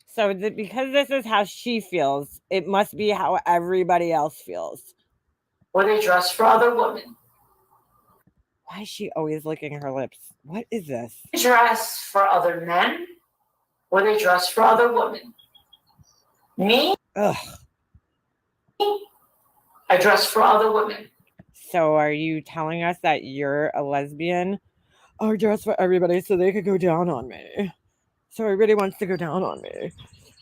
So because this is how she feels, it must be how everybody else feels. Or they dress for other women. Why is she always licking her lips? What is this? They dress for other men. Or they dress for other women. Me, Ugh. I dress for other women. So are you telling us that you're a lesbian? I dress for everybody so they could go down on me. So everybody wants to go down on me.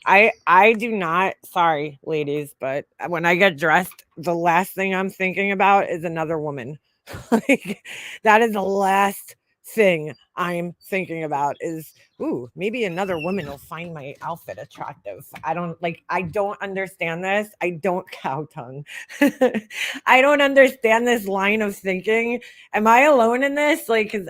I do not, sorry, ladies, but when I get dressed, the last thing I'm thinking about is another woman. Like, that is the last thing I'm thinking about is, ooh, maybe another woman will find my outfit attractive. I don't understand this. I don't cow tongue. I don't understand this line of thinking. Am I alone in this? Like, cause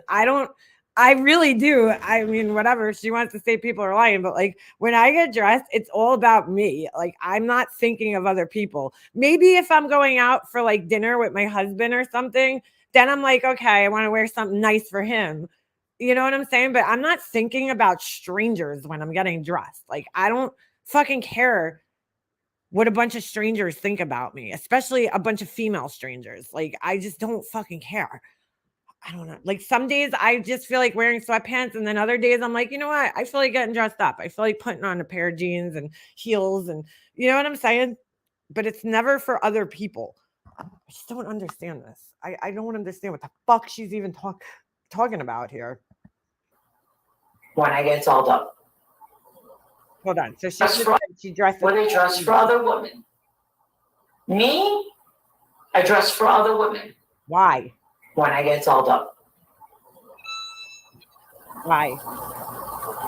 I really do. I mean, whatever. She wants to say people are lying, but like when I get dressed, it's all about me. Like, I'm not thinking of other people. Maybe if I'm going out for like dinner with my husband or something, then I'm like, okay, I want to wear something nice for him. You know what I'm saying? But I'm not thinking about strangers when I'm getting dressed. Like, I don't fucking care what a bunch of strangers think about me, especially a bunch of female strangers. Like, I just don't fucking care. I don't know. Like, some days I just feel like wearing sweatpants, and then other days I'm like, you know what? I feel like getting dressed up. I feel like putting on a pair of jeans and heels, and you know what I'm saying? But it's never for other people. I just don't understand this. I don't understand what the fuck she's even talking about here. When I get dolled up. Hold on. So she dresses. When they dress for other women. Me, I dress for other women. Why? When I get dolled up. Why?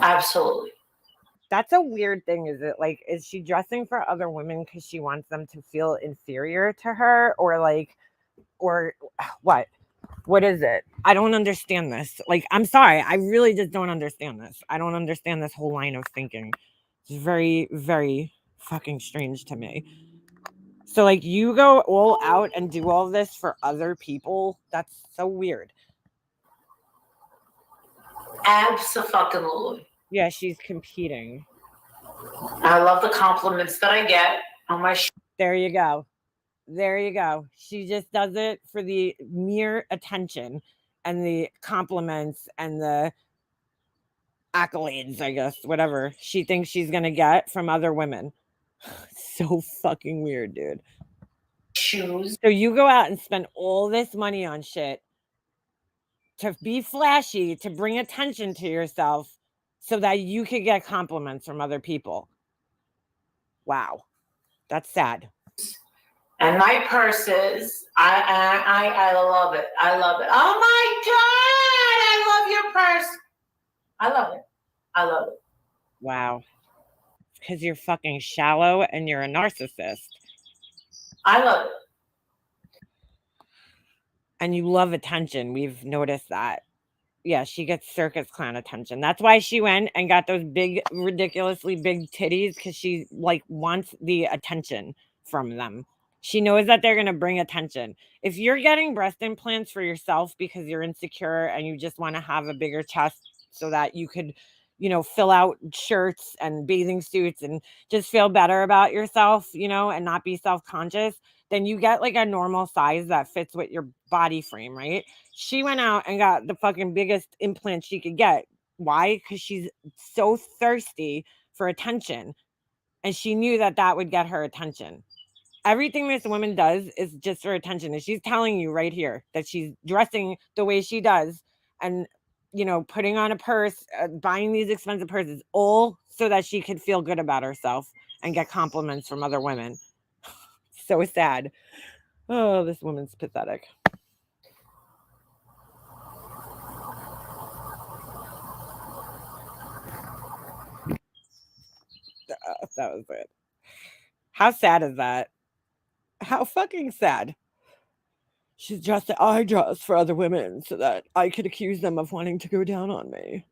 Absolutely. That's a weird thing. Is it like, is she dressing for other women because she wants them to feel inferior to her, or what? What is it? I don't understand this. Like, I'm sorry. I really just don't understand this. I don't understand this whole line of thinking. It's very, very fucking strange to me. So, like, you go all out and do all this for other people? That's so weird. Abso-fucking-lutely. Yeah, she's competing. I love the compliments that I get on my There you go. There you go. She just does it for the mere attention and the compliments and the accolades, I guess, whatever she thinks she's going to get from other women. So fucking weird, dude. shoes. So you go out and spend all this money on shit to be flashy, to bring attention to yourself so that you could get compliments from other people. Wow. That's sad. And my purses, I love it. I love it. Oh my God, I love your purse. I love it. I love it. Wow. Because you're fucking shallow and you're a narcissist. I love it. And you love attention. We've noticed that. Yeah, she gets circus clown attention. That's why she went and got those big, ridiculously big titties, because she like wants the attention from them. She knows that they're going to bring attention. If you're getting breast implants for yourself because you're insecure and you just want to have a bigger chest so that you could, fill out shirts and bathing suits and just feel better about yourself, and not be self-conscious, then you get like a normal size that fits with your body frame, right? She went out and got the fucking biggest implant she could get. Why? Because she's so thirsty for attention. And she knew that that would get her attention. Everything this woman does is just for attention. And she's telling you right here that she's dressing the way she does and, putting on a purse, buying these expensive purses, all so that she could feel good about herself and get compliments from other women. So sad. Oh, this woman's pathetic. That was it. How sad is that? How fucking sad. She's just I dress for other women so that I could accuse them of wanting to go down on me.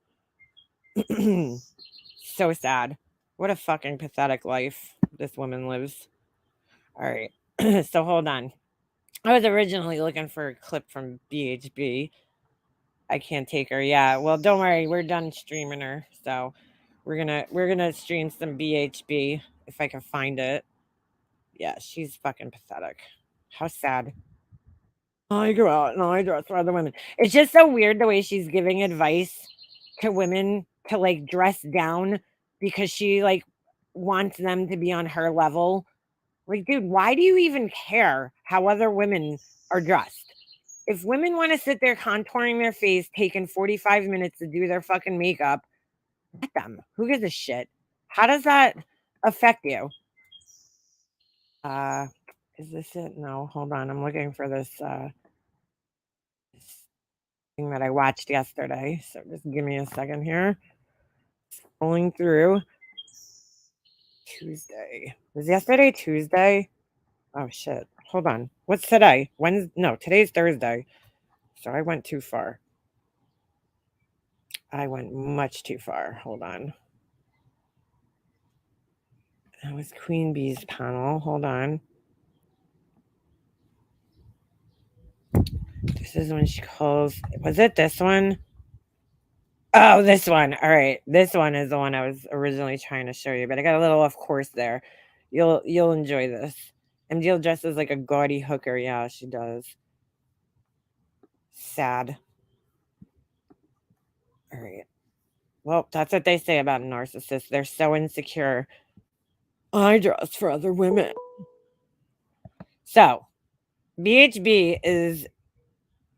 So sad. What a fucking pathetic life this woman lives. All right. So hold on. I was originally looking for a clip from BHB. I can't take her. Yeah. Well, don't worry. We're done streaming her. So we're gonna stream some BHB if I can find it. Yeah, she's fucking pathetic. How sad. I go out and I dress for other women. It's just so weird the way she's giving advice to women to like dress down because she like wants them to be on her level. Like, dude, why do you even care how other women are dressed? If women want to sit there contouring their face, taking 45 minutes to do their fucking makeup, let them. Who gives a shit? How does that affect you? Is this it? No, hold on. I'm looking for this thing that I watched yesterday. So just give me a second here. Scrolling through. Tuesday. Was yesterday Tuesday? Oh shit. Hold on. What's today? Wednesday? No, today's Thursday. So I went too far. I went much too far. Hold on. That was Queen Bee's panel. Hold on. This is when she calls. Was it this one? Oh, this one. All right. This one is the one I was originally trying to show you, but I got a little off course there. You'll enjoy this. MDL dresses like a gaudy hooker. Yeah, she does. Sad. All right. Well, that's what they say about narcissists. They're so insecure. I dress for other women. So, BHB is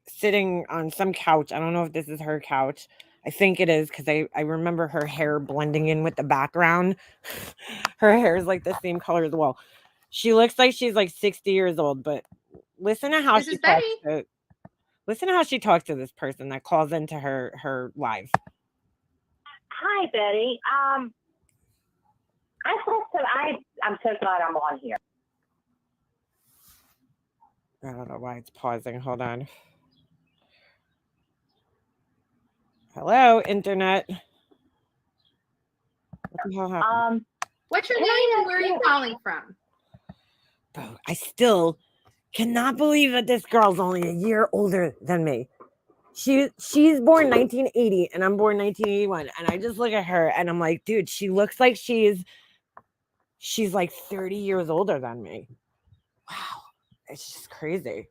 sitting on some couch. I don't know if this is her couch. I think it is because I remember her hair blending in with the background. Her hair is like the same color as the wall. She looks like she's like 60 years old, but listen to how she talks to, listen to how she talks to this person that calls into her live. Hi, Betty. I'm so glad I'm on here. I don't know why it's pausing. Hold on. Hello, internet. What the hell happened? What's your name and where are you calling from? Bro, I still cannot believe that this girl's only a year older than me. She's born 1980 and I'm born 1981. And I just look at her and I'm like, dude, she looks like she's like 30 years older than me. Wow. It's just crazy.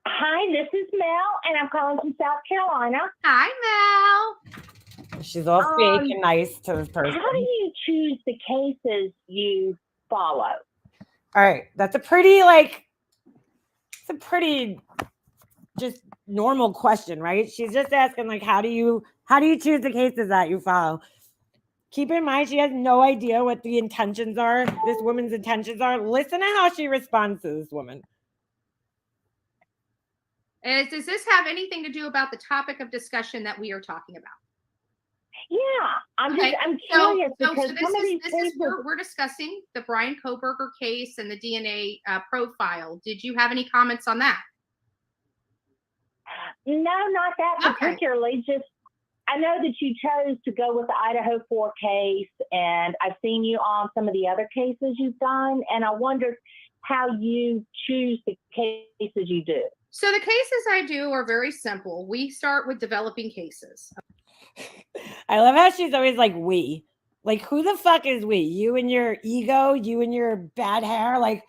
Hi, this is Mel, and I'm calling from South Carolina. Hi, Mel. She's all fake and nice to this person. How do you choose the cases you follow? All right. That's a pretty, just normal question, right? She's just asking, like, how do you choose the cases that you follow? Keep in mind, she has no idea what the intentions are. This woman's intentions are. Listen to how she responds to this woman. Does this have anything to do about the topic of discussion that we are talking about? Yeah, I'm curious because we're discussing the Brian Kohberger case and the DNA profile. Did you have any comments on that? No, not that particularly. Just I know that you chose to go with the Idaho 4 case, and I've seen you on some of the other cases you've done, and I wondered how you choose the cases you do. So the cases I do are very simple. We start with developing cases. I love how she's always like, we. Like, who the fuck is we? You and your ego? You and your bad hair? Like,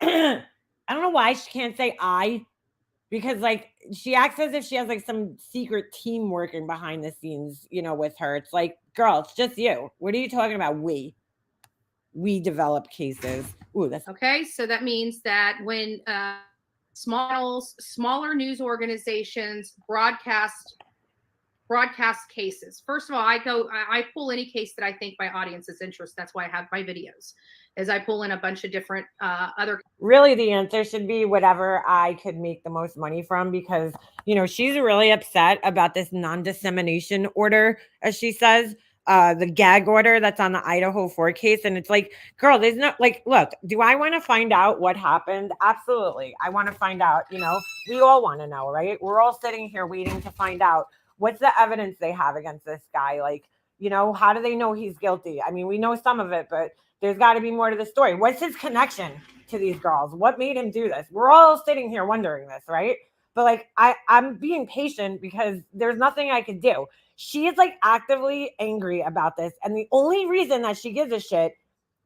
I don't know why she can't say I. Because, like, she acts as if she has, like, some secret team working behind the scenes, with her. It's like, girl, it's just you. What are you talking about, we? We develop cases. Ooh, that's... Okay, so that means that when smaller news organizations broadcast cases. First of all, I pull any case that I think my audience is interested. That's why I have my videos, is I pull in a bunch of different other. Really, the answer should be whatever I could make the most money from, because, she's really upset about this non-dissemination order, as she says, the gag order that's on the Idaho 4 case. And it's like, girl, there's no, like, look, do I want to find out what happened? Absolutely. I want to find out, we all want to know, right? We're all sitting here waiting to find out what's the evidence they have against this guy. Like, how do they know he's guilty? I mean, we know some of it, but there's got to be more to the story. What's his connection to these girls? What made him do this? We're all sitting here wondering this, right? But like, I'm being patient because there's nothing I can do. She is like actively angry about this. And the only reason that she gives a shit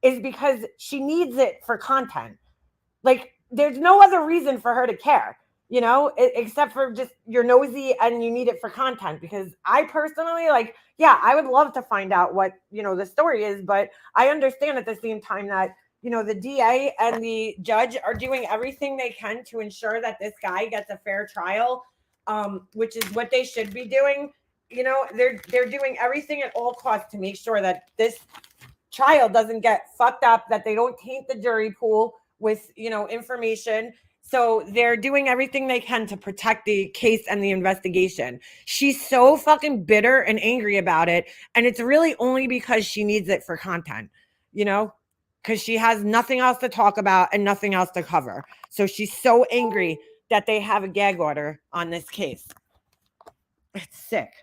is because she needs it for content. Like, there's no other reason for her to care. you know, except for just you're nosy and you need it for content. Because I personally, like, yeah, I would love to find out what, you know, the story is, but I understand at the same time that, you know, the DA and the judge are doing everything they can to ensure that this guy gets a fair trial, which is what they should be doing. You know, they're doing everything at all costs to make sure that this trial doesn't get fucked up, that they don't taint the jury pool with, you know, information. So they're doing everything they can to protect the case and the investigation. She's so fucking bitter and angry about it. And it's really only because she needs it for content, you know, because she has nothing else to talk about and nothing else to cover. So she's so angry that they have a gag order on this case. It's sick.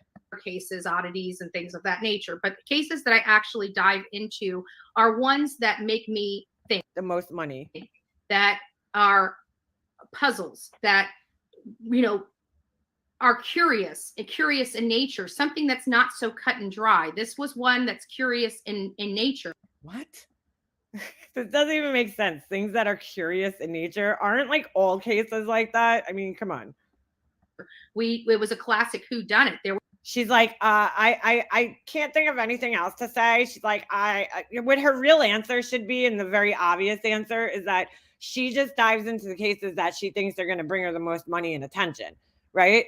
Cases, oddities, and things of that nature. But the cases that I actually dive into are ones that make me think. The most money. That are puzzles, that, you know, are curious in nature, something that's not so cut and dry. This was one that's curious in nature. What? This doesn't even make sense. Things that are curious in nature aren't like all cases like that. I mean, come on. It was a classic whodunit. She's like, I can't think of anything else to say. She's like, what her real answer should be, and the very obvious answer is that she just dives into the cases that she thinks are going to bring her the most money and attention, right?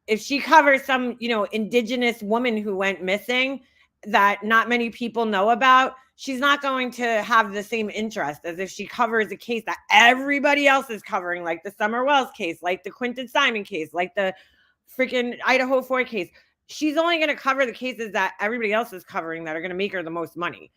If she covers some, you know, indigenous woman who went missing that not many people know about, she's not going to have the same interest as if she covers a case that everybody else is covering, like the Summer Wells case, like the Quinton Simon case, like the freaking Idaho 4 case. She's only going to cover the cases that everybody else is covering that are going to make her the most money.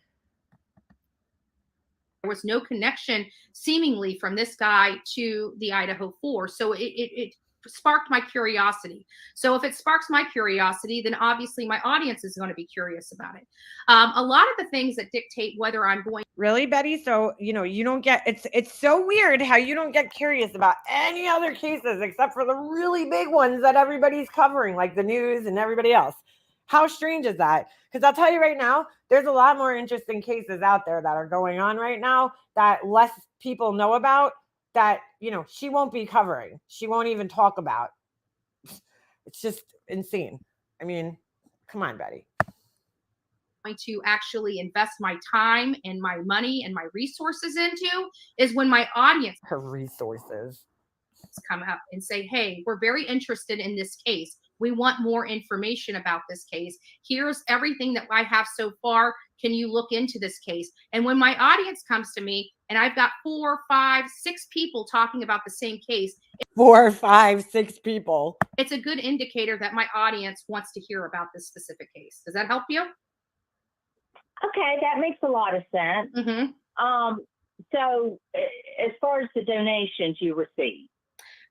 There was no connection seemingly from this guy to the Idaho 4. So it sparked my curiosity. So if it sparks my curiosity, then obviously my audience is going to be curious about it. A lot of the things that dictate whether I'm going. Really, Betty? So, you know, you don't get, it's so weird how you don't get curious about any other cases except for the really big ones that everybody's covering, like the news and everybody else. How strange is that? Because I'll tell you right now, there's a lot more interesting cases out there that are going on right now that less people know about, that, you know, she won't be covering. She won't even talk about. It's just insane. I mean, come on, Betty. Going to actually invest my time and my money and my resources into is when my audience, her resources, come up and say, hey, we're very interested in this case. We want more information about this case. Here's everything that I have so far. Can you look into this case? And when my audience comes to me and I've got 4, 5, 6 people talking about the same case. 4, 5, 6 people. It's a good indicator that my audience wants to hear about this specific case. Does that help you? Okay, that makes a lot of sense. Mm-hmm. So as far as the donations you receive.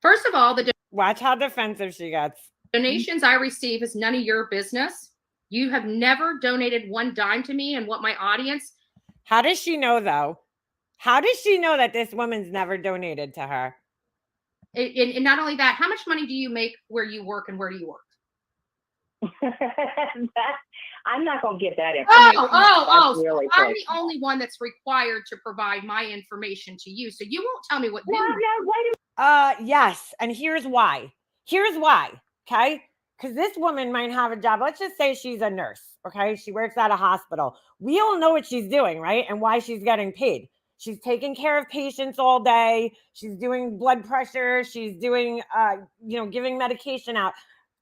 First of all, watch how defensive she gets. Donations I receive is none of your business. You have never donated one dime to me, and what my audience. How does she know, though? How does she know that this woman's never donated to her? And not only that, how much money do you make where you work and where do you work? I'm not going to give that information. Really I'm the only one that's required to provide my information to you. So you won't tell me what. No, wait a minute. Yes, and here's why. Here's why. Okay, because this woman might have a job. Let's just say she's a nurse. Okay, she works at a hospital. We all know what she's doing, right? And why she's getting paid. She's taking care of patients all day. She's doing blood pressure. She's doing, you know, giving medication out.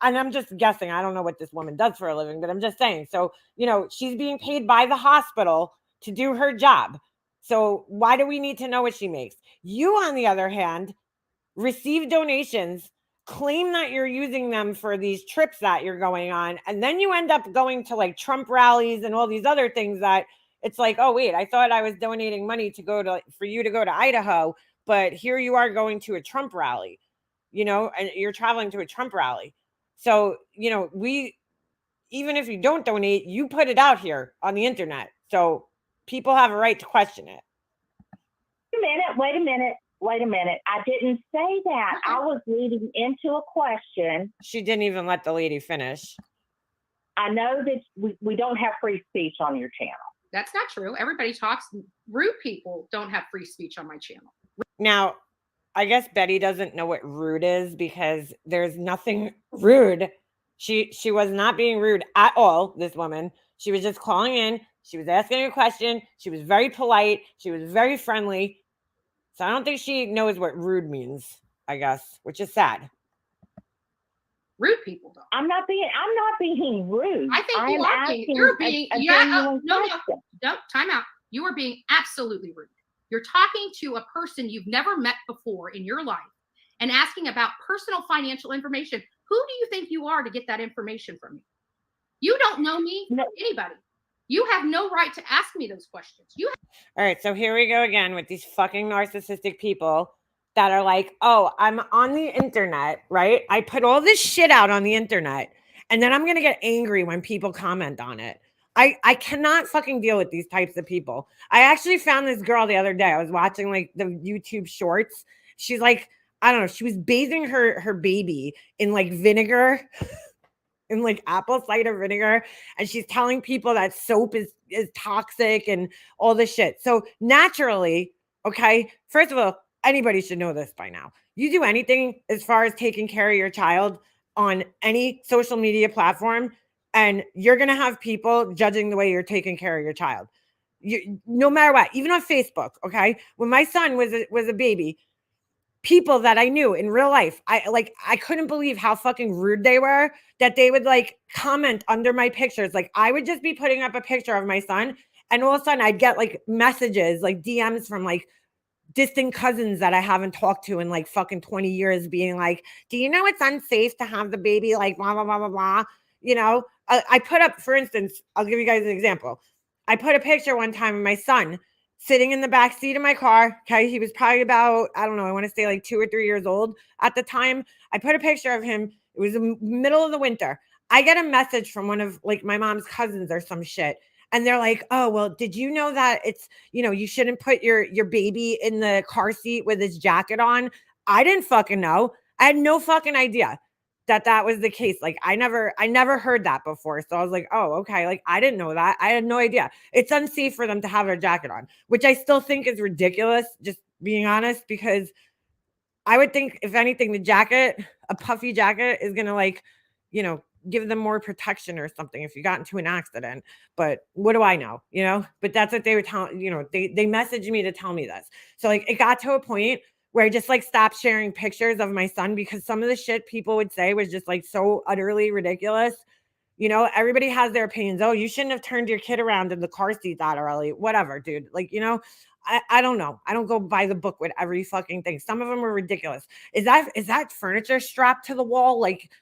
And I'm just guessing. I don't know what this woman does for a living, but I'm just saying. So, you know, she's being paid by the hospital to do her job. So why do we need to know what she makes? You, on the other hand, receive donations, claim that you're using them for these trips that you're going on, and then you end up going to like Trump rallies and all these other things that it's like, oh, wait, I thought I was donating money to go to, for you to go to Idaho, but here you are going to a Trump rally, you know, and you're traveling to a Trump rally. So, you know, even if you don't donate, you put it out here on the internet. So people have a right to question it. Wait a minute. I didn't say that. I was leading into a question. She didn't even let the lady finish. I know that we don't have free speech on your channel. That's not true. Everybody talks. Rude people don't have free speech on my channel. Now, I guess Betty doesn't know what rude is because there's nothing rude. She was not being rude at all, this woman. She was just calling in. She was asking a question. She was very polite. She was very friendly. So I don't think she knows what rude means, I guess, which is sad. Rude people don't. I'm not being rude. I think I'm you are asking being. You're being. a Yeah. genuine No. question. No. Time out. You are being absolutely rude. You're talking to a person you've never met before in your life and asking about personal financial information. Who do you think you are to get that information from me? You don't know me from anybody. You have no right to ask me those questions. All right, so here we go again with these fucking narcissistic people that are like, oh, I'm on the internet, right? I put all this shit out on the internet, and then I'm going to get angry when people comment on it. I cannot fucking deal with these types of people. I actually found this girl the other day. I was watching like the YouTube shorts. She's like, I don't know, she was bathing her baby in like vinegar, in like apple cider vinegar, and she's telling people that soap is toxic and all this shit. So naturally, okay, first of all, anybody should know this by now. You do anything as far as taking care of your child on any social media platform, and you're gonna have people judging the way you're taking care of your child. You, no matter what, even on Facebook, okay? When my son was a baby, people that I knew in real life, I couldn't believe how fucking rude they were, that they would like comment under my pictures. Like I would just be putting up a picture of my son, and all of a sudden I'd get like messages, like DMs from like distant cousins that I haven't talked to in like fucking 20 years being like, do you know it's unsafe to have the baby like blah, blah, blah, blah, blah. You know, I put up, for instance, I'll give you guys an example. I put a picture one time of my son sitting in the back seat of my car. Okay. He was probably about, I don't know, I want to say like 2 or 3 years old at the time. I put a picture of him. It was the middle of the winter. I get a message from one of like my mom's cousins or some shit. And they're like, oh, well, did you know that it's, you know, you shouldn't put your baby in the car seat with his jacket on? I didn't fucking know. I had no fucking idea that was the case. Like I never heard that before. So I was like, oh, okay. Like I didn't know that. I had no idea. It's unsafe for them to have their jacket on, which I still think is ridiculous, just being honest, because I would think if anything, the jacket, a puffy jacket is going to like, you know, give them more protection or something if you got into an accident. But what do I know? You know, but that's what they were telling, you know, they messaged me to tell me this. So like it got to a point where I just like stopped sharing pictures of my son because some of the shit people would say was just like so utterly ridiculous. You know, everybody has their opinions. Oh, you shouldn't have turned your kid around in the car seat that early. Whatever, dude. Like, you know, I don't know. I don't go by the book with every fucking thing. Some of them are ridiculous. Is that furniture strapped to the wall? Like,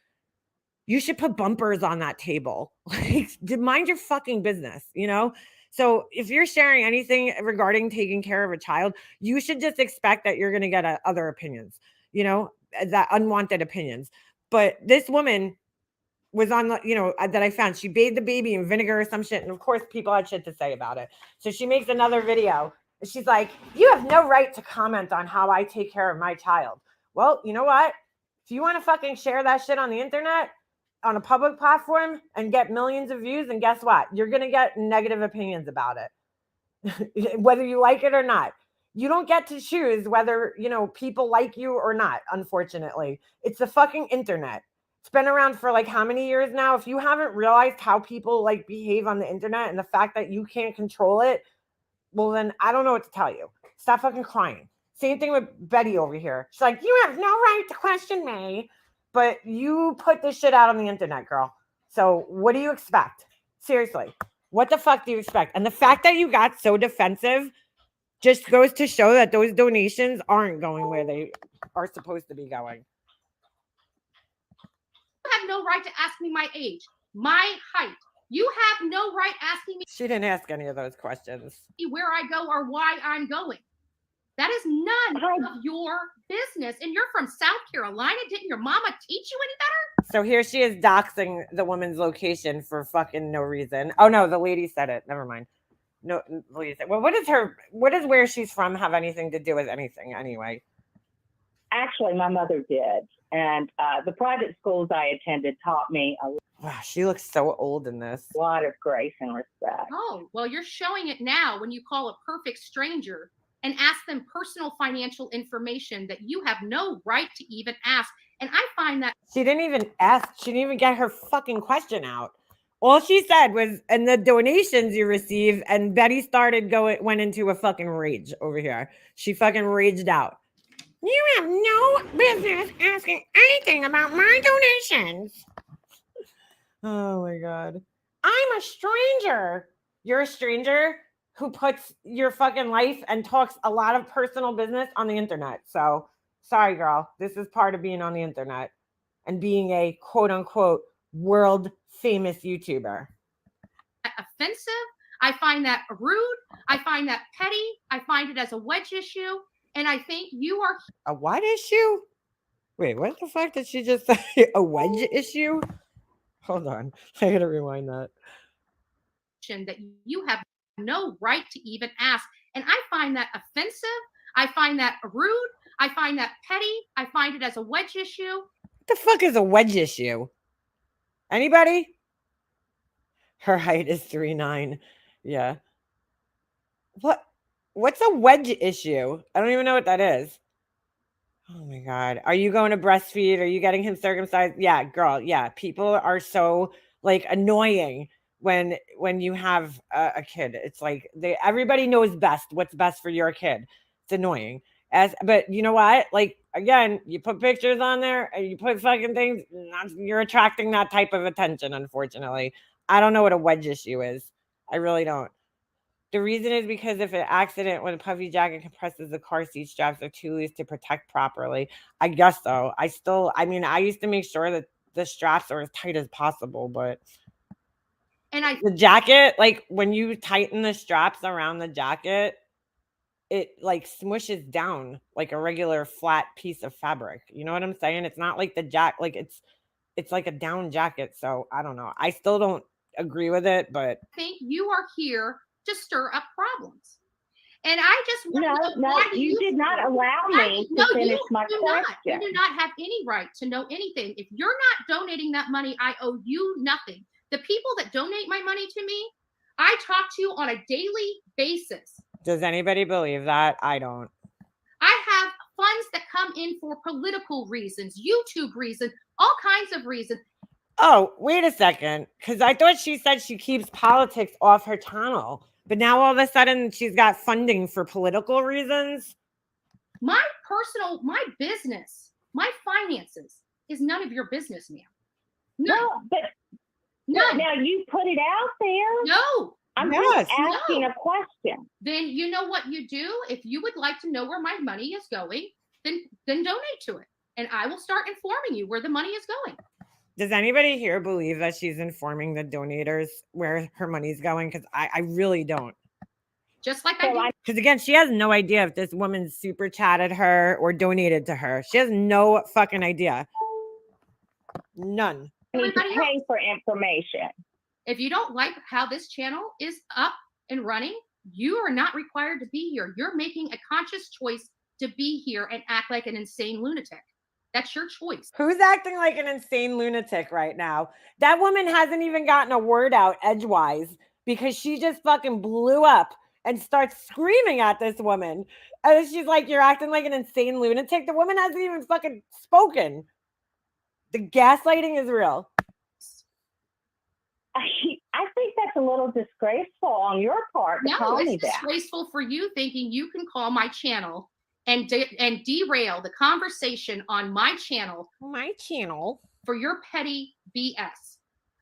you should put bumpers on that table. Like, mind your fucking business, you know? So if you're sharing anything regarding taking care of a child, you should just expect that you're going to get other opinions, you know, that unwanted opinions. But this woman was on the, you know, that I found, she bathed the baby in vinegar or some shit. And of course people had shit to say about it. So she makes another video and she's like, you have no right to comment on how I take care of my child. Well, you know what? If you want to fucking share that shit on the internet, on a public platform and get millions of views, and guess what? You're going to get negative opinions about it, whether you like it or not. You don't get to choose whether, you know, people like you or not, unfortunately. It's the fucking internet. It's been around for like how many years now? If you haven't realized how people like behave on the internet and the fact that you can't control it, well, then I don't know what to tell you. Stop fucking crying. Same thing with Betty over here. She's like, you have no right to question me. But you put this shit out on the internet, girl. So what do you expect? Seriously, what the fuck do you expect? And the fact that you got so defensive just goes to show that those donations aren't going where they are supposed to be going. You have no right to ask me my age, my height. You have no right asking me. She didn't ask any of those questions. Where I go or why I'm going. That is none of your business. And you're from South Carolina. Didn't your mama teach you any better? So here she is doxing the woman's location for fucking no reason. Oh no, the lady said it. Never mind. No, the lady said, well, what does where she's from have anything to do with anything anyway? Actually, my mother did. And the private schools I attended taught me a Wow, she looks so old in this. lot of grace and respect. Oh, well, you're showing it now when you call a perfect stranger and ask them personal financial information that you have no right to even ask. And I find that she didn't even ask. She didn't even get her fucking question out. All she said was, and the donations you receive, and Betty went into a fucking rage over here. She fucking raged out. You have no business asking anything about my donations. Oh my God. I'm a stranger. You're a stranger who puts your fucking life and talks a lot of personal business on the internet. So sorry, girl. This is part of being on the internet and being a quote unquote world famous YouTuber. offensive. I find that rude. I find that petty. I find it as a wedge issue. And I think you are a what issue? Wait, what the fuck did she just say? A wedge issue? Hold on. I gotta rewind that. that you have no right to even ask. And I find that offensive. I find that rude. I find that petty. I find it as a wedge issue. What the fuck is a wedge issue? Anybody? Her height is 3'9". Yeah. What's a wedge issue? I don't even know what that is. Oh my God. Are you going to breastfeed? Are you getting him circumcised? Yeah, girl. Yeah. People are so like annoying when you have a kid. It's like everybody knows what's best for your kid. It's annoying. But you know what? Like, again, you put pictures on there and you put fucking things, you're attracting that type of attention, unfortunately. I don't know what a wedge issue is. I really don't. The reason is because if an accident, when a puffy jacket compresses the car seat straps are too loose to protect properly. I guess so. I used to make sure that the straps are as tight as possible, but the jacket, like when you tighten the straps around the jacket, it like smushes down like a regular flat piece of fabric. You know what I'm saying? It's not like like it's like a down jacket. So I don't know. I still don't agree with it, but I think you are here to stir up problems. And I just want no, you did not allow me to finish my question. You do not have any right to know anything. If you're not donating that money, I owe you nothing. The people that donate my money to me, I talk to on a daily basis. Does anybody believe that? I don't. I have funds that come in for political reasons, YouTube reasons, all kinds of reasons. Oh, wait a second. Because I thought she said she keeps politics off her channel. But now all of a sudden she's got funding for political reasons. My business, my finances is none of your business, ma'am. No, but now you put it out there. No. I'm just asking a question. Then you know what you do? If you would like to know where my money is going, then donate to it. And I will start informing you where the money is going. Does anybody here believe that she's informing the donators where her money's going? Because I really don't. Just like I do. Because again, she has no idea if this woman super chatted her or donated to her. She has no fucking idea. None. I need to pay for information. If you don't like how this channel is up and running, you are not required to be here. You're making a conscious choice to be here and act like an insane lunatic. That's your choice. Who's acting like an insane lunatic right now? That woman hasn't even gotten a word out edgewise because she just fucking blew up and starts screaming at this woman. And she's like, you're acting like an insane lunatic. The woman hasn't even fucking spoken. The gaslighting is real. I think that's a little disgraceful on your part to call me that. No, it's disgraceful for you thinking you can call my channel and derail the conversation on my channel. My channel? For your petty BS.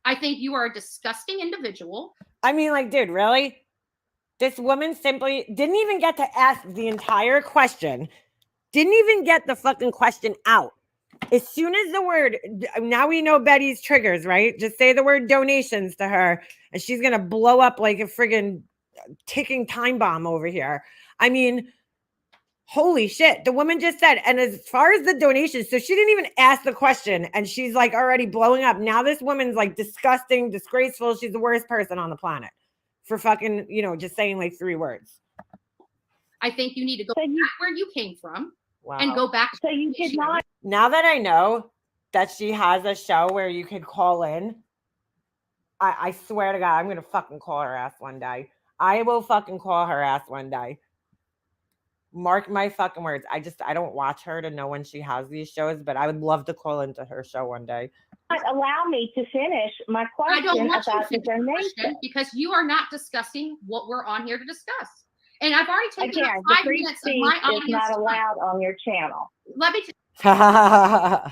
I think you are a disgusting individual. I mean, like, dude, really? This woman simply didn't even get to ask the entire question. Didn't even get the fucking question out. As soon as the word, now we know Betty's triggers, right? Just say the word donations to her and she's going to blow up like a friggin' ticking time bomb over here. I mean, holy shit. The woman just said, and as far as the donations, so she didn't even ask the question and she's like already blowing up. Now this woman's like disgusting, disgraceful. She's the worst person on the planet for fucking, just saying like 3 words. I think you need to go back where you came from. Wow. And go back. So you did not. Now that I know that she has a show where you could call in, I swear to God, I'm going to fucking call her ass one day. I will fucking call her ass one day. Mark my fucking words. I don't watch her to know when she has these shows, but I would love to call into her show one day. Allow me to finish my I question don't want you to about the finish the question donation. because you are not discussing what we're on here to discuss. And I've already taken Again, up the 5 free minutes of speech my is audience not time. allowed on your channel. Let me Wow.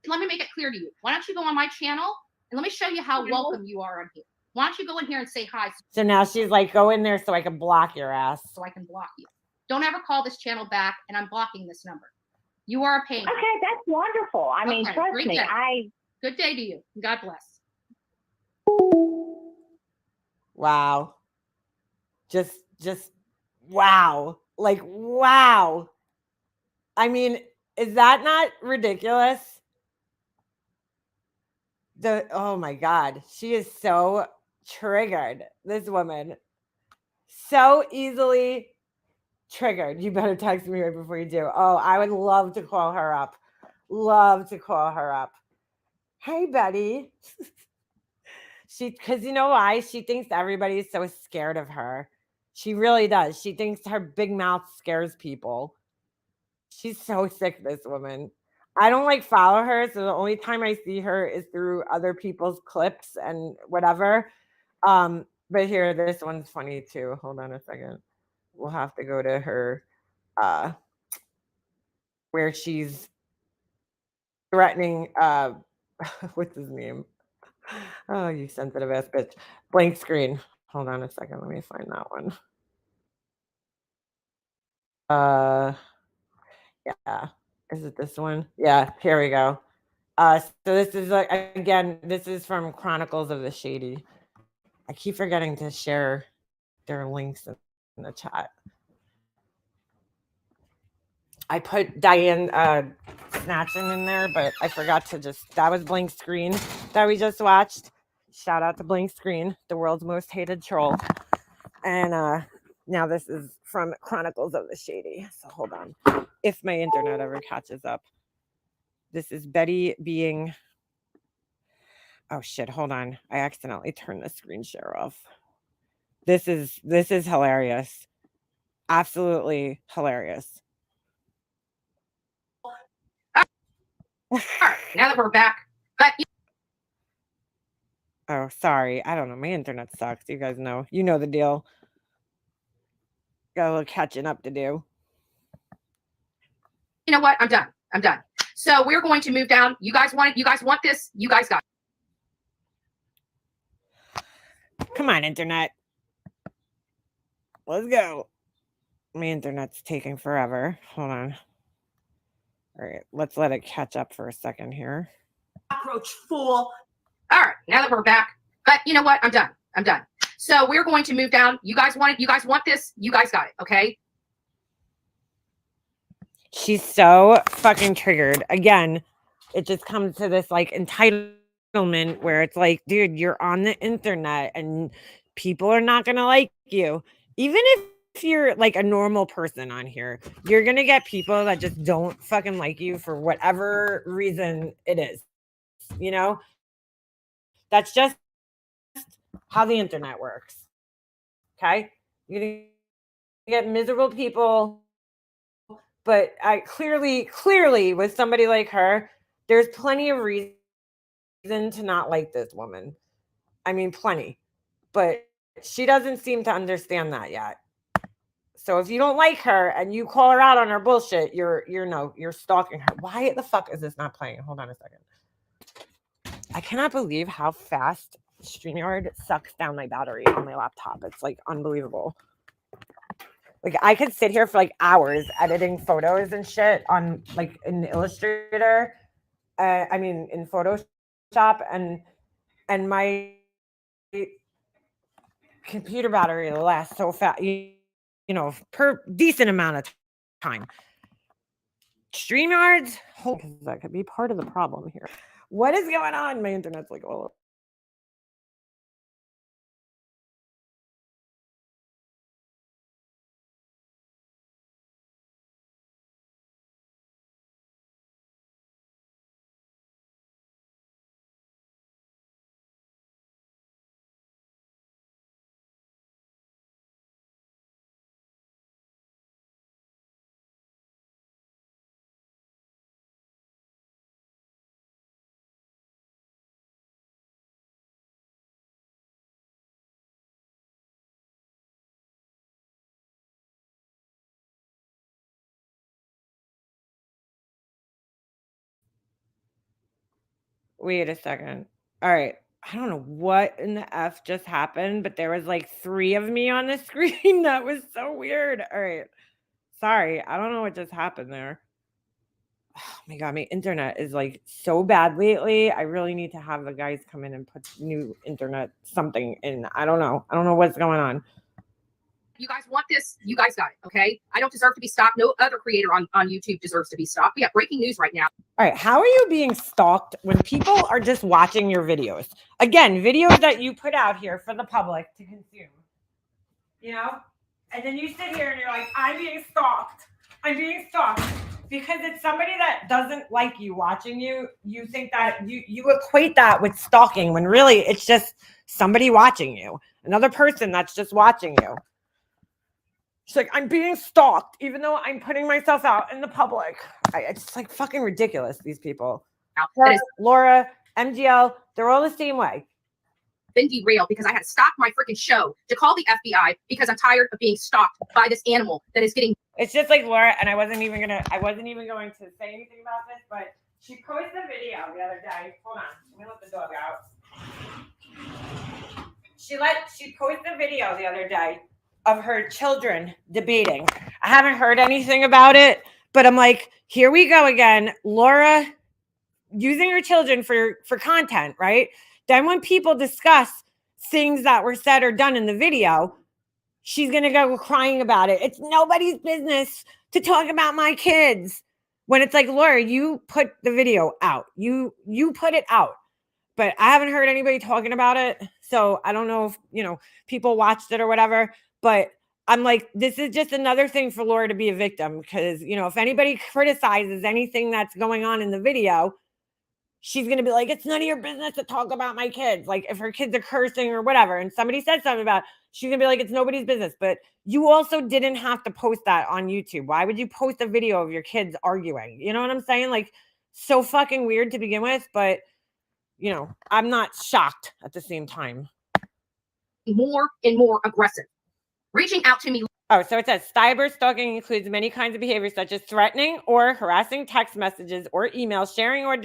let me make it clear to you. Why don't you go on my channel and let me show you how welcome you are on here. Why don't you go in here and say hi So now she's like, go in there so I can block your ass. so I can block you. Don't ever call this channel back, and I'm blocking this number. You are a pain. Okay, that's wonderful. I mean, Okay, trust great me, day. Good day to you. God bless. Wow. Just wow. Like, wow. I mean, is that not ridiculous? Oh my God. She is so triggered. This woman. So easily triggered. You better text me right before you do. Oh, I would love to call her up. Love to call her up. Hey, Betty. Because you know why? She thinks everybody's so scared of her. She really does. She thinks her big mouth scares people. She's so sick, this woman. I don't like follow her, so the only time I see her is through other people's clips and whatever. But here, this one's funny too. Hold on a second. We'll have to go to her where she's threatening what's his name? Oh, you sensitive ass bitch. Blank screen. Hold on a second. Let me find that one. Yeah. Is it this one? Yeah, here we go. So this is like, again, this is from Chronicles of the Shady. I keep forgetting to share their links in the chat. I put Diane Snatching in there, but I forgot to that was Blank Screen that we just watched. Shout out to Blank Screen, the world's most hated troll. And now this is from Chronicles of the Shady. So hold on. If my internet ever catches up. This is Betty being... Oh shit, hold on. I accidentally turned the screen share off. This is hilarious. Absolutely hilarious. All right, now that we're back. Oh, sorry. I don't know. My internet sucks. You guys know. You know the deal. Got a little catching up to do. You know what? I'm done. So we're going to move down. You guys want it? You guys want this? You guys got it. Come on, internet. Let's go. My internet's taking forever. Hold on. All right, let's let it catch up for a second here. Cockroach fool. All right, now that we're back. But you know what? I'm done. So we're going to move down. You guys want it? You guys want this? You guys got it. Okay. She's so fucking triggered. Again, it just comes to this like entitlement where it's like, dude, you're on the internet and people are not going to like you. Even if you're like a normal person on here, you're going to get people that just don't fucking like you for whatever reason it is. You know? That's just how the internet works. Okay? You're going to get miserable people. But I clearly with somebody like her, there's plenty of reason to not like this woman. I mean, plenty. But she doesn't seem to understand that yet. So if you don't like her and you call her out on her bullshit, you're stalking her. Why the fuck is this not playing? Hold on a second. I cannot believe how fast StreamYard sucks down my battery on my laptop. It's like unbelievable. Like I could sit here for like hours editing photos and shit on like in Illustrator. In Photoshop, and my computer battery lasts so fast. You know, per decent amount of time. StreamYards, that could be part of the problem here. What is going on? My internet's like all over. Wait a second. All right. I don't know what in the F just happened, but there was like 3 of me on the screen. That was so weird. All right. Sorry. I don't know what just happened there. Oh my God, my internet is like so bad lately. I really need to have the guys come in and put new internet something in. I don't know. I don't know what's going on. You guys want this? You guys got it, okay? I don't deserve to be stopped. No other creator on YouTube deserves to be stopped. We have breaking news right now. All right. How are you being stalked when people are just watching your videos? Again, videos that you put out here for the public to consume. You know? And then you sit here and you're like, I'm being stalked. I'm being stalked. Because it's somebody that doesn't like you watching you. You think that you equate that with stalking when really it's just somebody watching you. Another person that's just watching you. She's like, I'm being stalked, even though I'm putting myself out in the public. It's like fucking ridiculous, these people. Laura, MGL, they're all the same way. Been derailed because I had to stop my freaking show to call the FBI because I'm tired of being stalked by this animal that is getting. It's just like Laura, and I wasn't even going to say anything about this, but she posted a video the other day. Hold on, let me let the dog out. She posted a video the other day of her children debating. I haven't heard anything about it, but I'm like, here we go again. Laura using her children for content, right? Then when people discuss things that were said or done in the video, she's going to go crying about it. It's nobody's business to talk about my kids. When it's like, Laura, you put the video out. You put it out. But I haven't heard anybody talking about it. So I don't know if, people watched it or whatever. But I'm like, this is just another thing for Laura to be a victim. Because, if anybody criticizes anything that's going on in the video, she's going to be like, it's none of your business to talk about my kids. Like if her kids are cursing or whatever, and somebody said something about it, she's going to be like, it's nobody's business. But you also didn't have to post that on YouTube. Why would you post a video of your kids arguing? You know what I'm saying? Like, so fucking weird to begin with. But, I'm not shocked at the same time. More and more aggressive. Reaching out to me. Oh, so it says cyber stalking includes many kinds of behaviors such as threatening or harassing text messages or emails, sharing or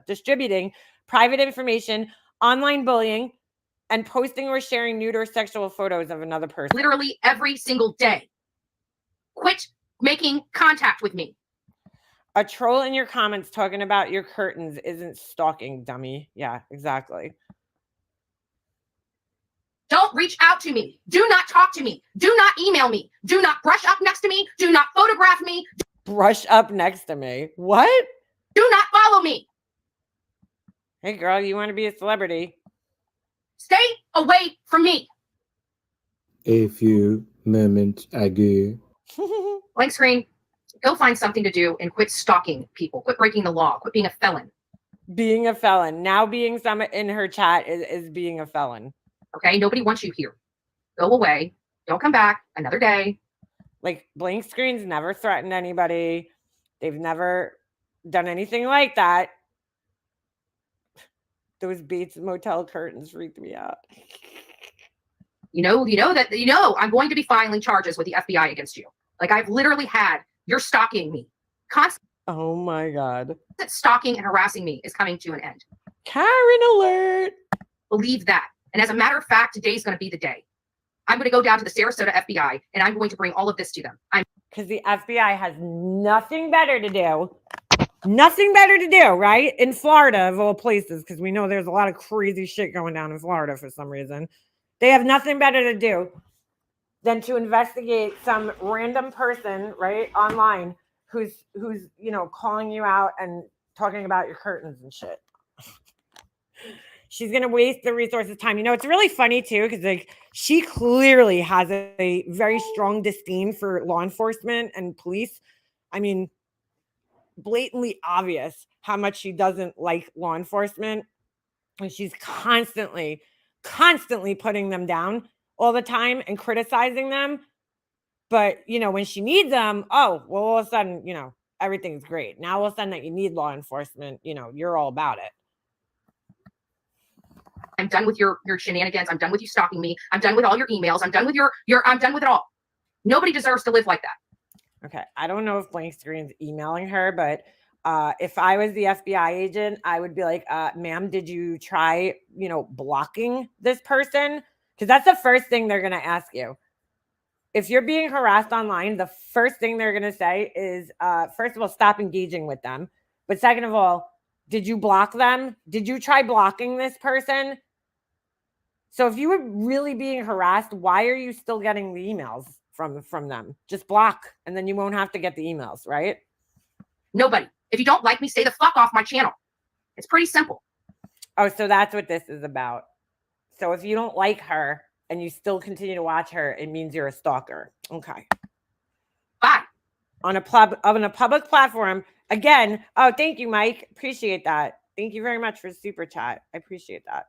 distributing private information, online bullying, and posting or sharing nude or sexual photos of another person. Literally every single day. Quit making contact with me. A troll in your comments talking about your curtains isn't stalking, dummy. Yeah, exactly. Don't reach out to me. Do not talk to me. Do not email me. Do not brush up next to me. Do not photograph me. Brush up next to me? What? Do not follow me. Hey, girl, you want to be a celebrity? Stay away from me. A few moments ago. Blank screen. Go find something to do and quit stalking people. Quit breaking the law. Quit being a felon. Being a felon. Now being someone in her chat is being a felon. Okay? Nobody wants you here. Go away. Don't come back another day. Like, Blank Screen's never threatened anybody. They've never done anything like that. Those Bates Motel curtains freaked me out. You know I'm going to be filing charges with the FBI against you. Like, I've literally had, you're stalking me. Constant. Oh my God. Stalking and harassing me is coming to an end. Karen alert. Believe that. And as a matter of fact, today's going to be the day. I'm going to go down to the Sarasota FBI and I'm going to bring all of this to them. Because the FBI has nothing better to do. Nothing better to do, right? In Florida, of all places, because we know there's a lot of crazy shit going down in Florida for some reason. They have nothing better to do than to investigate some random person, right, online who's calling you out and talking about your curtains and shit. She's going to waste the resources, time. It's really funny too, because like she clearly has a very strong disdain for law enforcement and police. I mean, blatantly obvious how much she doesn't like law enforcement. And she's constantly putting them down all the time and criticizing them. But, when she needs them, oh, well, all of a sudden, everything's great. Now all of a sudden that you need law enforcement, you're all about it. I'm done with your shenanigans. I'm done with you stalking me. I'm done with all your emails. I'm done with I'm done with it all. Nobody deserves to live like that. Okay. I don't know if Blank Screen's emailing her, but If I was the FBI agent, I would be like, ma'am, did you try, blocking this person? Because that's the first thing they're going to ask you. If you're being harassed online, the first thing they're going to say is, first of all, stop engaging with them. But second of all, did you block them? Did you try blocking this person? So if you were really being harassed, why are you still getting the emails from them? Just block, and then you won't have to get the emails, right? Nobody. If you don't like me, stay the fuck off my channel. It's pretty simple. Oh, so that's what this is about. So if you don't like her and you still continue to watch her, it means you're a stalker. Okay. Bye. On a public platform. Again, oh, thank you, Mike. Appreciate that. Thank you very much for super chat. I appreciate that.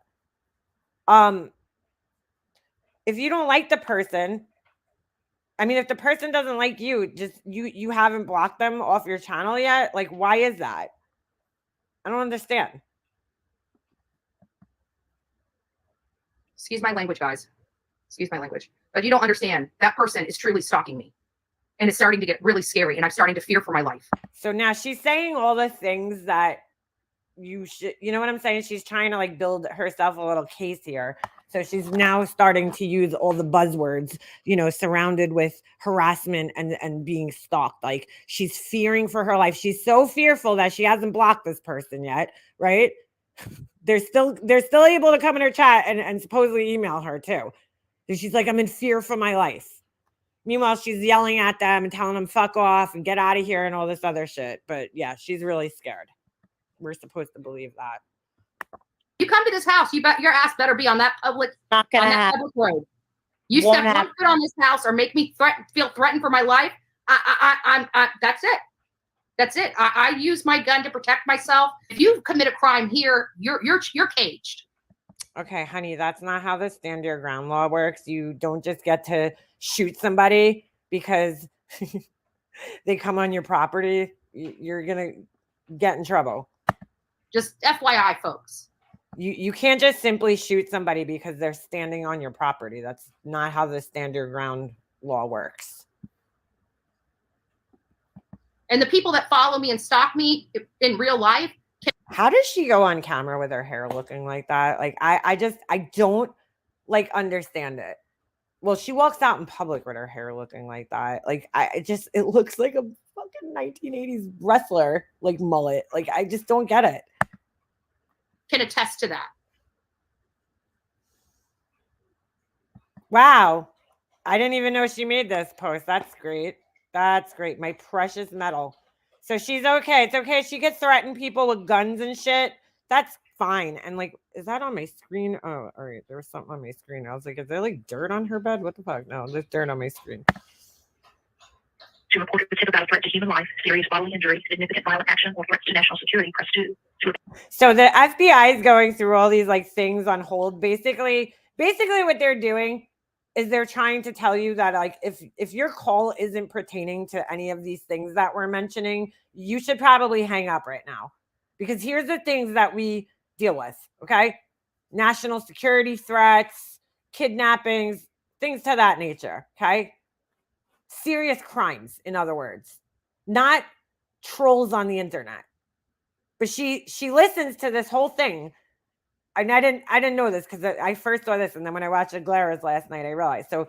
If you don't like the person, I mean, if the person doesn't like you, just you haven't blocked them off your channel yet. Like, why is that? I don't understand. Excuse my language, guys. Excuse my language. But you don't understand. That person is truly stalking me. And it's starting to get really scary. And I'm starting to fear for my life. So now she's saying all the things that you should, you know what I'm saying? She's trying to like build herself a little case here. So she's now starting to use all the buzzwords, surrounded with harassment and being stalked. Like she's fearing for her life. She's so fearful that she hasn't blocked this person yet, right? They're still able to come in her chat and supposedly email her too. So she's like, I'm in fear for my life. Meanwhile, she's yelling at them and telling them fuck off and get out of here and all this other shit. But yeah, she's really scared. We're supposed to believe that. You come to this house, your ass better be on that public road. You step one foot on this house or make me feel threatened for my life. That's it. That's it. I use my gun to protect myself. If you commit a crime here, you're caged. Okay, honey, that's not how the stand your ground law works. You don't just get to shoot somebody because they come on your property. You're gonna get in trouble. Just FYI, folks. You can't just simply shoot somebody because they're standing on your property. That's not how the stand your ground law works. And the people that follow me and stalk me in real life. How does she go on camera with her hair looking like that? Like, I don't like understand it. Well, she walks out in public with her hair looking like that. Like, it looks like a fucking 1980s wrestler, like mullet. Like, I just don't get it. Can attest to that. Wow. I didn't even know she made this post. That's great. That's great. My precious metal. So she's okay. It's okay. She gets threatened people with guns and shit. That's fine. And like, is that on my screen? Oh, all right. There was something on my screen. I was like, is there like dirt on her bed? What the fuck? No, there's dirt on my screen. To report a tip about a threat to human life, serious bodily injury, significant violent action, or threats to national security, press 2. So the FBI is going through all these like things on hold. Basically what they're doing is they're trying to tell you that like if your call isn't pertaining to any of these things that we're mentioning, you should probably hang up right now. Because here's the things that we deal with, okay? National security threats, kidnappings, things to that nature, okay? Serious crimes, in other words, not trolls on the internet. But she listens to this whole thing. And I didn't know this because I first saw this, and then when I watched the Glaras last night, I realized. So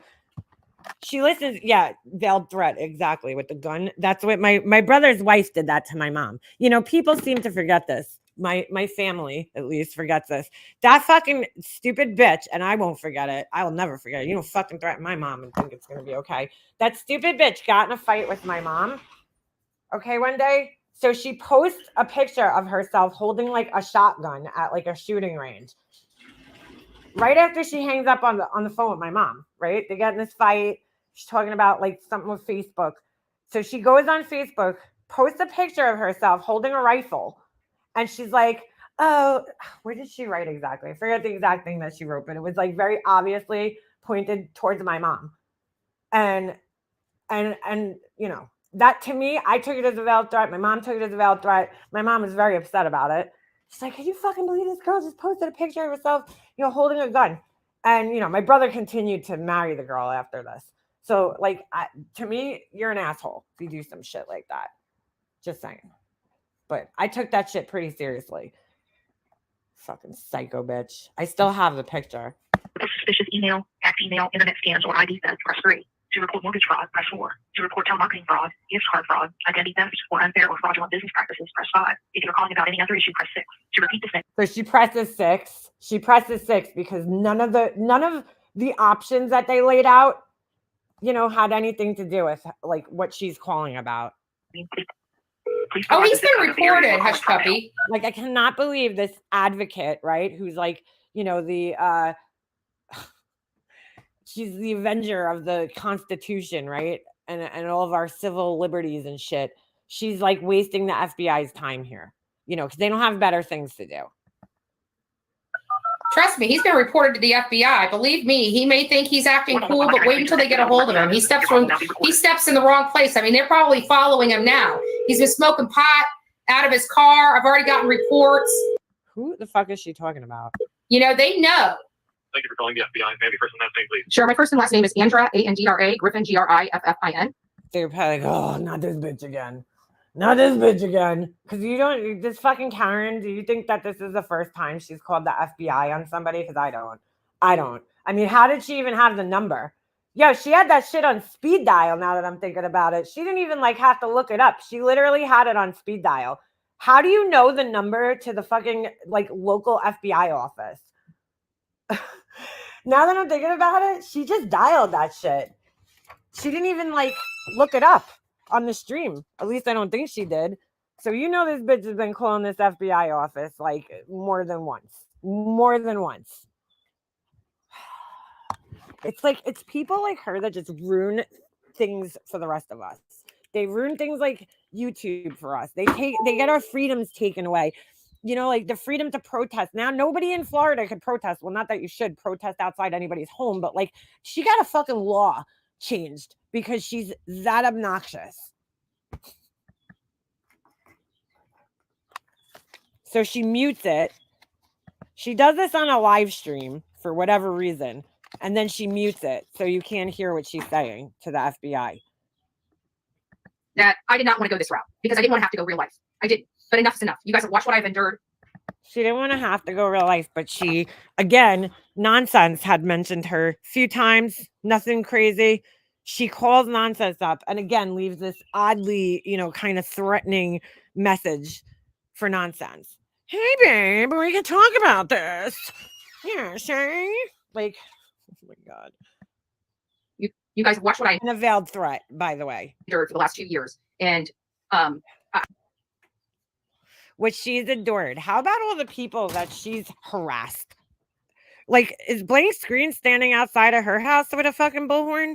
she listens, yeah, veiled threat, exactly, with the gun. That's what my brother's wife did that to my mom. People seem to forget this. My family, at least, forgets this. That fucking stupid bitch, and I won't forget it. I will never forget it. You don't fucking threaten my mom and think it's going to be okay. That stupid bitch got in a fight with my mom, okay, one day. So she posts a picture of herself holding like a shotgun at like a shooting range. Right after she hangs up on the phone with my mom, right? They get in this fight. She's talking about like something with Facebook. So she goes on Facebook, posts a picture of herself holding a rifle. And she's like, oh, where did she write exactly? I forget the exact thing that she wrote, but it was like very obviously pointed towards my mom. And that to me, I took it as a veiled threat. My mom took it as a veiled threat. My mom was very upset about it. She's like, can you fucking believe this girl just posted a picture of herself, holding a gun? And, my brother continued to marry the girl after this. So, like, to me, you're an asshole if you do some shit like that. Just saying. but I took that shit pretty seriously. Fucking psycho bitch. I still have the picture. Report suspicious email, fax email, internet scams, or ID theft, press 3. To report mortgage fraud, press 4. To report telemarketing fraud, gift card fraud, identity theft, or unfair or fraudulent business practices, press 5. If you're calling about any other issue, press 6. To repeat the same. So she presses 6. She presses 6 because none of the options that they laid out, you know, had anything to do with like what she's calling about. Oh, he's been reported, hush puppy. Like, I cannot believe this advocate, right? Who's like, you know, the she's the avenger of the Constitution, right? And all of our civil liberties and shit. She's like wasting the FBI's time here, you know, because they don't have better things to do. Trust me, he's been reported to the FBI. Believe me, he may think he's acting cool, but wait until they get a hold of him. He steps in the wrong place. I mean, they're probably following him now. He's been smoking pot out of his car. I've already gotten reports. Who the fuck is she talking about? You know, they know. Thank you for calling the FBI. Maybe first and last name, please. Sure, my first and last name is Andra, Andra, Griffin, Griffin. They're probably like, oh, not this bitch again. Not this bitch again. Because you don't, this fucking Karen, do you think that this is the first time she's called the FBI on somebody? Because I don't. I mean, how did she even have the number? Yo, she had that shit on speed dial now that I'm thinking about it. She didn't even like have to look it up. She literally had it on speed dial. How do you know the number to the fucking like local FBI office? Now that I'm thinking about it, she just dialed that shit. She didn't even like look it up on the stream. At least I don't think she did. So you know this bitch has been calling this FBI office like more than once. More than once. It's like, it's people like her that just ruin things for the rest of us. They ruin things like YouTube for us. They get our freedoms taken away. You know, like the freedom to protest. Now, nobody in Florida could protest. Well, not that you should protest outside anybody's home, but like she got a fucking law changed because she's that obnoxious. So she mutes it. She does this on a live stream for whatever reason. And then she mutes it so you can't hear what she's saying to the FBI. That I did not want to go this route because I didn't want to have to go real life. I didn't. But enough is enough. You guys have watched what I've endured. She didn't want to have to go real life, but she, again, Nonsense had mentioned her a few times. Nothing crazy. She calls Nonsense up and again leaves this oddly, you know, kind of threatening message for Nonsense. Hey, babe, we can talk about this. Yeah, Shay. Like, oh my God. You guys watch what I an veiled threat, by the way, endured for the last 2 years. And which she's adored. How about all the people that she's harassed? Like, is Blank Screen standing outside of her house with a fucking bullhorn?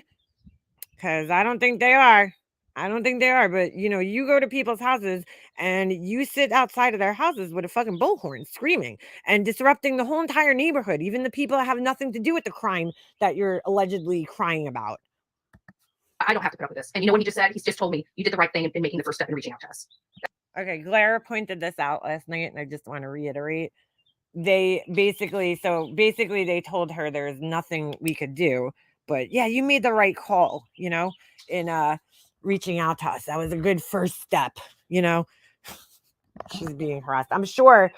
Because I don't think they are. I don't think they are. But, you know, you go to people's houses and you sit outside of their houses with a fucking bullhorn screaming and disrupting the whole entire neighborhood, even the people that have nothing to do with the crime that you're allegedly crying about. I don't have to put up with this. And you know what he just said? He's just told me you did the right thing in making the first step in reaching out to us. Okay, Clara pointed this out last night, and I just want to reiterate. They basically they told her there's nothing we could do, but yeah, you made the right call, you know, in reaching out to us. That was a good first step, you know. She's being harassed. I'm sure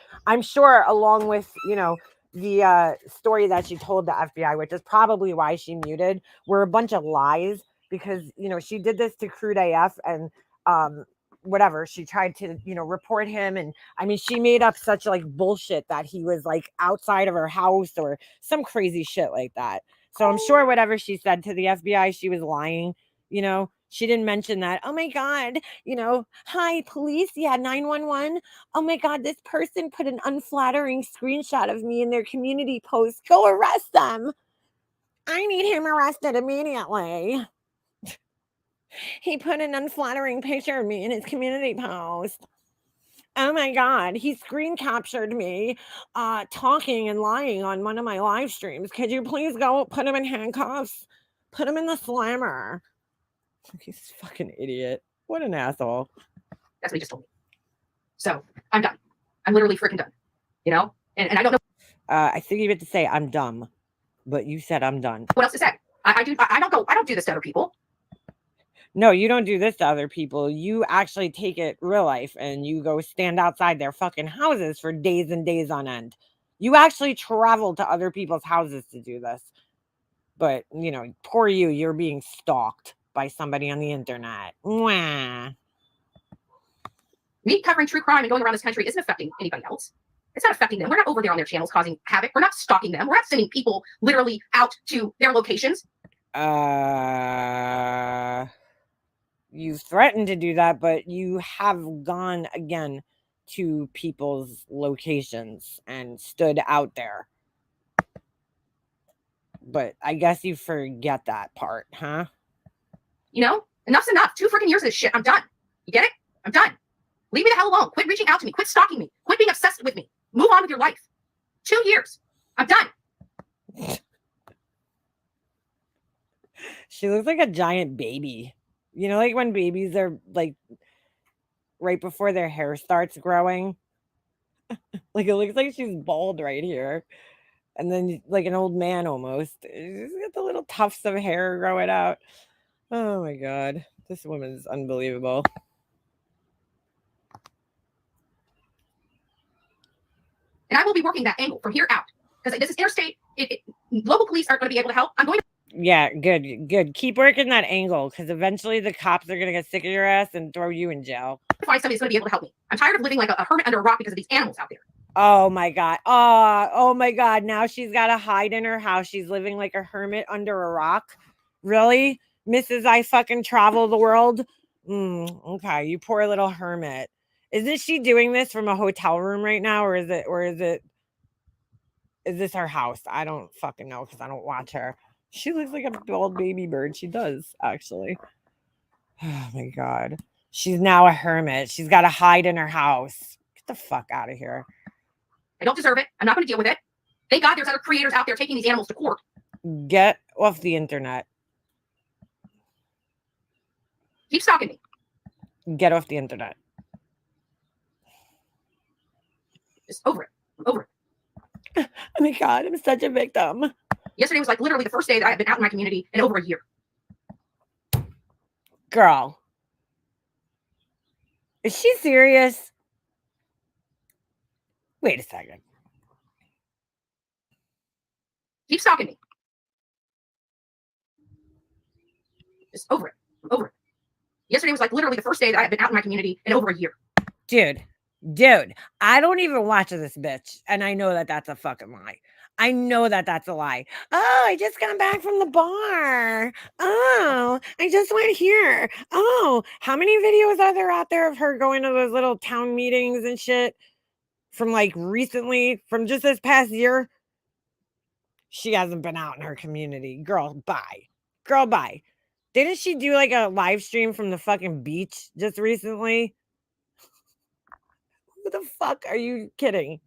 along with, you know, the story that she told the FBI, which is probably why she muted, were a bunch of lies because, you know, she did this to Crude AF and whatever, she tried to, you know, report him. And I mean, she made up such like bullshit that he was like outside of her house or some crazy shit like that. So I'm sure whatever she said to the FBI, she was lying. You know, she didn't mention that. Oh my God, you know, hi police. Yeah, 911. Oh my God, this person put an unflattering screenshot of me in their community post. Go arrest them. I need him arrested immediately. He put an unflattering picture of me in his community post. Oh my God, he screen captured me talking and lying on one of my live streams. Could you please go put him in handcuffs? Put him in the slammer. He's a fucking idiot. What an asshole. That's what he just told me. So I'm done. I'm literally freaking done. You know? And I don't know. I think you meant to say I'm dumb, but you said I'm done. What else to say? I don't do this to other people. No, you don't do this to other people. You actually take it real life and you go stand outside their fucking houses for days and days on end. You actually travel to other people's houses to do this. But, you know, poor you, you're being stalked by somebody on the internet. Mwah. Me covering true crime and going around this country isn't affecting anybody else. It's not affecting them. We're not over there on their channels causing havoc. We're not stalking them. We're not sending people literally out to their locations. You threatened to do that, but you have gone again to people's locations and stood out there. But I guess you forget that part, huh? You know, enough's enough. 2 freaking years of this shit. I'm done. You get it? I'm done. Leave me the hell alone. Quit reaching out to me. Quit stalking me. Quit being obsessed with me. Move on with your life. 2 years. I'm done. She looks like a giant baby. You know, like when babies are like right before their hair starts growing. Like it looks like she's bald right here. And then like an old man almost. She's got the little tufts of hair growing out. Oh my God. This woman's unbelievable. And I will be working that angle from here out. Because this is interstate. Local police aren't going to be able to help. I'm going to. Yeah, good. Keep working that angle because eventually the cops are going to get sick of your ass and throw you in jail. Find somebody that's going to be able to help me. I'm tired of living like a hermit under a rock because of these animals out there. Oh my God. Oh my God. Now she's got to hide in her house. She's living like a hermit under a rock. Really? Mrs. I fucking travel the world? Okay, you poor little hermit. Isn't she doing this from a hotel room right now? Or is this her house? I don't fucking know because I don't watch her. She looks like a old baby bird. She does, actually. Oh my God. She's now a hermit. She's got to hide in her house. Get the fuck out of here. I don't deserve it. I'm not going to deal with it. Thank God there's other creators out there taking these animals to court. Get off the internet. Keep stalking me. Get off the internet. Just over it. Over it. Oh my God, I'm such a victim. Yesterday was like literally the first day that I had been out in my community in over a year. Girl. Is she serious? Wait a second. Keep stalking me. Just over it. Over it. Yesterday was like literally the first day that I had been out in my community in over a year. Dude, I don't even watch this bitch. And I know that that's a fucking lie. I know that that's a lie. Oh, I just got back from the bar. Oh, I just went here. Oh, how many videos are there out there of her going to those little town meetings and shit from like recently, from just this past year? She hasn't been out in her community. Girl, bye. Girl, bye. Didn't she do like a live stream from the fucking beach just recently? Who the fuck are you kidding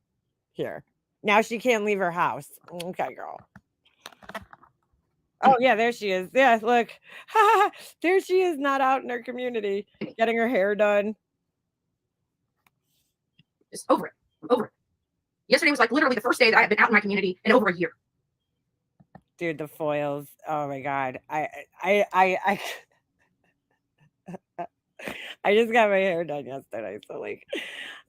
here? Now she can't leave her house. Okay, girl. Oh, yeah, there she is. Yeah, look. There she is, not out in her community, getting her hair done. Just over it. Over it. Yesterday was like literally the first day that I had been out in my community in over a year. Dude, the foils. Oh my God. I just got my hair done yesterday. So like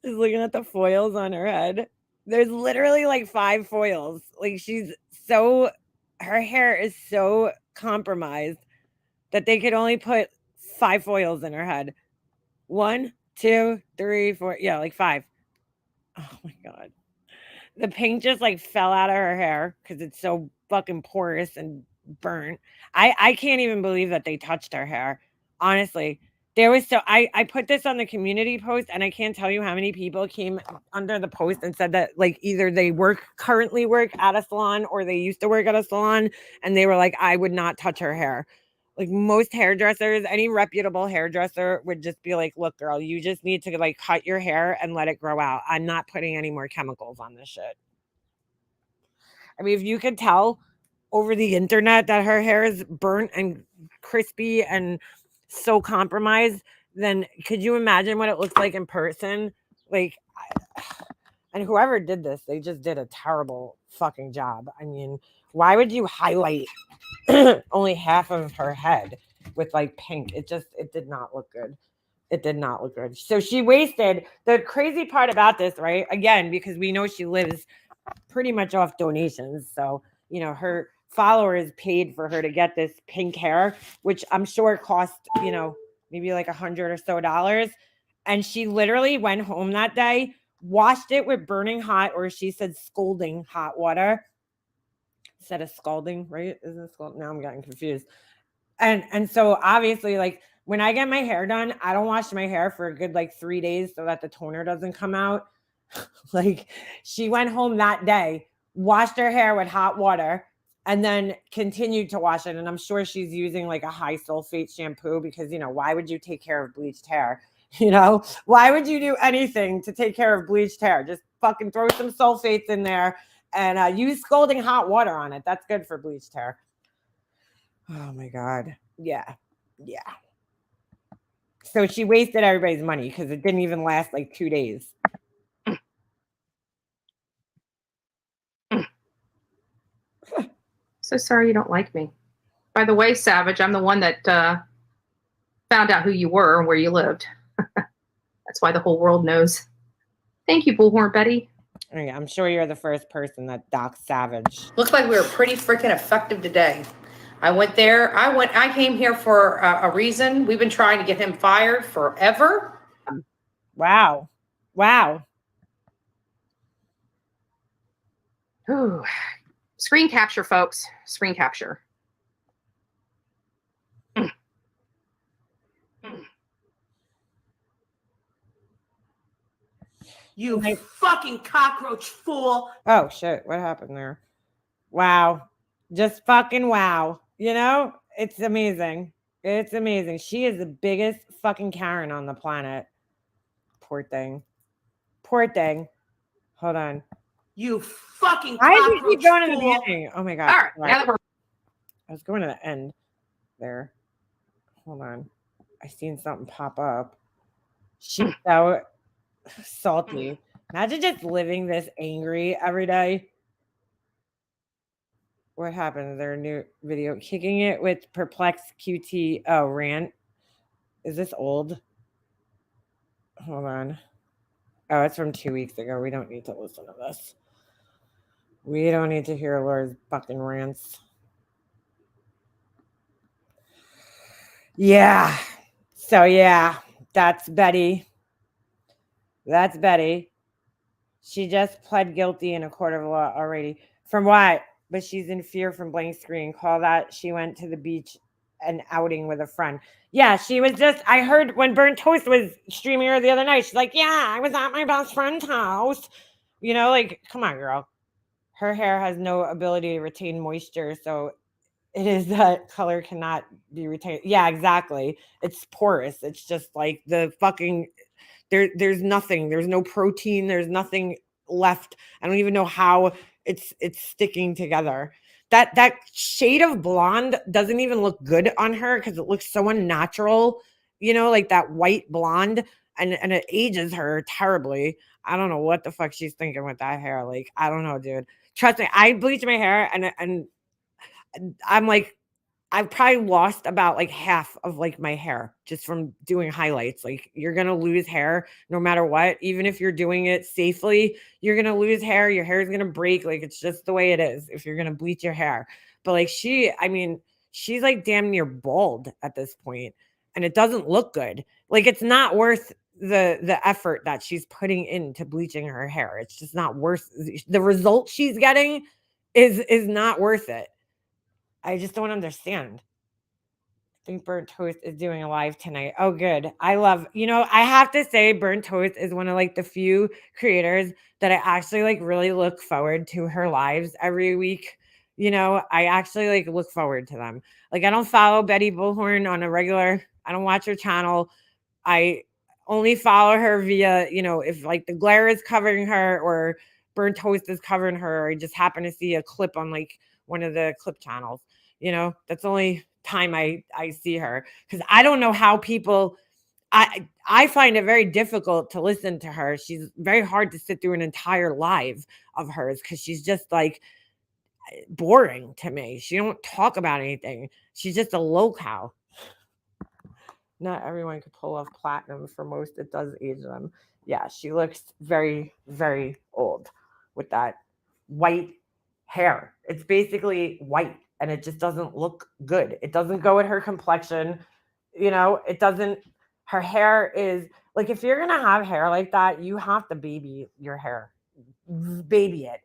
just looking at the foils on her head. There's literally like 5 foils. Like her hair is so compromised that they could only put 5 foils in her head. 1, 2, 3, 4. Yeah, like 5. Oh my God. The paint just like fell out of her hair because it's so fucking porous and burnt. I can't even believe that they touched her hair. Honestly. I put this on the community post and I can't tell you how many people came under the post and said that like either they currently work at a salon or they used to work at a salon and they were like, I would not touch her hair. Like most hairdressers, any reputable hairdresser would just be like, look, girl, you just need to like cut your hair and let it grow out. I'm not putting any more chemicals on this shit. I mean, if you could tell over the internet that her hair is burnt and crispy and so compromised, then could you imagine what it looks like in person? Like, and whoever did this, they just did a terrible fucking job. I mean, why would you highlight only half of her head? with like pink. It did not look good. It did not look good. So she wasted. The crazy part about this, right? Again, because we know she lives pretty much off donations. So, her followers paid for her to get this pink hair, which I'm sure cost, maybe like $100 or so. And she literally went home that day, washed it with burning hot, or she said scalding hot water. Instead of scalding, right? Isn't it scalding? Now I'm getting confused. And so obviously, like, when I get my hair done, I don't wash my hair for a good like 3 days so that the toner doesn't come out. Like, she went home that day, washed her hair with hot water, and then continued to wash it. And I'm sure she's using like a high sulfate shampoo because, why would you take care of bleached hair? Why would you do anything to take care of bleached hair? Just fucking throw some sulfates in there and use scalding hot water on it. That's good for bleached hair. Oh my God. Yeah. Yeah. So she wasted everybody's money because it didn't even last like 2 days. So sorry you don't like me. By the way, Savage, I'm the one that found out who you were and where you lived. That's why the whole world knows. Thank you, Bullhorn Betty. Yeah, I'm sure you're the first person that doxed Savage. Looks like we were pretty freaking effective today. I came here for a reason. We've been trying to get him fired forever. Wow. Ooh. Screen capture, folks. Screen capture. You fucking cockroach fool. Oh, shit. What happened there? Wow. Just fucking wow. It's amazing. It's amazing. She is the biggest fucking Karen on the planet. Poor thing. Hold on. You fucking Why cockroach did you keep going to the fool. beginning? Oh my God. All right. Now that we're I was going to the end there. Hold on. I seen something pop up. She's so salty. Imagine just living this angry every day. What happened? Is there a new video? Kicking it with perplexed QT. Oh, rant. Is this old? Hold on. Oh, it's from 2 weeks ago. We don't need to listen to this. We don't need to hear Laura's fucking rants. Yeah. So, yeah, that's Betty. She just pled guilty in a court of law already. From what? But she's in fear from blank screen. Call that she went to the beach and outing with a friend. Yeah, she was just, I heard when Burnt Toast was streaming her the other night, she's like, yeah, I was at my best friend's house. Like, come on, girl. Her hair has no ability to retain moisture, so it is that color cannot be retained. Yeah, exactly. It's porous. It's just like the fucking, there's nothing. There's no protein. There's nothing left. I don't even know how it's sticking together. That shade of blonde doesn't even look good on her because it looks so unnatural, like that white blonde, and it ages her terribly. I don't know what the fuck she's thinking with that hair. Like, I don't know, dude. Trust me, I bleach my hair and I'm like, I've probably lost about like half of like my hair just from doing highlights. Like, you're going to lose hair no matter what. Even if you're doing it safely, you're going to lose hair. Your hair is going to break. Like, it's just the way it is if you're going to bleach your hair. But like she's like damn near bald at this point, and it doesn't look good. Like, it's not worth the effort that she's putting into bleaching her hair. It's just not worth the result she's getting is not worth it. I just don't understand. I think Burnt Toast is doing a live tonight. Oh, good. I love, I have to say Burnt Toast is one of like the few creators that I actually like really look forward to her lives every week. I actually like look forward to them. Like, I don't follow Betty Bullhorn on a regular, I don't watch her channel. I only follow her via, if like the Glare is covering her or Burnt Toast is covering her, or I just happen to see a clip on like one of the clip channels. That's the only time I see her, because I don't know how people, I find it very difficult to listen to her. She's very hard to sit through an entire live of hers because she's just like boring to me. She don't talk about anything. She's just a lolcow. Not everyone could pull off platinum. For most, it does age them. Yeah, she looks very, very old with that white hair. It's basically white and it just doesn't look good. It doesn't go with her complexion. It doesn't. Her hair is like, if you're going to have hair like that, you have to baby your hair. Baby it.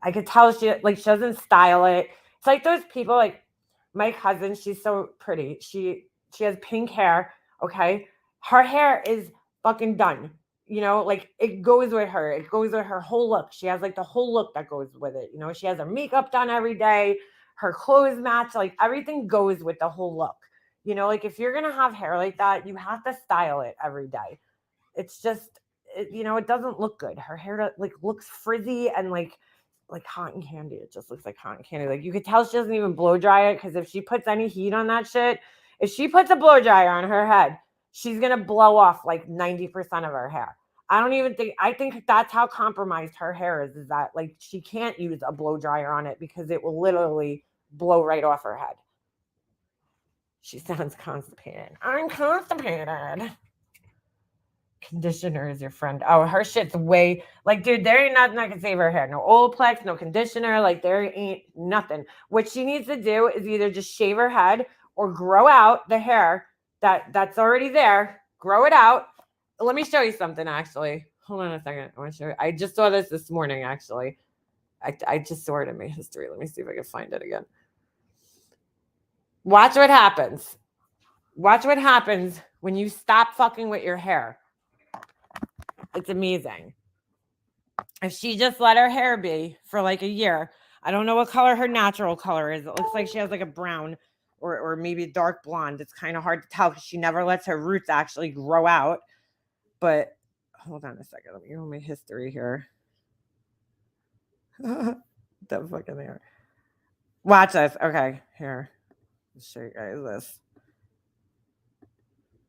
I could tell she doesn't style it. It's like those people, like my cousin, she's so pretty. She has pink hair, okay? Her hair is fucking done. Like it goes with her. It goes with her whole look. She has like the whole look that goes with it. She has her makeup done every day. Her clothes match, like everything goes with the whole look. Like if you're going to have hair like that, you have to style it every day. It's just, it doesn't look good. Her hair looks frizzy and like cotton candy. It just looks like cotton candy. Like you could tell she doesn't even blow dry it, because if she puts any heat on that shit, if she puts a blow dryer on her head, she's gonna blow off like 90% of her hair. I think that's how compromised her hair is that like she can't use a blow dryer on it because it will literally blow right off her head. She sounds constipated. I'm constipated. Conditioner is your friend. Oh, her shit's way like, dude, there ain't nothing that can save her hair. No Olaplex, no conditioner. Like there ain't nothing. What she needs to do is either just shave her head or grow out the hair that's already there. Grow it out. Let me show you something. Actually, hold on a second. I want to show you. I just saw this morning. Actually, I just saw it in my history. Let me see if I can find it again. Watch what happens. Watch what happens when you stop fucking with your hair. It's amazing. If she just let her hair be for like a year, I don't know what color her natural color is. It looks like she has like a brown or maybe a dark blonde. It's kind of hard to tell because she never lets her roots actually grow out. But hold on a second. Let me go my history here. The fucking hair. Watch this. Okay, here. Let's show you guys this.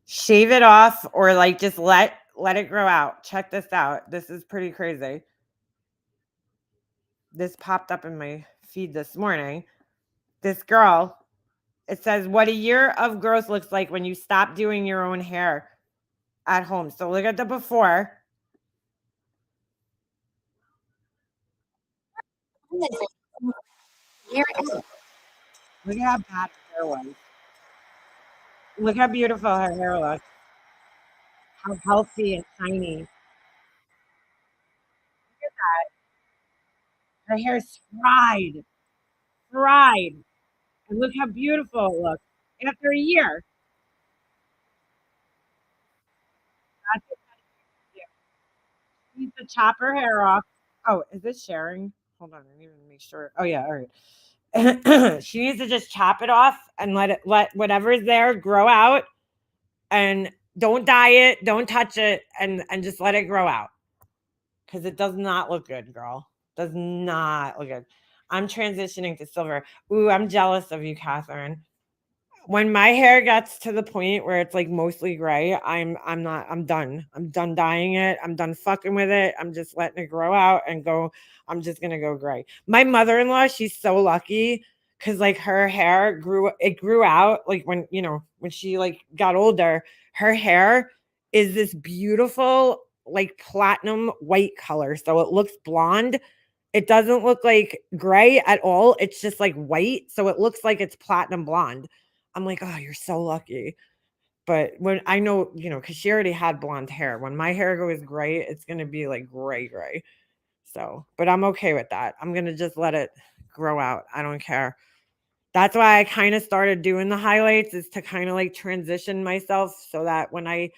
Shave it off or like just let it grow out. Check this out. This is pretty crazy. This popped up in my feed this morning. This girl, it says what a year of growth looks like when you stop doing your own hair at home. So look at the before. Look at how bad her hair was. Look how beautiful her hair looks. How healthy and shiny. Look at that. Her hair's fried. Fried. And look how beautiful it looks after a year. That's what she needs to chop her hair off. Oh, is this sharing? Hold on, I need to make sure. Oh yeah, all right. She needs to just chop it off and let whatever's there grow out, and don't dye it, don't touch it, and just let it grow out. Because it does not look good, girl. Does not look good. I'm transitioning to silver. Ooh, I'm jealous of you, Catherine. When my hair gets to the point where it's like mostly gray, I'm done. I'm done dyeing it. I'm done fucking with it. I'm just letting it grow out and go. I'm just gonna go gray. My mother-in-law, she's so lucky because like her hair grew out like when she like got older. Her hair is this beautiful like platinum white color, so it looks blonde. It doesn't look like gray at all. It's just like white, so it looks like it's platinum blonde. I'm like, oh, you're so lucky. But when I know, because she already had blonde hair. When my hair goes gray, it's going to be like gray. So, but I'm okay with that. I'm going to just let it grow out. I don't care. That's why I kind of started doing the highlights, is to kind of like transition myself so that when I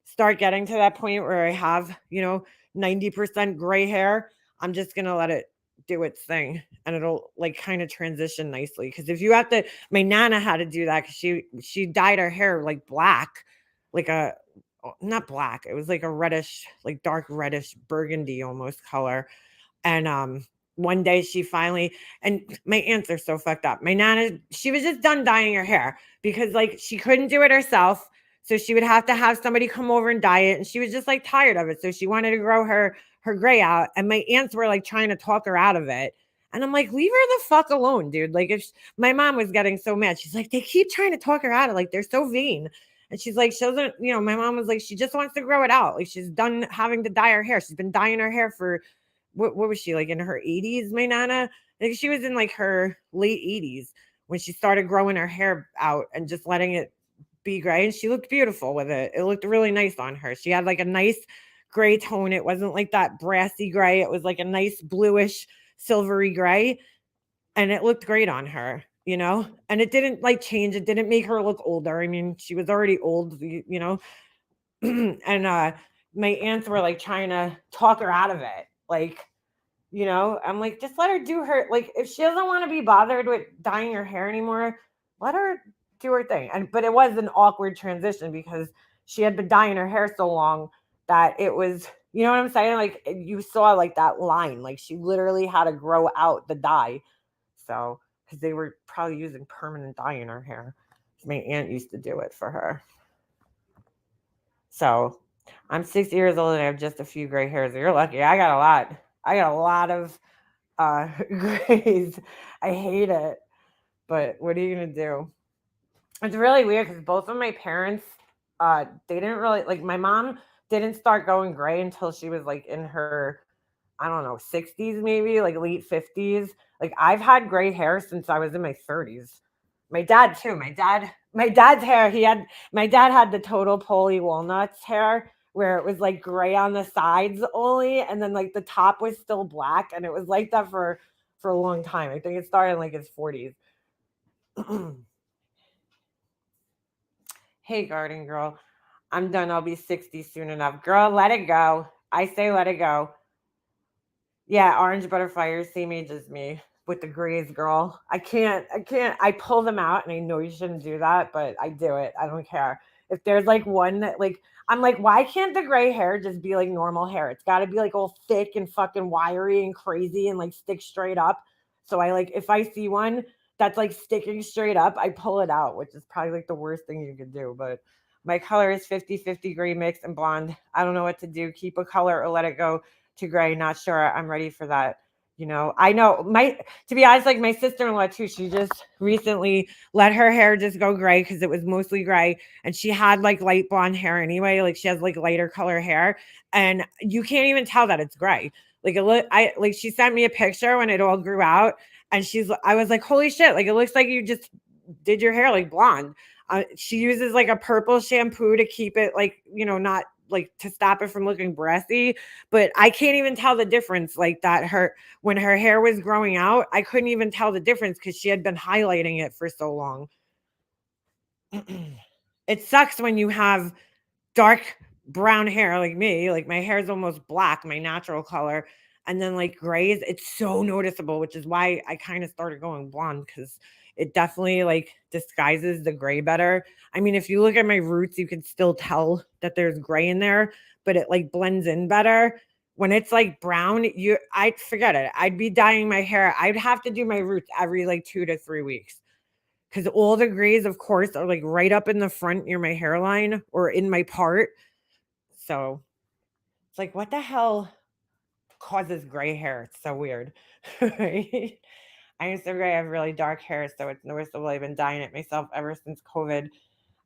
start getting to that point where I have, 90% gray hair, I'm just going to let it do its thing and it'll like kind of transition nicely. Because if you have to, my Nana had to do that because she dyed her hair like black, like not black, it was like a reddish, like dark reddish burgundy almost color. And one day she finally, and my aunts are so fucked up. My Nana, she was just done dyeing her hair because like she couldn't do it herself. So she would have to have somebody come over and dye it. And she was just like tired of it. So she wanted to grow her gray out. And my aunts were like trying to talk her out of it. And I'm like, leave her the fuck alone, dude. Like my mom was getting so mad. She's like, they keep trying to talk her out of, like, they're so vain. And she's like, she doesn't, you know, my mom was like, she just wants to grow it out. Like she's done having to dye her hair. She's been dyeing her hair for, what was she, like in her 80s, my Nana? I think she was in like her late 80s when she started growing her hair out and just letting it be gray. And she looked beautiful with it. It looked really nice on her. She had like a nice gray tone. It wasn't like that brassy gray. It was like a nice bluish, silvery gray. And it looked great on her, you know? And it didn't like change. It didn't make her look older. I mean, she was already old, you know? And my aunts were like trying to talk her out of it. Like, you know, I'm like, just let her do her, like, if she doesn't want to be bothered with dyeing her hair anymore, let her do her thing. But it was an awkward transition because she had been dyeing her hair so long that it was, you know what I'm saying? Like you saw like that line, like she literally had to grow out the dye. So, because they were probably using permanent dye in her hair. My aunt used to do it for her. So I'm 60 years old and I have just a few gray hairs. You're lucky. I got a lot. I got a lot of grays. I hate it. But what are you going to do? It's really weird because both of my parents, they didn't really, like my mom didn't start going gray until she was like in her, I don't know, 60s maybe, like late 50s. Like I've had gray hair since I was in my 30s. My dad too. My dad's hair, my dad had the total Polly Walnuts hair where it was like gray on the sides only, and then like the top was still black, and it was like that for a long time. I think it started in like his 40s. Hey, garden girl, I'm done. I'll be 60 soon enough. Girl, let it go. I say let it go. Yeah, orange butterfly, you're same age as me with the grays, girl. I can't. I pull them out, and I know you shouldn't do that, but I do it. I don't care. If there's like one that like, I'm like, why can't the gray hair just be like normal hair? It's got to be like all thick and fucking wiry and crazy and like stick straight up. So I like, if I see one that's like sticking straight up, I pull it out, which is probably like the worst thing you could do. But my color is 50-50 gray mix and blonde. I don't know what to do. Keep a color or let it go to gray. Not sure I'm ready for that. You know, I know to be honest, like my sister-in-law too, she just recently let her hair just go gray because it was mostly gray, and she had like light blonde hair anyway. Like she has like lighter color hair, and you can't even tell that it's gray. Like she sent me a picture when it all grew out, and I was like, holy shit, like it looks like you just did your hair like blonde. She uses like a purple shampoo to keep it like, you know, not like to stop it from looking brassy, but I can't even tell the difference like that. When her hair was growing out, I couldn't even tell the difference because she had been highlighting it for so long. It sucks when you have dark brown hair like me, like my hair is almost black, my natural color, and then like grays, it's so noticeable, which is why I kind of started going blonde, because it definitely like disguises the gray better. I mean, if you look at my roots, you can still tell that there's gray in there, but it like blends in better. When it's like brown, I'd forget it. I'd be dyeing my hair. I'd have to do my roots every like 2 to 3 weeks. Because all the grays, of course, are like right up in the front near my hairline or in my part. So it's like, what the hell causes gray hair? It's so weird. Right? I am so gray. I have really dark hair, so it's noticeable. I've been dyeing it myself ever since COVID.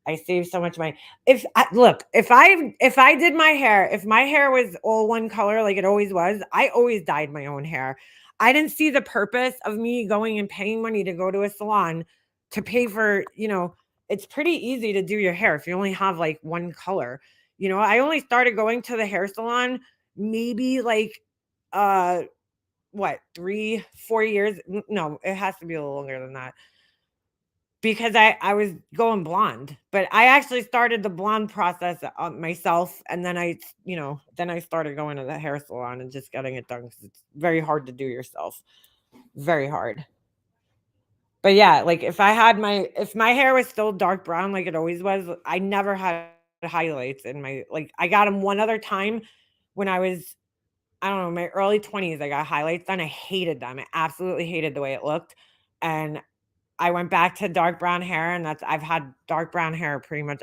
I saved so much money. If I did my hair, if my hair was all one color like it always was, I always dyed my own hair. I didn't see the purpose of me going and paying money to go to a salon to pay for, you know, it's pretty easy to do your hair if you only have like one color. You know, I only started going to the hair salon maybe like what, 3-4 years? No, it has to be a little longer than that. Because I was going blonde, but I actually started the blonde process myself, and then I started going to the hair salon and just getting it done because it's very hard to do yourself, very hard. But yeah, like if my hair was still dark brown like it always was, I never had highlights in my, like I got them one other time when I was, I don't know, my early 20s. I got highlights done. I hated them. I absolutely hated the way it looked, and I went back to dark brown hair, and I've had dark brown hair pretty much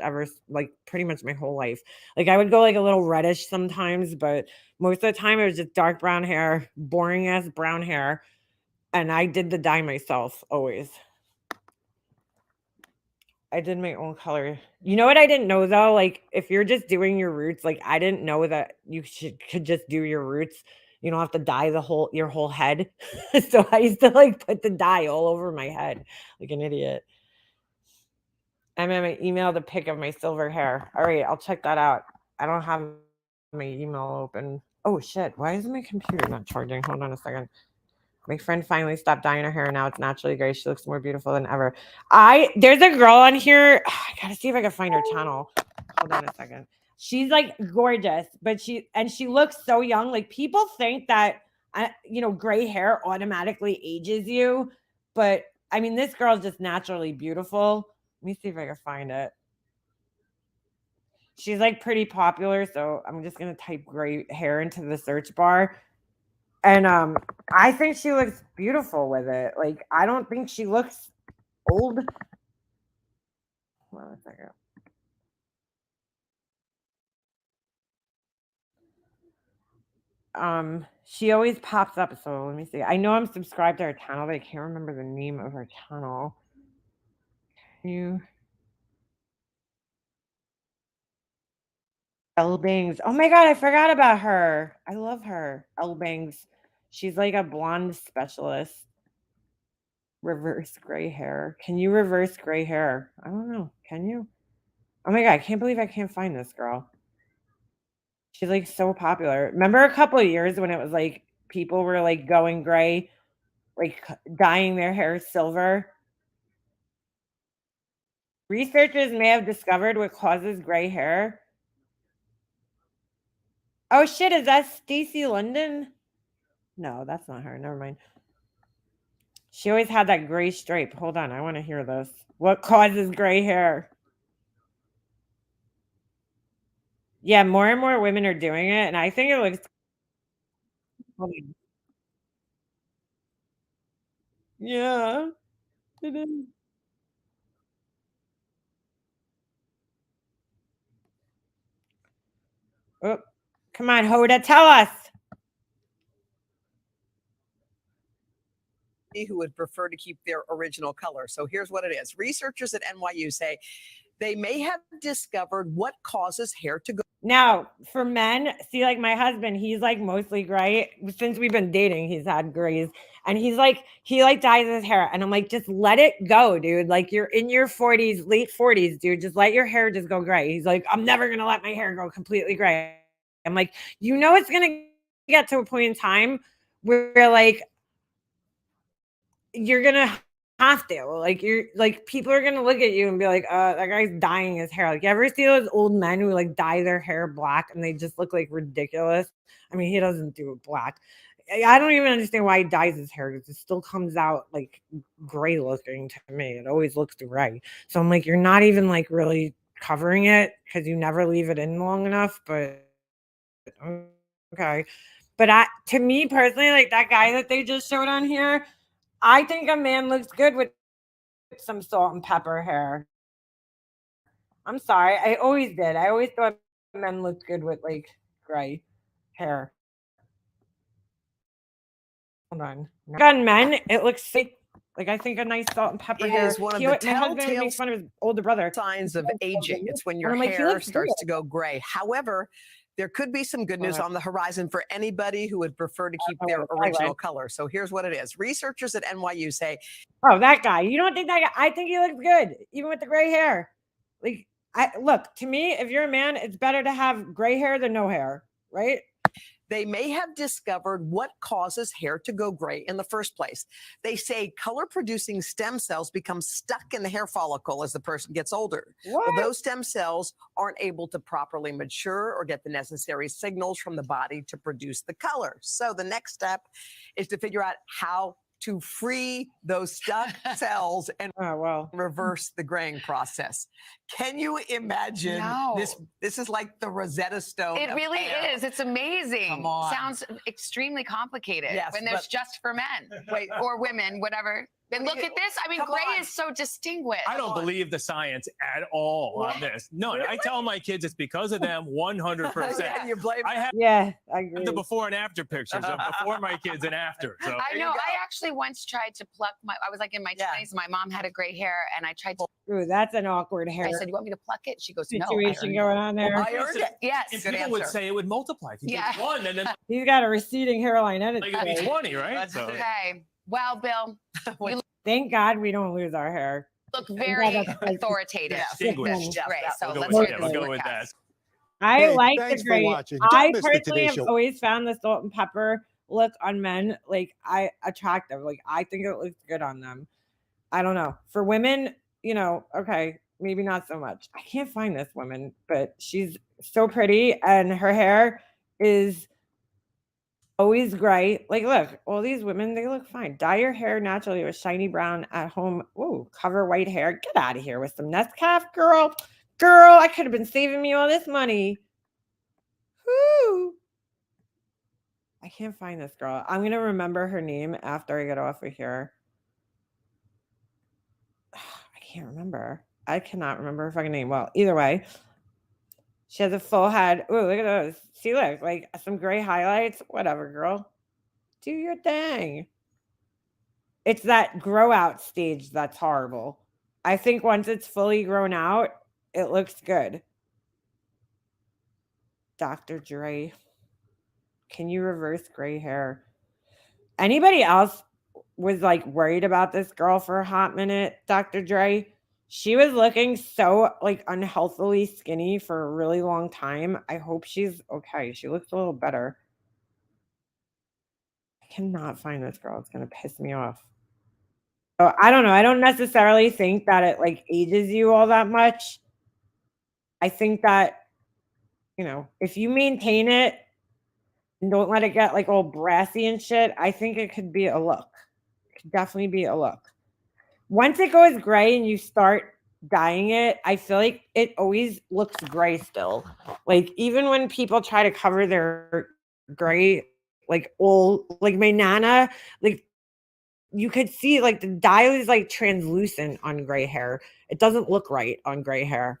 pretty much my whole life. Like I would go like a little reddish sometimes, but most of the time it was just dark brown hair, boring ass brown hair. And I did the dye myself always. I did my own color. You know what I didn't know though? Like if you're just doing your roots, like I didn't know that you could just do your roots. You don't have to dye your whole head. So I used to like put the dye all over my head like an idiot. I'm gonna email the pic of my silver hair. All right, I'll check that out. I don't have my email open. Oh shit, why is my computer not charging? Hold on a second. My friend finally stopped dyeing her hair and now it's naturally gray. She looks more beautiful than ever. There's a girl on here. I gotta see if I can find her channel. Hold on a second. She's like gorgeous, but she looks so young. Like people think that gray hair automatically ages you, but I mean this girl's just naturally beautiful. Let me see if I can find it. She's like pretty popular, so I'm just gonna type gray hair into the search bar. And I think she looks beautiful with it. Like, I don't think she looks old. Hold on a second. She always pops up, so let me see. I know I'm subscribed to her channel, but I can't remember the name of her channel. Elbangs. Oh my god, I forgot about her. I love her. Elbangs. She's like a blonde specialist. Reverse gray hair. Can you reverse gray hair? I don't know. Can you? Oh my god, I can't believe I can't find this girl. She's like so popular. Remember a couple of years when it was like people were like going gray, like dyeing their hair silver? Researchers may have discovered what causes gray hair. Oh shit, is that Stacey London? No, that's not her. Never mind. She always had that gray stripe. Hold on, I want to hear this. What causes gray hair? Yeah, more and more women are doing it, and I think it looks. Yeah, it is. Oh, come on, Hoda, tell us. Who would prefer to keep their original color. So here's what it is. Researchers at NYU say they may have discovered what causes hair to go. Now, for men, see, like my husband, he's like mostly gray. Since we've been dating, he's had grays. And he like dyes his hair. And I'm like, just let it go, dude. Like you're in your 40s, late 40s, dude. Just let your hair just go gray. He's like, I'm never gonna let my hair go completely gray. I'm like, it's gonna get to a point in time where like you're gonna have to, like, you're like, people are gonna look at you and be like, that guy's dyeing his hair. Like, you ever see those old men who like dye their hair black and they just look like ridiculous? I mean, he doesn't do it black. I don't even understand why he dyes his hair because it still comes out like gray looking to me. It always looks gray. So I'm like, you're not even like really covering it because you never leave it in long enough. But okay. But to me personally, like that guy that they just showed on here, I think a man looks good with some salt and pepper hair. I'm sorry. I always did. I always thought men looked good with like gray hair. Hold on. On men, it looks fake. Like I think a nice salt and pepper hair. Is one of the my husband makes fun of his older brother. Signs of aging. It's when your like, hair starts to go gray. However, there could be some good news on the horizon for anybody who would prefer to keep their original color. So here's what it is. Researchers at NYU say, oh, that guy. You don't think that guy? I think he looks good, even with the gray hair. Like, look, to me, if you're a man, it's better to have gray hair than no hair, right? they may have discovered what causes hair to go gray in the first place. They say color-producing stem cells become stuck in the hair follicle as the person gets older. Well, those stem cells aren't able to properly mature or get the necessary signals from the body to produce the color. So the next step is to figure out how to free those stuck cells and reverse the graying process. Can you imagine? No. This is like the Rosetta Stone. It really is. It's amazing. Come on. Sounds extremely complicated Yes, when there's just for men. Wait, or women, whatever. But look at this. I mean, gray is so distinguished. I don't believe the science at all on this. No, I tell my kids it's because of them 100%. Yeah, you blame I have Yeah, I agree. the before and after pictures of before my kids and after. So I know. I actually once tried to pluck I was like in my 20s. My mom had a gray hair, and I tried to. Ooh, that's an awkward hair. I said, "You want me to pluck it?" She goes, "No." Situation going on there. I earned it. Yes. and Good people would answer. say it would multiply. If you did one, and then He's got a receding hairline and like it'd be 20, right? So Okay. Well, Bill, you Thank God we don't lose our hair. look very that's- authoritative. distinguished. Great. So We'll go let's with hear that. this We'll go with forecast. that. I Hey, like thanks the for gray. watching. Don't I miss the personally Today have Show. always found the salt and pepper look on men like attractive. Like I think it looks good on them. I don't know. For women, okay, maybe not so much. I can't find this woman, but she's so pretty and her hair is always gray. Like, look, all these women, they look fine. Dye your hair naturally with shiny brown at home. Ooh, cover white hair. Get out of here with some Nescaf, girl. Girl, I could have been saving me all this money. Whoo. I can't find this girl. I'm going to remember her name after I get off of here. I can't remember. I cannot remember her fucking name. Well, either way, she has a full head. Ooh, look at those. See, look, like some gray highlights. Whatever, girl. Do your thing. It's that grow out stage that's horrible. I think once it's fully grown out, it looks good. Dr. Dre. Can you reverse gray hair? Anybody else was like worried about this girl for a hot minute, Dr. Dre? She was looking so like unhealthily skinny for a really long time. I hope she's okay. She looks a little better. I cannot find this girl. It's going to piss me off. So I don't know. I don't necessarily think that it like ages you all that much. I think that, if you maintain it and don't let it get like all brassy and shit, I think it could be a look. It could definitely be a look. Once it goes gray and you start dyeing it, I feel like it always looks gray still. Like even when people try to cover their gray, like old, like my nana, like you could see like the dye is like translucent on gray hair. It doesn't look right on gray hair.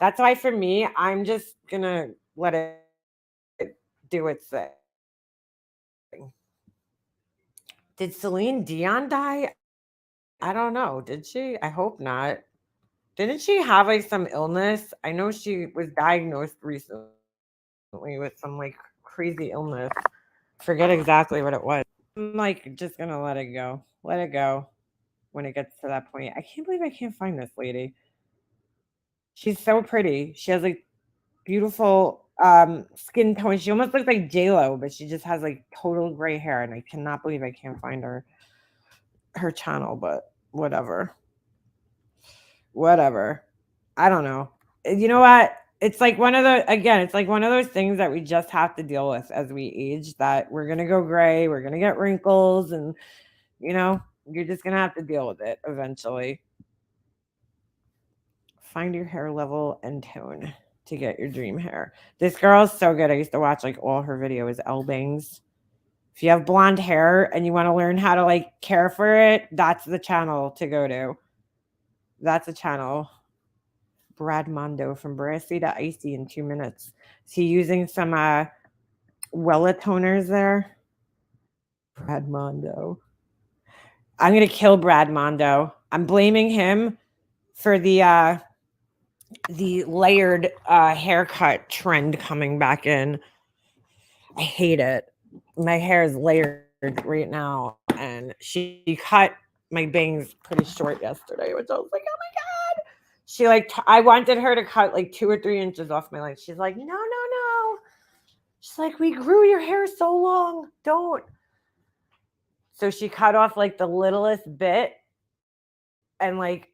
That's why for me, I'm just gonna let it do its thing. Did Celine Dion die? I don't know. Did she? I hope not. Didn't she have like some illness? I know she was diagnosed recently with some like crazy illness. Forget exactly what it was. I'm like just gonna let it go. Let it go when it gets to that point. I can't believe I can't find this lady. She's so pretty. She has like beautiful skin tone. She almost looks like J-Lo, but she just has like total gray hair, and I cannot believe I can't find her channel, but whatever. I don't know. You know what? It's like it's like one of those things that we just have to deal with as we age, that we're going to go gray, we're going to get wrinkles, and you're just going to have to deal with it eventually. Find your hair level and tone to get your dream hair. This girl is so good. I used to watch like all her videos, Elle Bangs. If you have blonde hair and you want to learn how to like care for it, that's the channel to go to. That's a channel. Brad Mondo, from brassy to icy in 2 minutes. Is he using some Wella toners there? Brad Mondo. I'm going to kill Brad Mondo. I'm blaming him for the layered haircut trend coming back in. I hate it. My hair is layered right now, and she cut my bangs pretty short yesterday, which I was like, oh my God. She like, I wanted her to cut like 2 or 3 inches off my length. She's like, no. She's like, we grew your hair so long. Don't. So she cut off like the littlest bit, and like,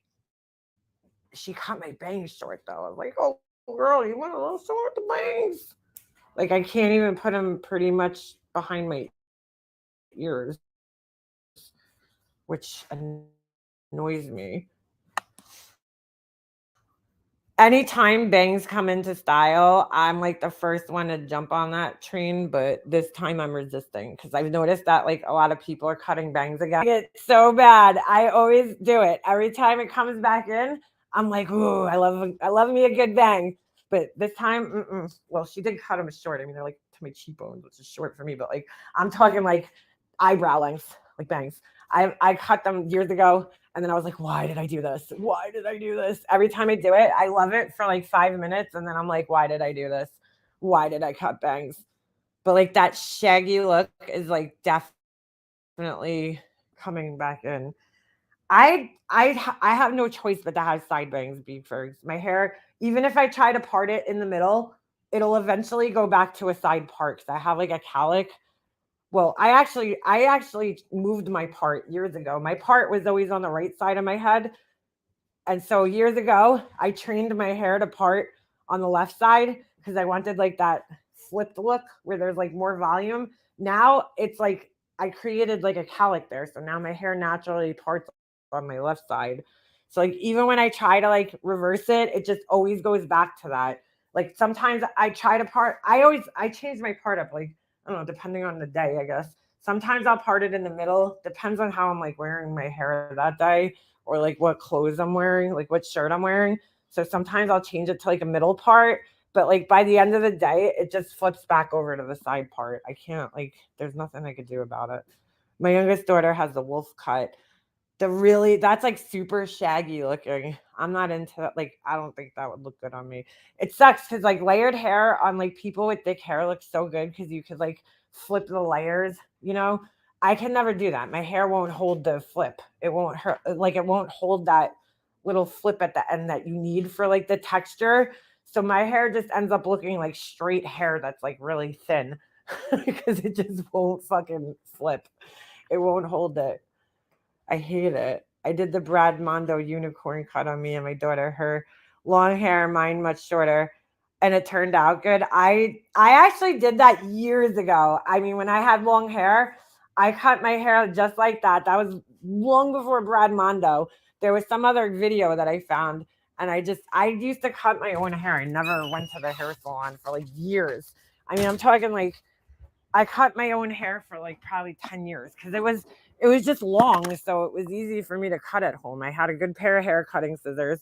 she cut my bangs short though. I was like, oh girl, you want a little short the bangs? Like I can't even put them pretty much behind my ears, which annoys me. anytime bangs come into style, I'm like the first one to jump on that train, but this time I'm resisting because I've noticed that like a lot of people are cutting bangs again. It's so bad. I always do it. Every time it comes back in, I'm like, ooh, I love me a good bang. But this time, well, she did cut them short. I mean, they're like to my cheekbones, which is short for me, but like I'm talking like eyebrow length, like bangs. I cut them years ago. And then I was like, why did I do this? Why did I do this? Every time I do it, I love it for like 5 minutes. And then I'm like, why did I do this? Why did I cut bangs? But like that shaggy look is like definitely coming back in. I have no choice but to have side bangs because my hair, even if I try to part it in the middle, it'll eventually go back to a side part because I have like a cowlick. Well, I actually moved my part years ago. My part was always on the right side of my head. And so years ago, I trained my hair to part on the left side because I wanted like that flipped look where there's like more volume. Now it's like I created like a cowlick there. So now my hair naturally parts on my left side. So like even when I try to like reverse it, it just always goes back to that. Like sometimes I try to part, I change my part up like, I don't know, depending on the day, I guess. Sometimes I'll part it in the middle. Depends on how I'm like wearing my hair that day or like what clothes I'm wearing, like what shirt I'm wearing. So sometimes I'll change it to like a middle part, but like by the end of the day, it just flips back over to the side part. I can't like, there's nothing I could do about it. My youngest daughter has the wolf cut. That's like super shaggy looking. I'm not into that. Like, I don't think that would look good on me. It sucks because like layered hair on like people with thick hair looks so good because you could like flip the layers, you know? I can never do that. My hair won't hold the flip. It won't hurt. Like it won't hold that little flip at the end that you need for like the texture. So my hair just ends up looking like straight hair that's like really thin because it just won't fucking flip. It won't hold it. I hate it. I did the Brad Mondo unicorn cut on me and my daughter. Her long hair, mine much shorter, and it turned out good. I actually did that years ago. I mean, when I had long hair, I cut my hair just like that. That was long before Brad Mondo. There was some other video that I found, and I used to cut my own hair. I never went to the hair salon for like years. I mean, I'm talking like I cut my own hair for like probably 10 years because it was just long, so it was easy for me to cut at home. I had a good pair of hair cutting scissors.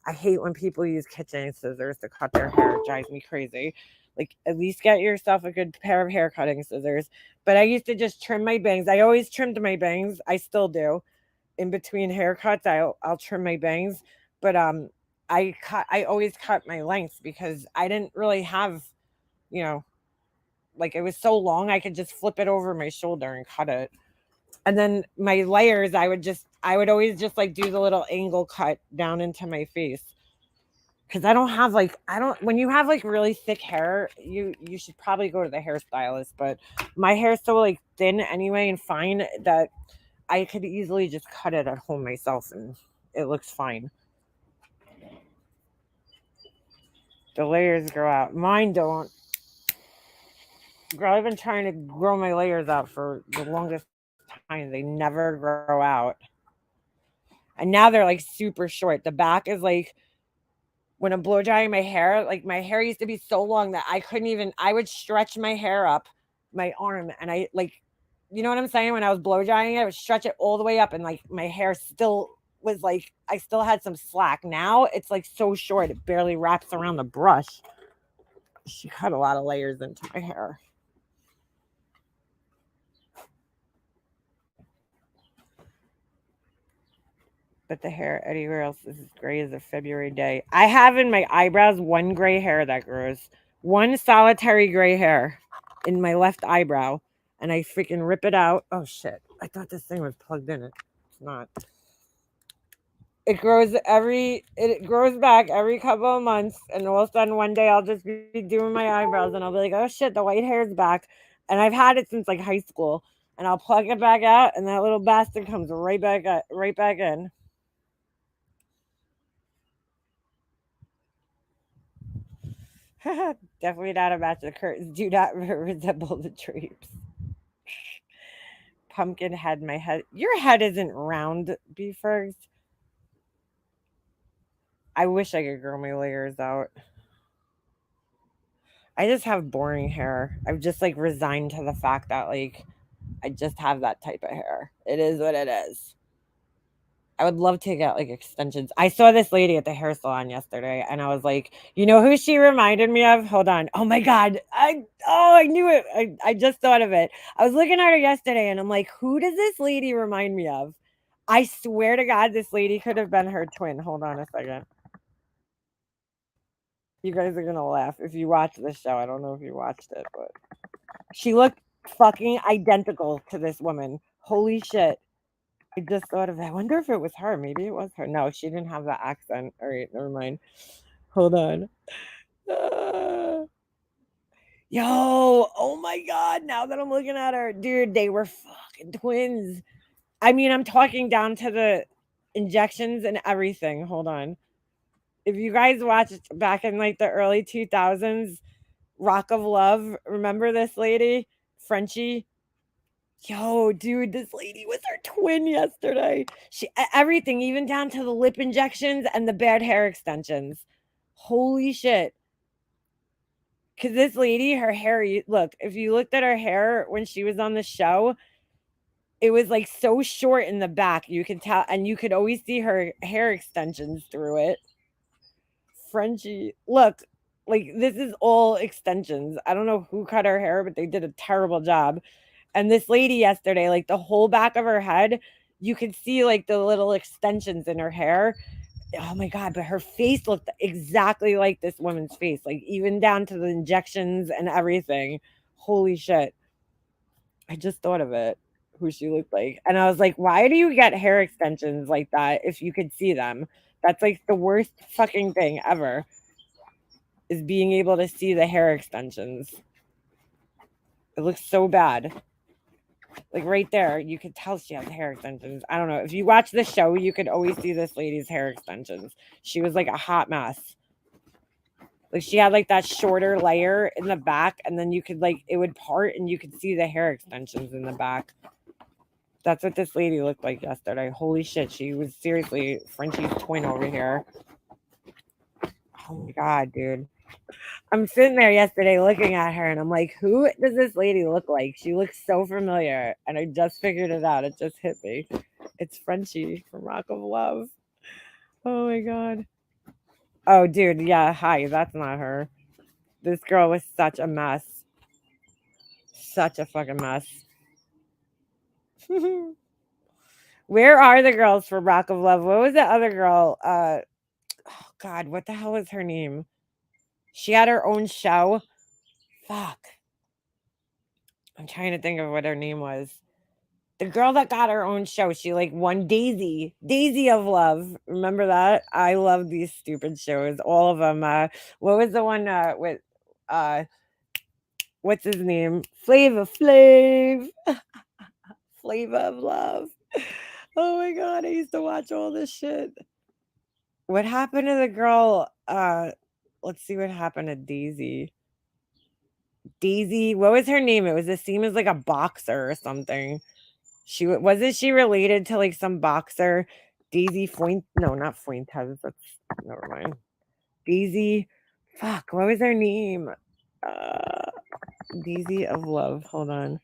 I hate when people use kitchen scissors to cut their hair. It drives me crazy. Like at least get yourself a good pair of hair cutting scissors. But I used to just trim my bangs. I always trimmed my bangs. I still do. In between haircuts, I'll trim my bangs. But I always cut my lengths because I didn't really have, you know, like it was so long I could just flip it over my shoulder and cut it. And then my layers, I would always just like do the little angle cut down into my face. Cause when you have like really thick hair, you should probably go to the hairstylist. But my hair's so like thin anyway and fine that I could easily just cut it at home myself and it looks fine. The layers grow out. Mine don't. Girl, I've been trying to grow my layers out for the longest time. They never grow out. And now they're like super short. The back is like when I'm blow drying my hair, like my hair used to be so long that I would stretch my hair up my arm and I like, you know what I'm saying? When I was blow drying it, I would stretch it all the way up and like my hair still was like, I still had some slack. Now it's like so short, it barely wraps around the brush. She cut a lot of layers into my hair. But the hair anywhere else is as gray as a February day. I have in my eyebrows one gray hair that grows. One solitary gray hair in my left eyebrow. And I freaking rip it out. Oh, shit. I thought this thing was plugged in. It's not. It grows back every couple of months. And all of a sudden one day I'll just be doing my eyebrows and I'll be like, oh, shit, the white hair's back. And I've had it since like high school. And I'll plug it back out and that little bastard comes right back in. Definitely not a match. The curtains do not resemble the drapes. Pumpkin head, my head. Your head isn't round, Beefers. I wish I could grow my layers out. I just have boring hair. I've just like resigned to the fact that like I just have that type of hair. It is what it is. I would love to get like extensions. I saw this lady at the hair salon yesterday and I was like, you know who she reminded me of? Hold on. Oh my God. I knew it. I just thought of it. I was looking at her yesterday and I'm like, who does this lady remind me of? I swear to God, this lady could have been her twin. Hold on a second. You guys are gonna laugh if you watch this show. I don't know if you watched it, but she looked fucking identical to this woman. Holy shit. I just thought of that. I wonder if it was her. Maybe it was her. No, she didn't have that accent. All right, never mind. Hold on. Yo, oh my God. Now that I'm looking at her, dude, they were fucking twins. I mean, I'm talking down to the injections and everything. Hold on. If you guys watched back in like the early 2000s, Rock of Love, remember this lady? Frenchie? Yo, dude, this lady was her twin yesterday. Everything, even down to the lip injections and the bad hair extensions. Holy shit. Because this lady, her hair, look, if you looked at her hair when she was on the show, it was like so short in the back. You could tell, and you could always see her hair extensions through it. Frenchie, look, like this is all extensions. I don't know who cut her hair, but they did a terrible job. And this lady yesterday, like the whole back of her head, you could see like the little extensions in her hair. Oh my God, but her face looked exactly like this woman's face, like even down to the injections and everything. Holy shit. I just thought of it, who she looked like. And I was like, why do you get hair extensions like that if you could see them? That's like the worst fucking thing ever, is being able to see the hair extensions. It looks so bad. Like right there, you could tell she has hair extensions. I don't know. If you watch the show, you could always see this lady's hair extensions. She was like a hot mess. Like she had like that shorter layer in the back, and then you could like, it would part and you could see the hair extensions in the back. That's what this lady looked like yesterday. Holy shit. She was seriously Frenchie's twin over here. Oh my God, dude. I'm sitting there yesterday looking at her and I'm like, who does this lady look like? She looks so familiar. And I just figured it out. It just hit me. It's Frenchie from Rock of Love. Oh my God. Oh, dude. Yeah. Hi. That's not her. This girl was such a mess. Such a fucking mess. Where are the girls for Rock of Love? What was the other girl? Oh God, what the hell was her name? She had her own show. Fuck. I'm trying to think of what her name was. The girl that got her own show, she like won Daisy of Love. Remember that? I love these stupid shows, all of them. What was the one with what's his name? Flava Flav. Flavor of Love. Oh my God, I used to watch all this shit. What happened to the girl? Let's see what happened to Daisy. Daisy, what was her name? It was the same as like a boxer or something. Wasn't she related to like some boxer? Daisy Fuentes? No, not Fuentes. That's never mind. Daisy, fuck, what was her name? Daisy of Love. Hold on.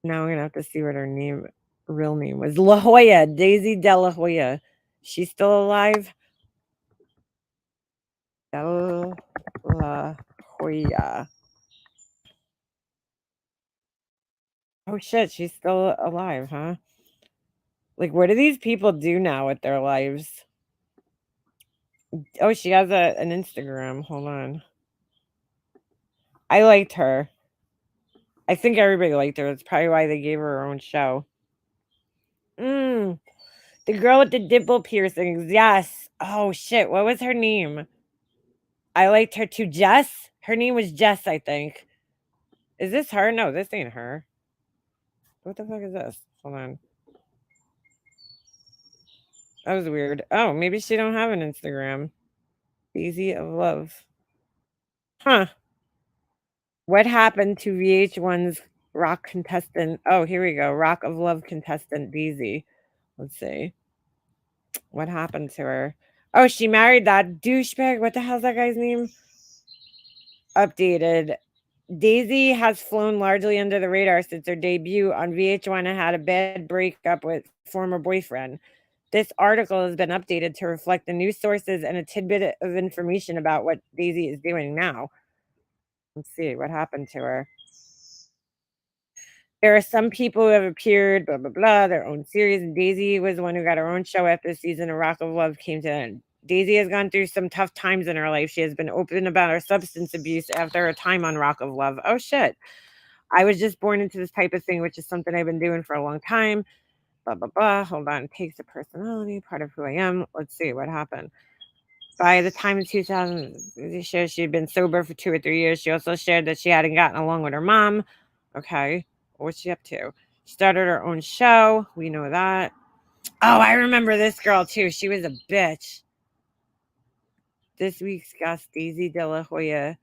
Now we're gonna have to see what her real name was. La Jolla, Daisy De La Jolla. She's still alive? De La Jolla. Oh shit, she's still alive, huh? Like, what do these people do now with their lives? Oh, she has an Instagram. Hold on. I liked her. I think everybody liked her. That's probably why they gave her her own show. The girl with the dimple piercings. Yes. Oh, shit. What was her name? I liked her too. Jess? Her name was Jess, I think. Is this her? No, this ain't her. What the fuck is this? Hold on. That was weird. Oh, maybe she don't have an Instagram. Daisy of Love. Huh. What happened to VH1's rock contestant? Oh, here we go. Rock of Love contestant Daisy. Let's see. What happened to her? Oh, she married that douchebag. What the hell's that guy's name? Updated. Daisy has flown largely under the radar since her debut on VH1 and had a bad breakup with former boyfriend. This article has been updated to reflect the new sources and a tidbit of information about what Daisy is doing now. Let's see what happened to her. There are some people who have appeared, blah, blah, blah, their own series. And Daisy was the one who got her own show after the season of Rock of Love came to an end. Daisy has gone through some tough times in her life. She has been open about her substance abuse after her time on Rock of Love. Oh, shit. I was just born into this type of thing, which is something I've been doing for a long time. Blah, blah, blah. Hold on. It takes a personality, part of who I am. Let's see what happened. By the time of 2000, she had been sober for 2 or 3 years. She also shared that she hadn't gotten along with her mom. Okay. What's she up to? She started her own show. We know that. Oh, I remember this girl too. She was a bitch. This week's guest, Daisy De La Hoya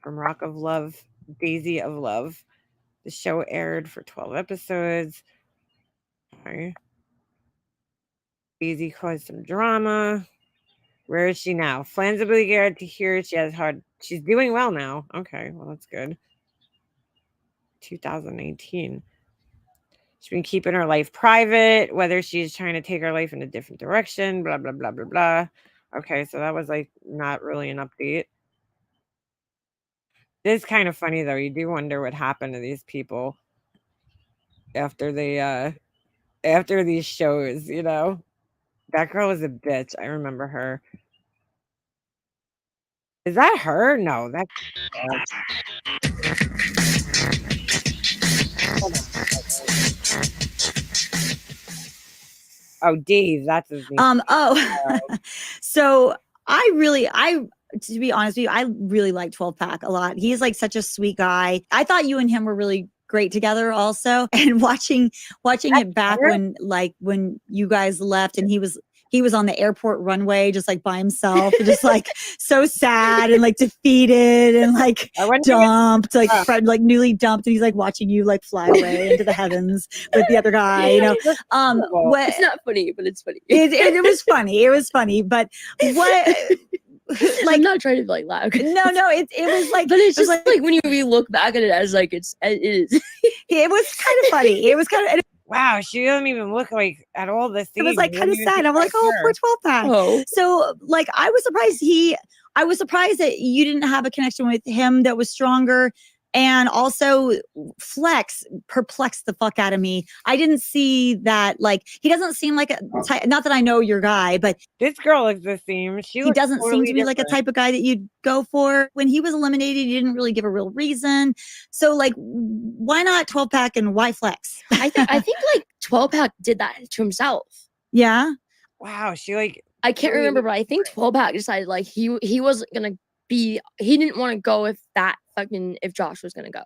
from Rock of Love, Daisy of Love. The show aired for 12 episodes. Okay. Daisy caused some drama. Where is she now? Flensibly geared to hear she has hard. She's doing well now. Okay, well, that's good. 2018. She's been keeping her life private, whether she's trying to take her life in a different direction, blah, blah, blah, blah, blah. Okay, so that was like not really an update. It is kind of funny though. You do wonder what happened to these people after they after these shows, you know. That girl was a bitch. I remember her. Is that her? No, that's oh, Dave, that's his name. So to be honest with you, I really like 12 Pack a lot. He's like such a sweet guy. I thought you and him were really great together also. And watching it back when you guys left and he was on the airport runway just like by himself, just like so sad and like defeated and like dumped, like Fred, like newly dumped, and he's like watching you like fly away into the heavens with the other guy, you know. It's not funny, but it's funny. It was funny. It was funny, but what? Like, I'm not trying to be like loud. No, it was like, but it's just like when you look back at it as like it is. It was kind of funny. It was kind of. Wow, she doesn't even look like at all the same. It was like kind of sad. I'm like, oh, poor 12 Pack. Oh. So like, I was surprised that you didn't have a connection with him that was stronger. And also Flex perplexed the fuck out of me. I didn't see that, like, he doesn't seem like a type, not that I know your guy, but this girl looks the same. He doesn't seem to be like a type of guy that you'd go for. When he was eliminated, you didn't really give a real reason. So like, why not 12 Pack and why Flex? I think like 12 Pack did that to himself. Yeah. Wow. She like, I can't remember, but I think 12 Pack decided like he wasn't going to he didn't want to go if Josh was gonna go.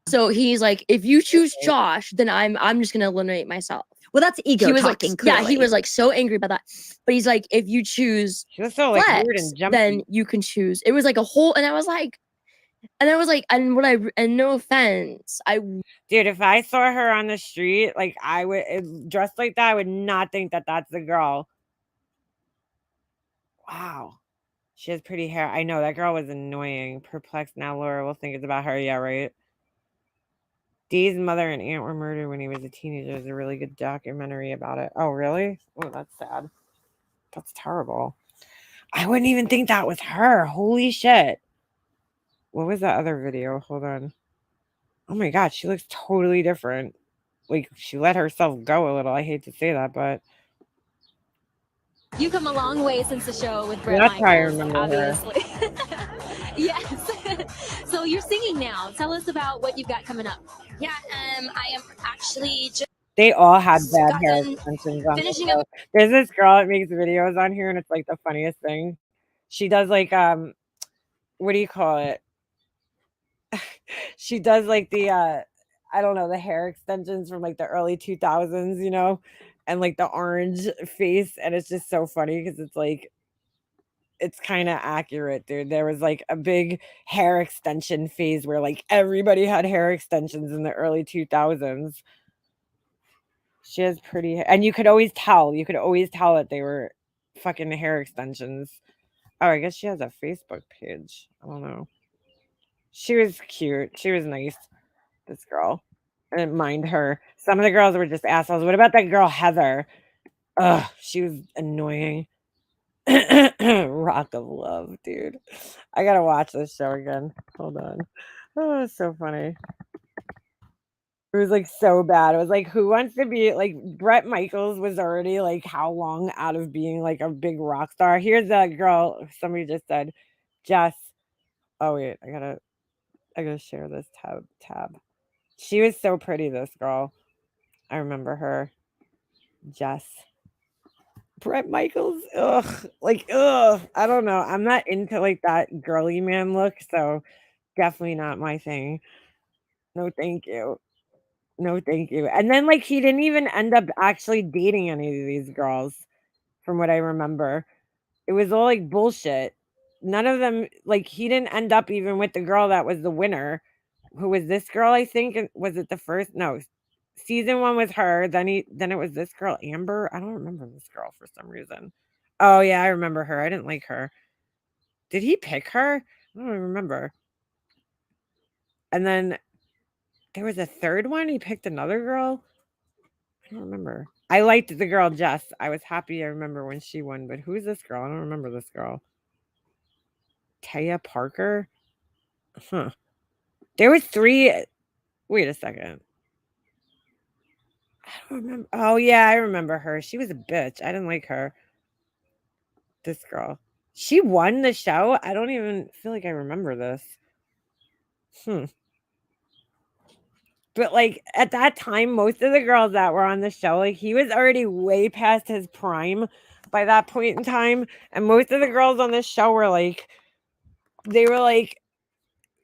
So he's like, if you choose Josh, then I'm just gonna eliminate myself. Well, that's ego talking. Like, yeah, he was like so angry about that. But he's like, if you choose Flex, then you can choose. It was like a whole, and no offense, dude, if I saw her on the street, like I would dressed like that, I would not think that that's the girl. Wow. She has pretty hair. I know that girl was annoying. Perplexed now. Laura will think it's about her. Yeah, right. Dee's mother and aunt were murdered when he was a teenager. There's a really good documentary about it. Oh, really? Oh, that's sad. That's terrible. I wouldn't even think that was her. Holy shit. What was that other video? Hold on. Oh my God, she looks totally different. Like she let herself go a little. I hate to say that, but You've come a long way since the show with Brett that's how I Michaels, remember obviously. Yes. So you're singing now. Tell us about what you've got coming up. Yeah, I am actually just. they all had bad hair extensions on finishing the show. up. There's this girl that makes videos on here, and it's like the funniest thing. She does like what do you call it? She does like the I don't know, the hair extensions from like the early 2000s, you know, and like the orange face, and it's just so funny because it's like it's kind of accurate, dude. There was like a big hair extension phase where like everybody had hair extensions in the early 2000s. She has pretty hair, and you could always tell that they were fucking hair extensions. Oh, I guess she has a Facebook page. I don't know. She was cute. She was nice. This girl. I didn't mind her. Some of the girls were just assholes. What about that girl Heather? Ugh, she was annoying. Rock of Love, dude. I gotta watch this show again. Hold on. Oh, it's so funny. It was like so bad. It was like, who wants to be like Bret Michaels was already like how long out of being like a big rock star? Here's that girl. Somebody just said, Jess. Oh wait, I gotta share this tab. She was so pretty, this girl. I remember her. Jess. Bret Michaels. Ugh. Like, ugh. I don't know. I'm not into like that girly man look, so definitely not my thing. No, thank you. No, thank you. And then like he didn't even end up actually dating any of these girls, from what I remember. It was all like bullshit. None of them, like he didn't end up even with the girl that was the winner. Who was this girl, I think? Was it the first? No. Season 1 was her. Then it was this girl, Amber. I don't remember this girl for some reason. Oh yeah, I remember her. I didn't like her. Did he pick her? I don't even remember. And then there was a third one. He picked another girl. I don't remember. I liked the girl Jess. I was happy. I remember when she won. But who's this girl? I don't remember this girl. Taya Parker. Huh. There was 3. Wait a second. I don't remember. Oh yeah, I remember her. She was a bitch. I didn't like her. This girl. She won the show. I don't even feel like I remember this. But like at that time, most of the girls that were on the show, like he was already way past his prime by that point in time. And most of the girls on this show were like, they were like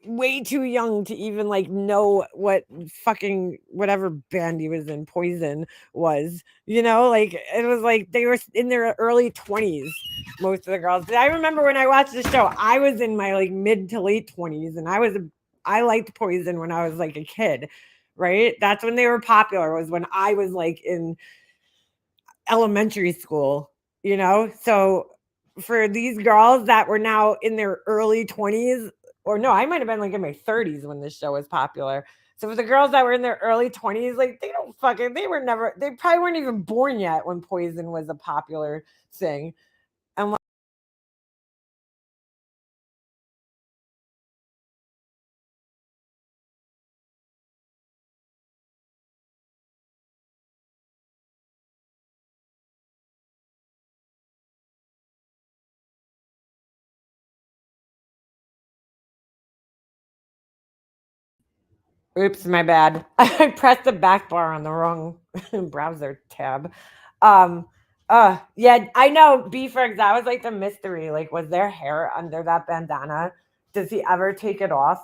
way too young to even like know what fucking whatever band he was in, Poison, was, like it was like they were in their early 20s, most of the girls. I remember when I watched the show, I was in my like mid to late 20s, and I liked Poison when I was like a kid, right? That's when they were popular, was when I was like in elementary school, so for these girls that were now in their early 20s, or no, I might have been like in my 30s when this show was popular. So for the girls that were in their early 20s, like they probably weren't even born yet when Poison was a popular thing. And oops, my bad. I pressed the back bar on the wrong browser tab. Yeah, I know, B-Fergs, that was like the mystery. Like, was there hair under that bandana? Does he ever take it off?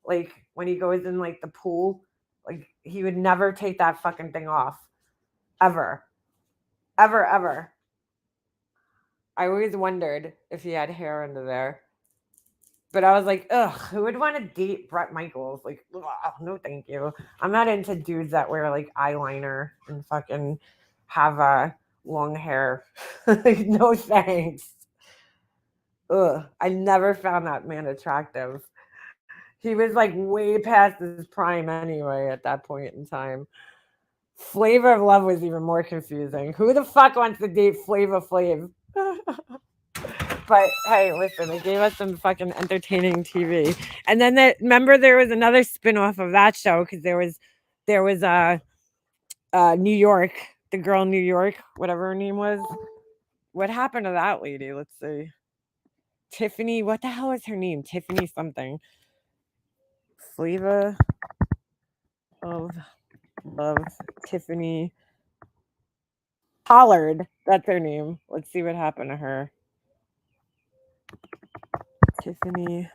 Like, when he goes in like the pool, like he would never take that fucking thing off. Ever. Ever, ever. I always wondered if he had hair under there. But I was like, ugh, who would want to date Bret Michaels? Like, ugh, no, thank you. I'm not into dudes that wear like eyeliner and fucking have long hair. Like, no thanks. Ugh, I never found that man attractive. He was like way past his prime anyway at that point in time. Flavor of Love was even more confusing. Who the fuck wants to date Flavor Flav? But hey, listen, it gave us some fucking entertaining TV. And then remember there was another spin-off of that show, because there was New York, the girl New York, whatever her name was. What happened to that lady? Let's see. Tiffany, what the hell is her name? Tiffany something. Flavor of Love, Tiffany Pollard. That's her name. Let's see what happened to her. Tiffany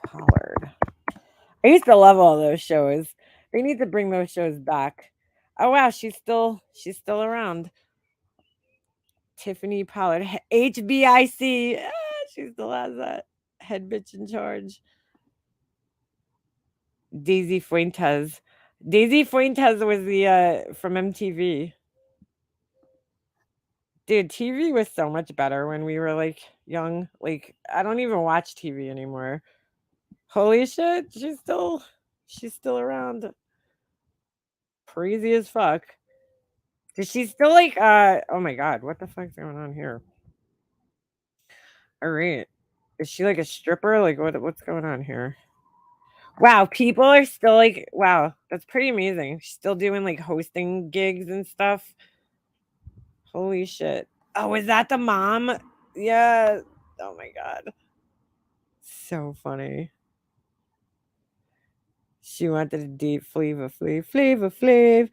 Pollard. I used to love all those shows. They need to bring those shows back. Oh wow, she's still around. Tiffany Pollard, HBIC. She still has that head bitch in charge. Daisy Fuentes. Daisy Fuentes was the from MTV. Dude, TV was so much better when we were like young. Like, I don't even watch TV anymore. Holy shit, she's still around. Crazy as fuck. Is she still like oh my god, what the fuck's going on here? All right. Is she like a stripper? Like what's going on here? Wow, people are still like, wow, that's pretty amazing. She's still doing like hosting gigs and stuff. Holy shit. Oh, is that the mom? Yeah. Oh my god. So funny. She wanted to date Flavor Flav.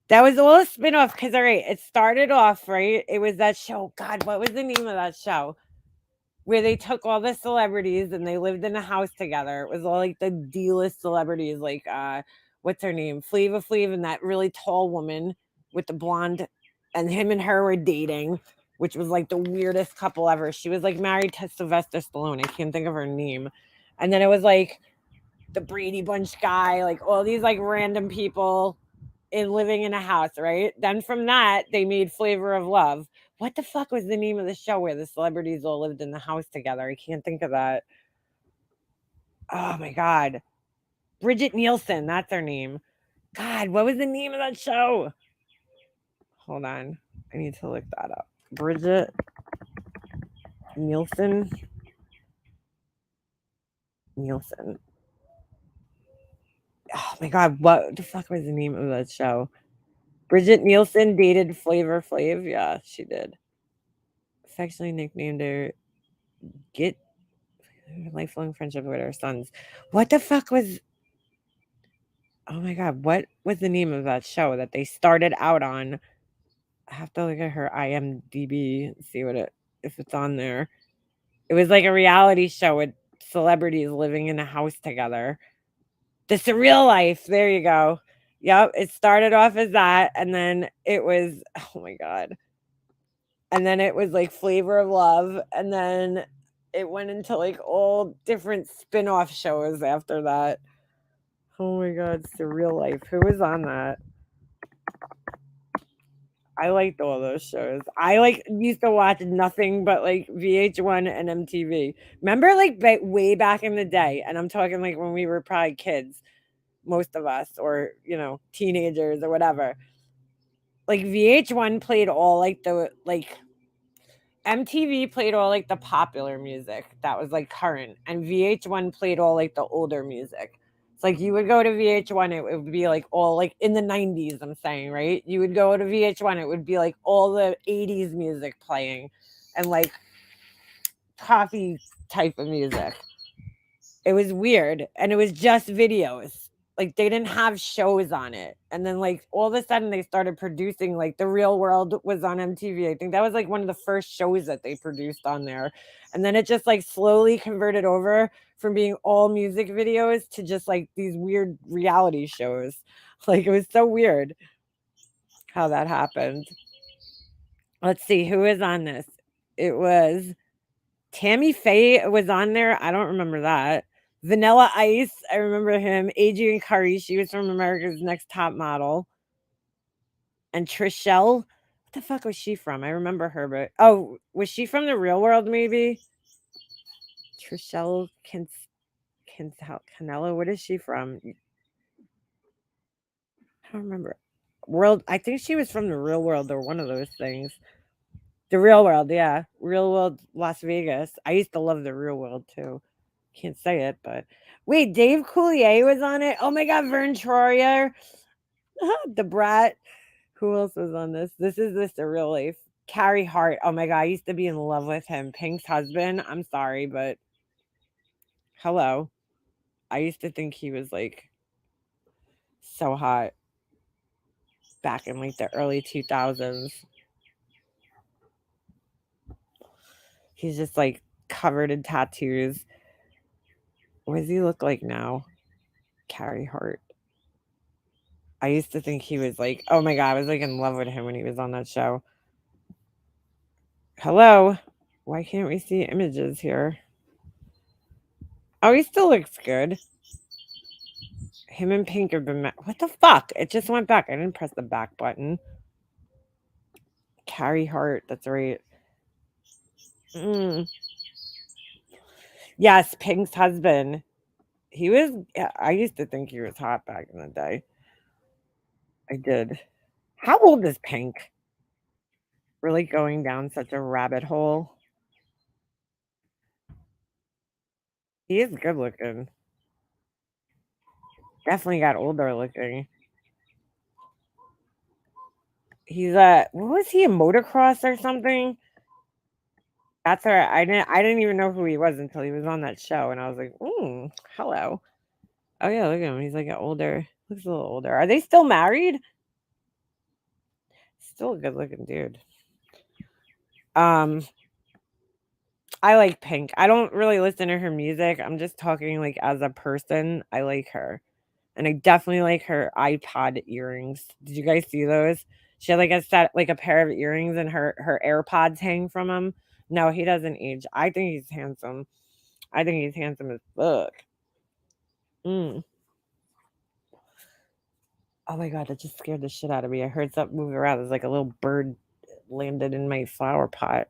That was all a spinoff because, all right, it started off, right? It was that show. God, what was the name of that show? Where they took all the celebrities and they lived in a house together. It was all like the D-list celebrities, like what's her name? Flavor Flav and that really tall woman with the blonde, and him and her were dating, which was like the weirdest couple ever. She was like married to Sylvester Stallone. I can't think of her name. And then it was like the Brady Bunch guy, like all these like random people living in a house, right? Then from that, they made Flavor of Love. What the fuck was the name of the show where the celebrities all lived in the house together? I can't think of that. Oh my god. Bridget Nielsen, that's her name. God, what was the name of that show? Hold on. I need to look that up. Bridget Nielsen. Oh my god, what the fuck was the name of that show? Bridget Nielsen dated Flavor Flav. Yeah, she did. Affectionately nicknamed her Get lifelong friendship with her sons. What the fuck was? Oh my god, what was the name of that show that they started out on? I have to look at her IMDb and see if it's on there. It was like a reality show with celebrities living in a house together. The Surreal Life. There you go. Yep, it started off as that, and then it was, oh my god. And then it was like Flavor of Love, and then it went into like all different spin-off shows after that. Oh my god, Surreal Life. Who was on that? I liked all those shows. I like used to watch nothing but like VH1 and MTV. Remember like way back in the day, and I'm talking like when we were probably kids, most of us, or teenagers or whatever. Like VH1 played all like the MTV played all like the popular music that was like current, and VH1 played all like the older music. It's like you would go to VH1, it would be like all like in the 90s, I'm saying, right? You would go to VH1, it would be like all the 80s music playing and like coffee type of music. It was weird, and it was just videos. Like they didn't have shows on it. And then like all of a sudden they started producing, like The Real World was on MTV. I think that was like one of the first shows that they produced on there. And then it just like slowly converted over from being all music videos to just like these weird reality shows. Like it was so weird how that happened. Let's see who is on this. It was Tammy Faye was on there. I don't remember that. Vanilla Ice, I remember him. Adrian Curry, she was from America's Next Top Model. And Trishelle, what the fuck was she from? I remember her, but was she from The Real World? Maybe Trishelle Canella. What is she from? I don't remember. I think she was from The Real World or one of those things. The Real World, yeah. Real World Las Vegas. I used to love The Real World too. Can't say it, but wait, Dave Coulier was on it. Oh my god, Vern Troyer. The Brat. Who else was on this? This is the real life. Carrie Hart. Oh my god, I used to be in love with him. Pink's husband. I'm sorry, but hello. I used to think he was like so hot back in like the early 2000s. He's just like covered in tattoos. What does he look like now? Carrie Hart. I used to think he was like, oh my god, I was like in love with him when he was on that show. Hello? Why can't we see images here? Oh, he still looks good. Him and Pink have been what the fuck? It just went back. I didn't press the back button. Carrie Hart. That's right. Yes, Pink's husband. He was. I used to think he was hot back in the day. I did. How old is Pink? Really going down such a rabbit hole. He is good looking. Definitely got older looking. He's what was he, a motocross or something? That's all right. I didn't even know who he was until he was on that show, and I was like, hello. Oh yeah, look at him. He's like older. Looks a little older. Are they still married? Still a good looking dude. I like Pink. I don't really listen to her music. I'm just talking like as a person. I like her. And I definitely like her iPod earrings. Did you guys see those? She had like a pair of earrings and her AirPods hang from him. No, he doesn't age. I think he's handsome. I think he's handsome as fuck. Oh my god, that just scared the shit out of me. I heard something moving around. There's like a little bird landed in my flower pot.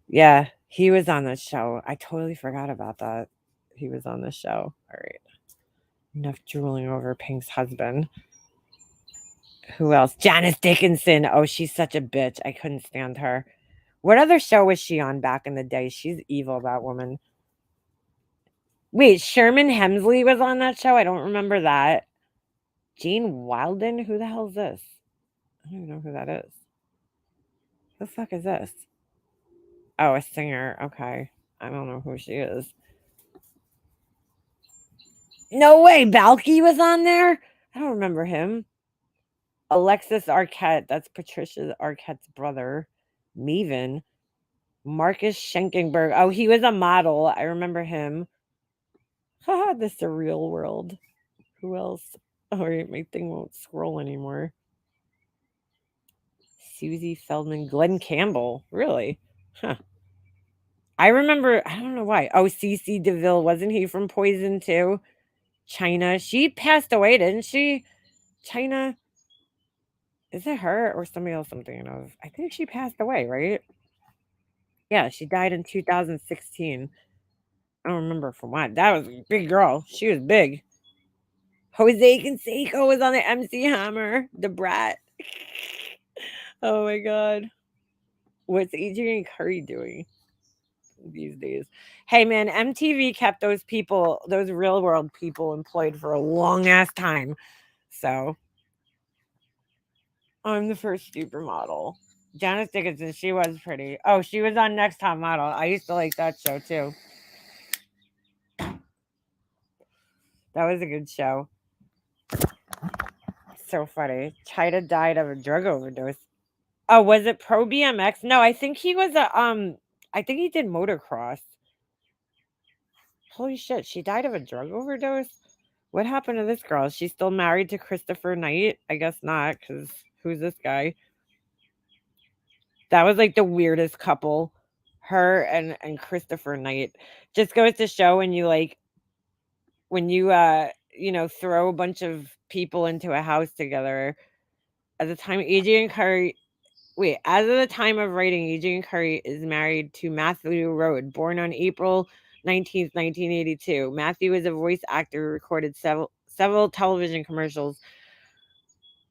Yeah, he was on the show. I totally forgot about that. He was on the show. All right. Enough drooling over Pink's husband. Who else? Janice Dickinson. Oh, she's such a bitch. I couldn't stand her. What other show was she on back in the day? She's evil, that woman. Wait, Sherman Hemsley was on that show? I don't remember that. Gene Wilden? Who the hell is this? I don't even know who that is. Who the fuck is this? Oh, a singer. Okay. I don't know who she is. No way. Balky was on there? I don't remember him. Alexis Arquette. That's Patricia Arquette's brother. Maven. Marcus Schenkenberg. Oh, he was a model. I remember him. Haha, the surreal world. Who else? Oh, wait, my thing won't scroll anymore. Susie Feldman. Glenn Campbell. Really? Huh. I remember, I don't know why. Oh, Cece DeVille. Wasn't he from Poison too? China. She passed away, didn't she? China. Is it her or somebody else I'm thinking of? I think she passed away, right? Yeah, she died in 2016. I don't remember from what. That was a big girl. She was big. Jose Canseco was on the MC Hammer. The Brat. Oh my god. What's Adrian Curry doing these days? Hey man, MTV kept those people, those real world people employed for a long ass time. So I'm the first supermodel. Janice Dickinson, she was pretty. Oh, she was on Next Top Model. I used to like that show too. That was a good show. So funny. Chida died of a drug overdose. Oh, was it Pro BMX? No, I think he was I think he did motocross. Holy shit, she died of a drug overdose? What happened to this girl? Is she still married to Christopher Knight? I guess not, because who's this guy? That was like the weirdest couple. Her and Christopher Knight. Just goes to show when you throw a bunch of people into a house together. At the time, as of the time of writing, Adrian Curry is married to Matthew Rode, born on April 19th, 1982. Matthew is a voice actor who recorded several television commercials.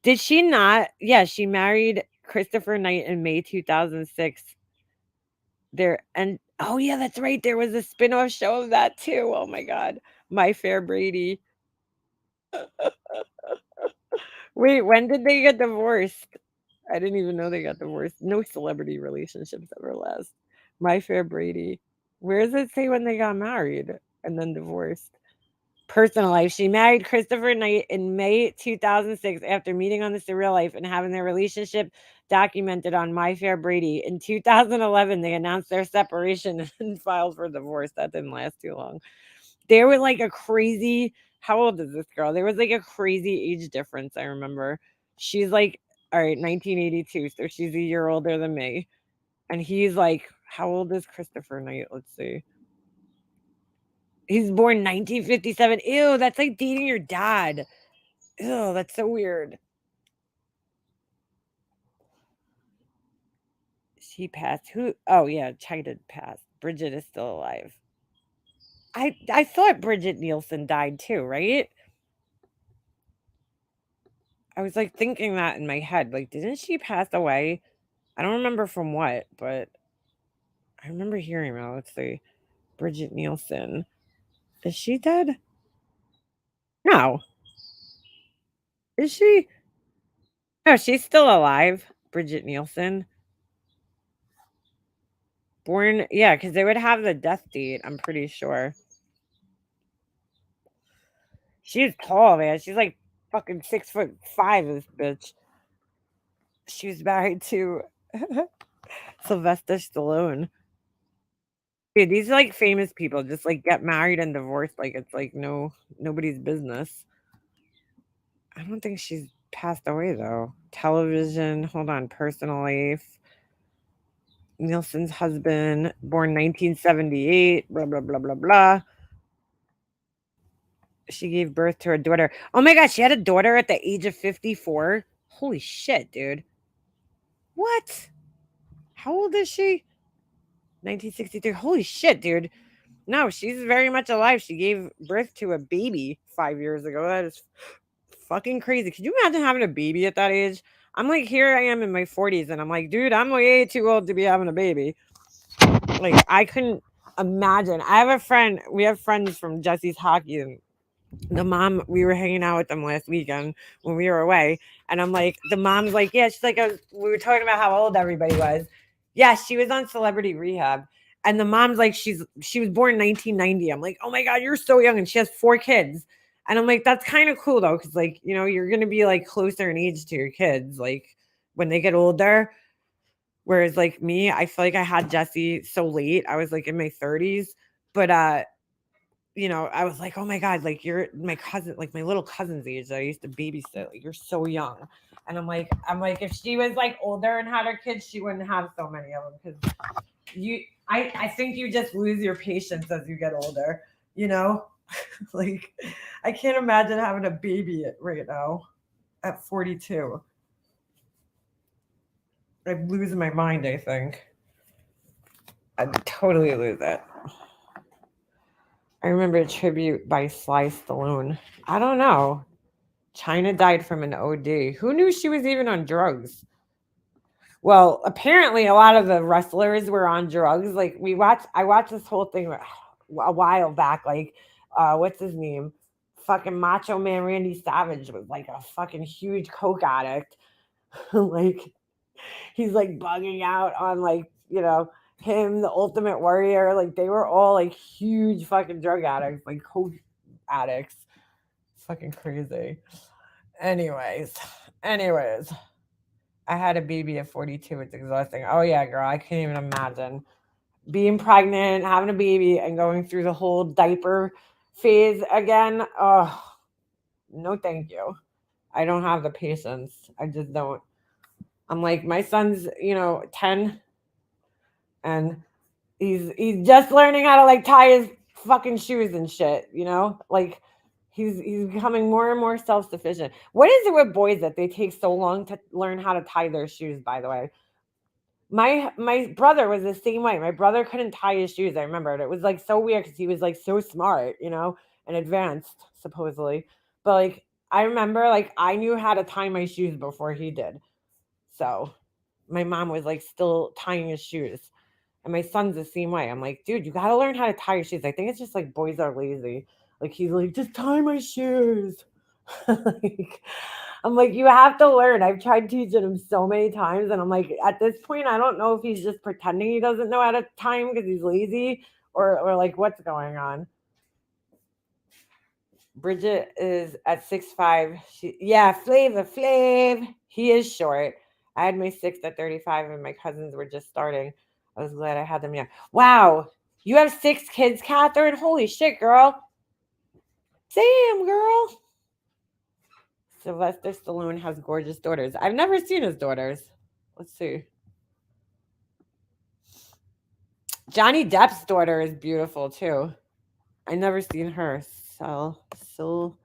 Did she not? Yeah, she married Christopher Knight in May 2006. Oh yeah, that's right. There was a spin-off show of that too. Oh my god. My Fair Brady. Wait, when did they get divorced? I didn't even know they got divorced. No celebrity relationships ever last. My Fair Brady. Where does it say when they got married and then divorced? Personal life. She married Christopher Knight in May 2006 after meeting on The Surreal Life and having their relationship documented on My Fair Brady. In 2011, they announced their separation and filed for divorce. That didn't last too long. They were like a crazy. How old is this girl? There was like a crazy age difference. I remember. She's like, all right, 1982. So she's a year older than me. And he's like, how old is Christopher Knight? Let's see. He's born 1957. Ew, that's like dating your dad. Ew, that's so weird. She passed. Who? Oh yeah, China passed. Bridget is still alive. I thought Bridget Nielsen died too, right? I was like thinking that in my head. Like, didn't she pass away? I don't remember from what, but I remember hearing that. Let's see. Bridget Nielsen. Is she dead? No. Is she? No, she's still alive. Bridget Nielsen. Born, yeah, because they would have the death date, I'm pretty sure. She's tall, man. She's like fucking 6'5", this bitch. She was married to Sylvester Stallone. Dude, these like famous people just like get married and divorced like it's like nobody's business. I don't think she's passed away though. Television, hold on, personal life. Nielsen's husband, born 1978, blah blah blah blah blah. She gave birth to her daughter. Oh my god, she had a daughter at the age of 54. Holy shit, dude. What? How old is she? 1963. Holy shit, dude. No, she's very much alive. She gave birth to a baby 5 years ago. That is fucking crazy. Could you imagine having a baby at that age? I'm like, here I am in my 40s, and I'm like, dude, I'm way too old to be having a baby. Like, I couldn't imagine. I have a friend. We have friends from Jesse's hockey, and the mom, we were hanging out with them last weekend when we were away, and I'm like, the mom's like, yeah, she's like, we were talking about how old everybody was. Yeah, she was on Celebrity Rehab, and the mom's like, she was born in 1990. I'm like, oh my god, you're so young, and she has 4 kids, and I'm like, that's kind of cool though, because like, you know, you're gonna be like closer in age to your kids, like when they get older. Whereas like me, I feel like I had Jesse so late. I was like in my 30s, but you know, I was like, oh my god, like you're my cousin, like my little cousin's age that I used to babysit. Like you're so young, and I'm like, if she was like older and had her kids, she wouldn't have so many of them because I think you just lose your patience as you get older. You know, like I can't imagine having a baby right now at 42. I'd lose my mind. I think I'd totally lose it. I remember a tribute by Sly Stallone. I don't know. China died from an OD. Who knew she was even on drugs? Well, apparently a lot of the wrestlers were on drugs. Like I watched this whole thing a while back. Like, what's his name? Fucking Macho Man Randy Savage was like a fucking huge coke addict. Like, he's like bugging out on like, you know, him, the Ultimate Warrior. Like, they were all like huge fucking drug addicts, like coke addicts. Fucking crazy. Anyways, I had a baby at 42. It's exhausting. Oh yeah, girl, I can't even imagine being pregnant, having a baby, and going through the whole diaper phase again. Oh, no, thank you. I don't have the patience. I just don't. I'm like, my son's, you know, 10, and he's just learning how to like tie his fucking shoes and shit. You know, like. He's becoming more and more self-sufficient. What is it with boys that they take so long to learn how to tie their shoes, by the way? My brother was the same way. My brother couldn't tie his shoes. I remember it. It was like so weird because he was like so smart, you know, and advanced, supposedly. But like I remember like I knew how to tie my shoes before he did. So my mom was like still tying his shoes. And my son's the same way. I'm like, dude, you got to learn how to tie your shoes. I think it's just like boys are lazy. Like, he's like, just tie my shoes. Like, I'm like, you have to learn. I've tried teaching him so many times. And I'm like, at this point, I don't know if he's just pretending he doesn't know how to tie him because he's lazy or like what's going on. Bridget is at 6'5". Yeah, Flavor Flav. He is short. I had my 6 at 35 and my cousins were just starting. I was glad I had them. Yeah. Wow. You have 6 kids, Catherine? Holy shit, girl. Damn, girl. Sylvester Stallone has gorgeous daughters. I've never seen his daughters. Let's see. Johnny Depp's daughter is beautiful, too. I never seen her. Sylvester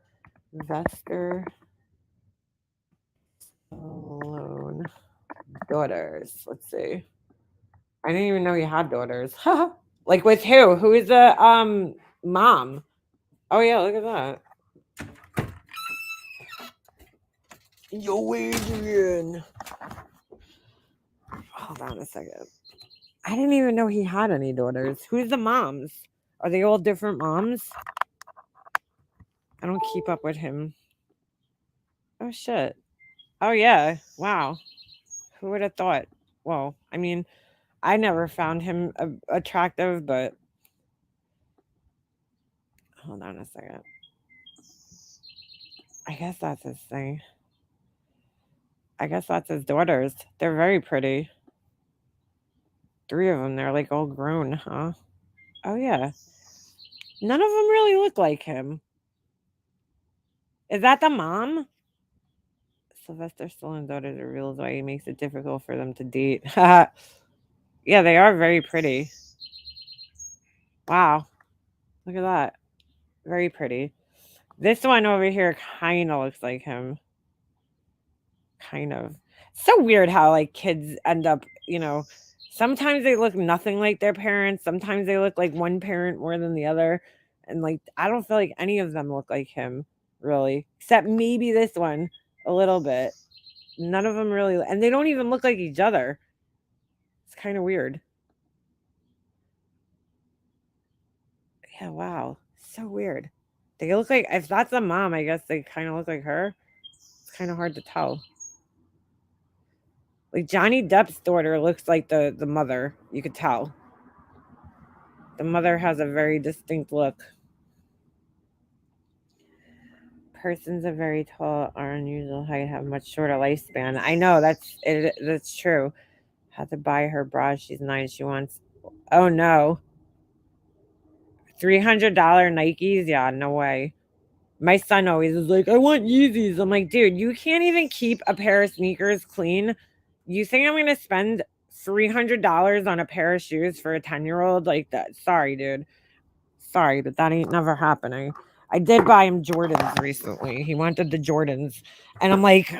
Stallone daughters. Let's see. I didn't even know he had daughters. Like with who? Who is the mom? Oh yeah, look at that. Yo, Adrian. Hold on a second. I didn't even know he had any daughters. Who's the moms? Are they all different moms? I don't keep up with him. Oh shit. Oh yeah. Wow. Who would have thought? Well, I mean, I never found him attractive, but hold on a second. I guess that's his thing. I guess that's his daughters. They're very pretty. 3 of them. They're like all grown, huh? Oh yeah. None of them really look like him. Is that the mom? Sylvester Stallone's daughters reveals why he makes it difficult for them to date. Yeah, they are very pretty. Wow. Look at that. Very pretty. This one over here kind of looks like him. Kind of. So weird how like kids end up, sometimes they look nothing like their parents. Sometimes they look like one parent more than the other. And like, I don't feel like any of them look like him, really. Except maybe this one a little bit. None of them really, and they don't even look like each other. It's kind of weird. Yeah, wow. So weird. They look like, if that's a mom, I guess they kind of look like her. It's kind of hard to tell. Like Johnny Depp's daughter looks like the mother. You could tell. The mother has a very distinct look. Persons of very tall or unusual height have much shorter lifespan. I know that's true. Had to buy her bra. She's 9. She wants. Oh no. $300 Nikes? Yeah, no way. My son always is like, I want Yeezys. I'm like, dude, you can't even keep a pair of sneakers clean. You think I'm going to spend $300 on a pair of shoes for a 10-year-old like that? Sorry, dude. Sorry, but that ain't never happening. I did buy him Jordans recently. He wanted the Jordans. And I'm like,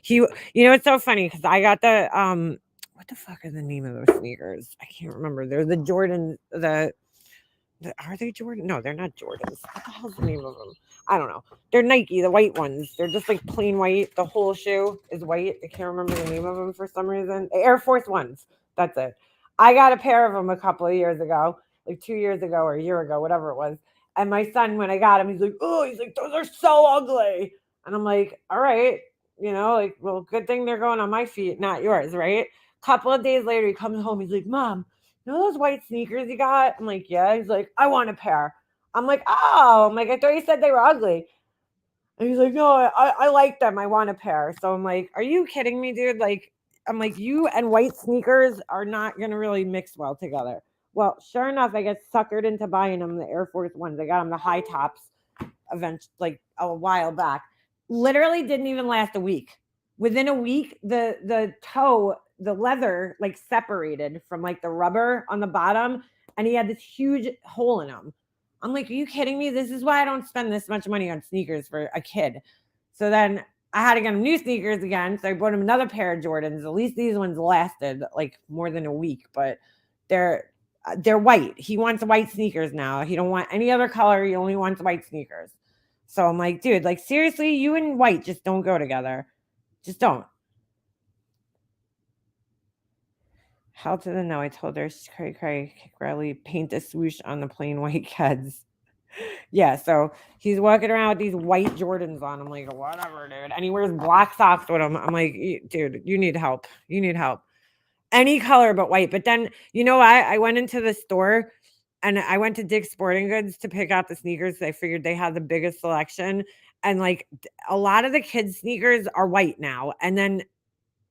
it's so funny because I got the, what the fuck are the name of those sneakers? I can't remember. They're the Jordan, are they Jordan? No, they're not Jordans. What the hell's the name of them? I don't know. They're Nike, the white ones. They're just like plain white. The whole shoe is white. I can't remember the name of them for some reason. Air Force Ones. That's it. I got a pair of them a couple of years ago, like 2 years ago or a year ago, whatever it was. And my son, when I got him, he's like, those are so ugly. And I'm like, all right, well, good thing they're going on my feet, not yours, right? Couple of days later, he comes home. He's like, Mom, you know those white sneakers you got? I'm like, yeah. He's like, I want a pair. I'm like, oh, I thought you said they were ugly. And he's like, no, I like them. I want a pair. So I'm like, are you kidding me, dude? Like, I'm like, you and white sneakers are not going to really mix well together. Well, sure enough, I get suckered into buying them, the Air Force Ones. I got them the high tops like a while back. Literally didn't even last a week. Within a week, the toe, the leather like separated from like the rubber on the bottom, and he had this huge hole in him. I'm like, are you kidding me? This is why I don't spend this much money on sneakers for a kid. So then I had to get him new sneakers again. So I bought him another pair of Jordans. At least these ones lasted like more than a week, but they're white. He wants white sneakers now. He don't want any other color. He only wants white sneakers. So I'm like, dude, like seriously, you and white just don't go together. Just don't. Hell to the no. I told her, cray, kick rally, paint a swoosh on the plain white kids. Yeah, so he's walking around with these white Jordans on. I'm like, whatever, dude. And he wears black socks with them. I'm like, dude, you need help. You need help. Any color but white. But then, I went into the store and I went to Dick's Sporting Goods to pick out the sneakers. I figured they had the biggest selection. And like a lot of the kids' sneakers are white now. And then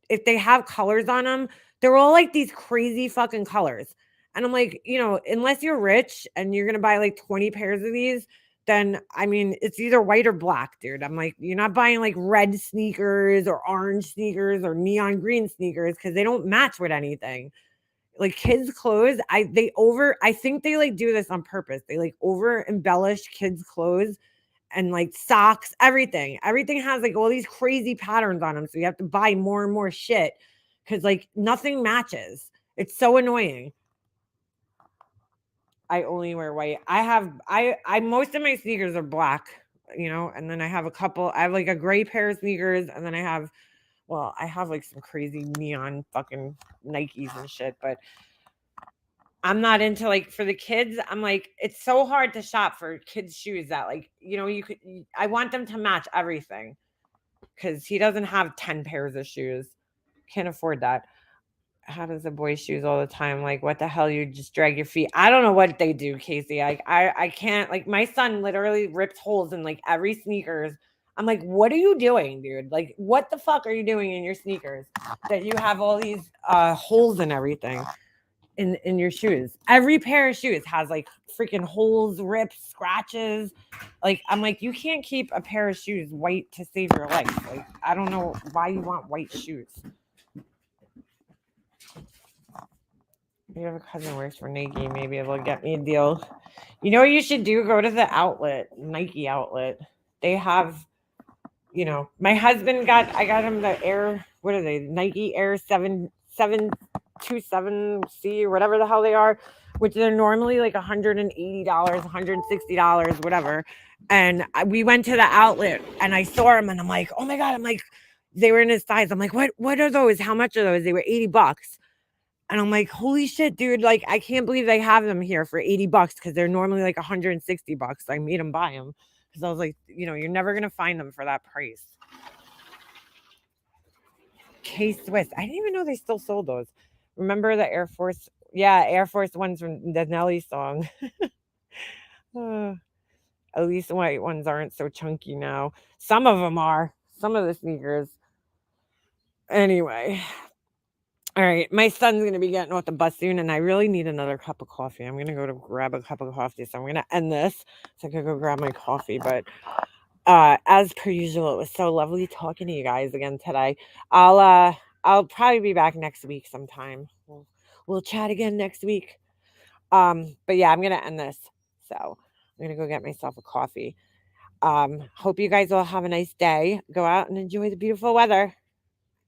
if they have colors on them, they're all like these crazy fucking colors. And I'm like, unless you're rich and you're going to buy like 20 pairs of these, then it's either white or black, dude. I'm like, you're not buying like red sneakers or orange sneakers or neon green sneakers because they don't match with anything. Like kids' clothes, I think they like do this on purpose. They like over embellish kids' clothes and like socks, everything. Everything has like all these crazy patterns on them. So you have to buy more and more shit because like nothing matches. It's so annoying. I only wear white. I most of my sneakers are black, you know, and then I have like a gray pair of sneakers, and then I have like some crazy neon fucking Nikes and shit, but I'm not into, like, for the kids, I'm like, it's so hard to shop for kids' shoes that, like, you know, I want them to match everything because he doesn't have 10 pairs of shoes. Can't afford that. How does a boy shoes all the time? Like, what the hell? You just drag your feet. I don't know what they do, Casey. I can't, like, my son literally rips holes in like every sneakers. I'm like, what are you doing, dude? Like, what the fuck are you doing in your sneakers that you have all these holes and everything in your shoes? Every pair of shoes has like freaking holes, rips, scratches. Like, I'm like, you can't keep a pair of shoes white to save your life. Like, I don't know why you want white shoes. You have a cousin who works for Nike. Maybe it'll get me a deal. You know what you should do? Go to the outlet, Nike outlet. They have, you know, my husband I got him the Air, what are they? Nike Air 727C or whatever the hell they are, which they're normally like $180, $160, whatever. And we went to the outlet and I saw them and I'm like, oh my God. I'm like, they were in his size. I'm like, what are those? How much are those? They were $80. And I'm like, holy shit, dude. Like, I can't believe they have them here for $80 because they're normally like $160. I made him buy them because I was like, you know, you're never going to find them for that price. K-Swiss. I didn't even know they still sold those. Remember the Air Force? Yeah, Air Force Ones from the Nelly song. At least the white ones aren't so chunky now. Some of them are. Some of the sneakers. Anyway. All right, my son's going to be getting off the bus soon, and I really need another cup of coffee. I'm going to go to grab a cup of coffee, so I'm going to end this so I can go grab my coffee. But as per usual, it was so lovely talking to you guys again today. I'll probably be back next week sometime. We'll chat again next week. But yeah, I'm going to end this. So I'm going to go get myself a coffee. Hope you guys all have a nice day. Go out and enjoy the beautiful weather.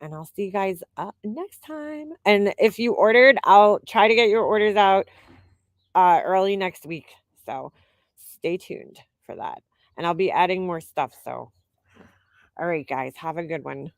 And I'll see you guys next time. And if you ordered, I'll try to get your orders out early next week. So stay tuned for that. And I'll be adding more stuff. So, all right, guys, have a good one.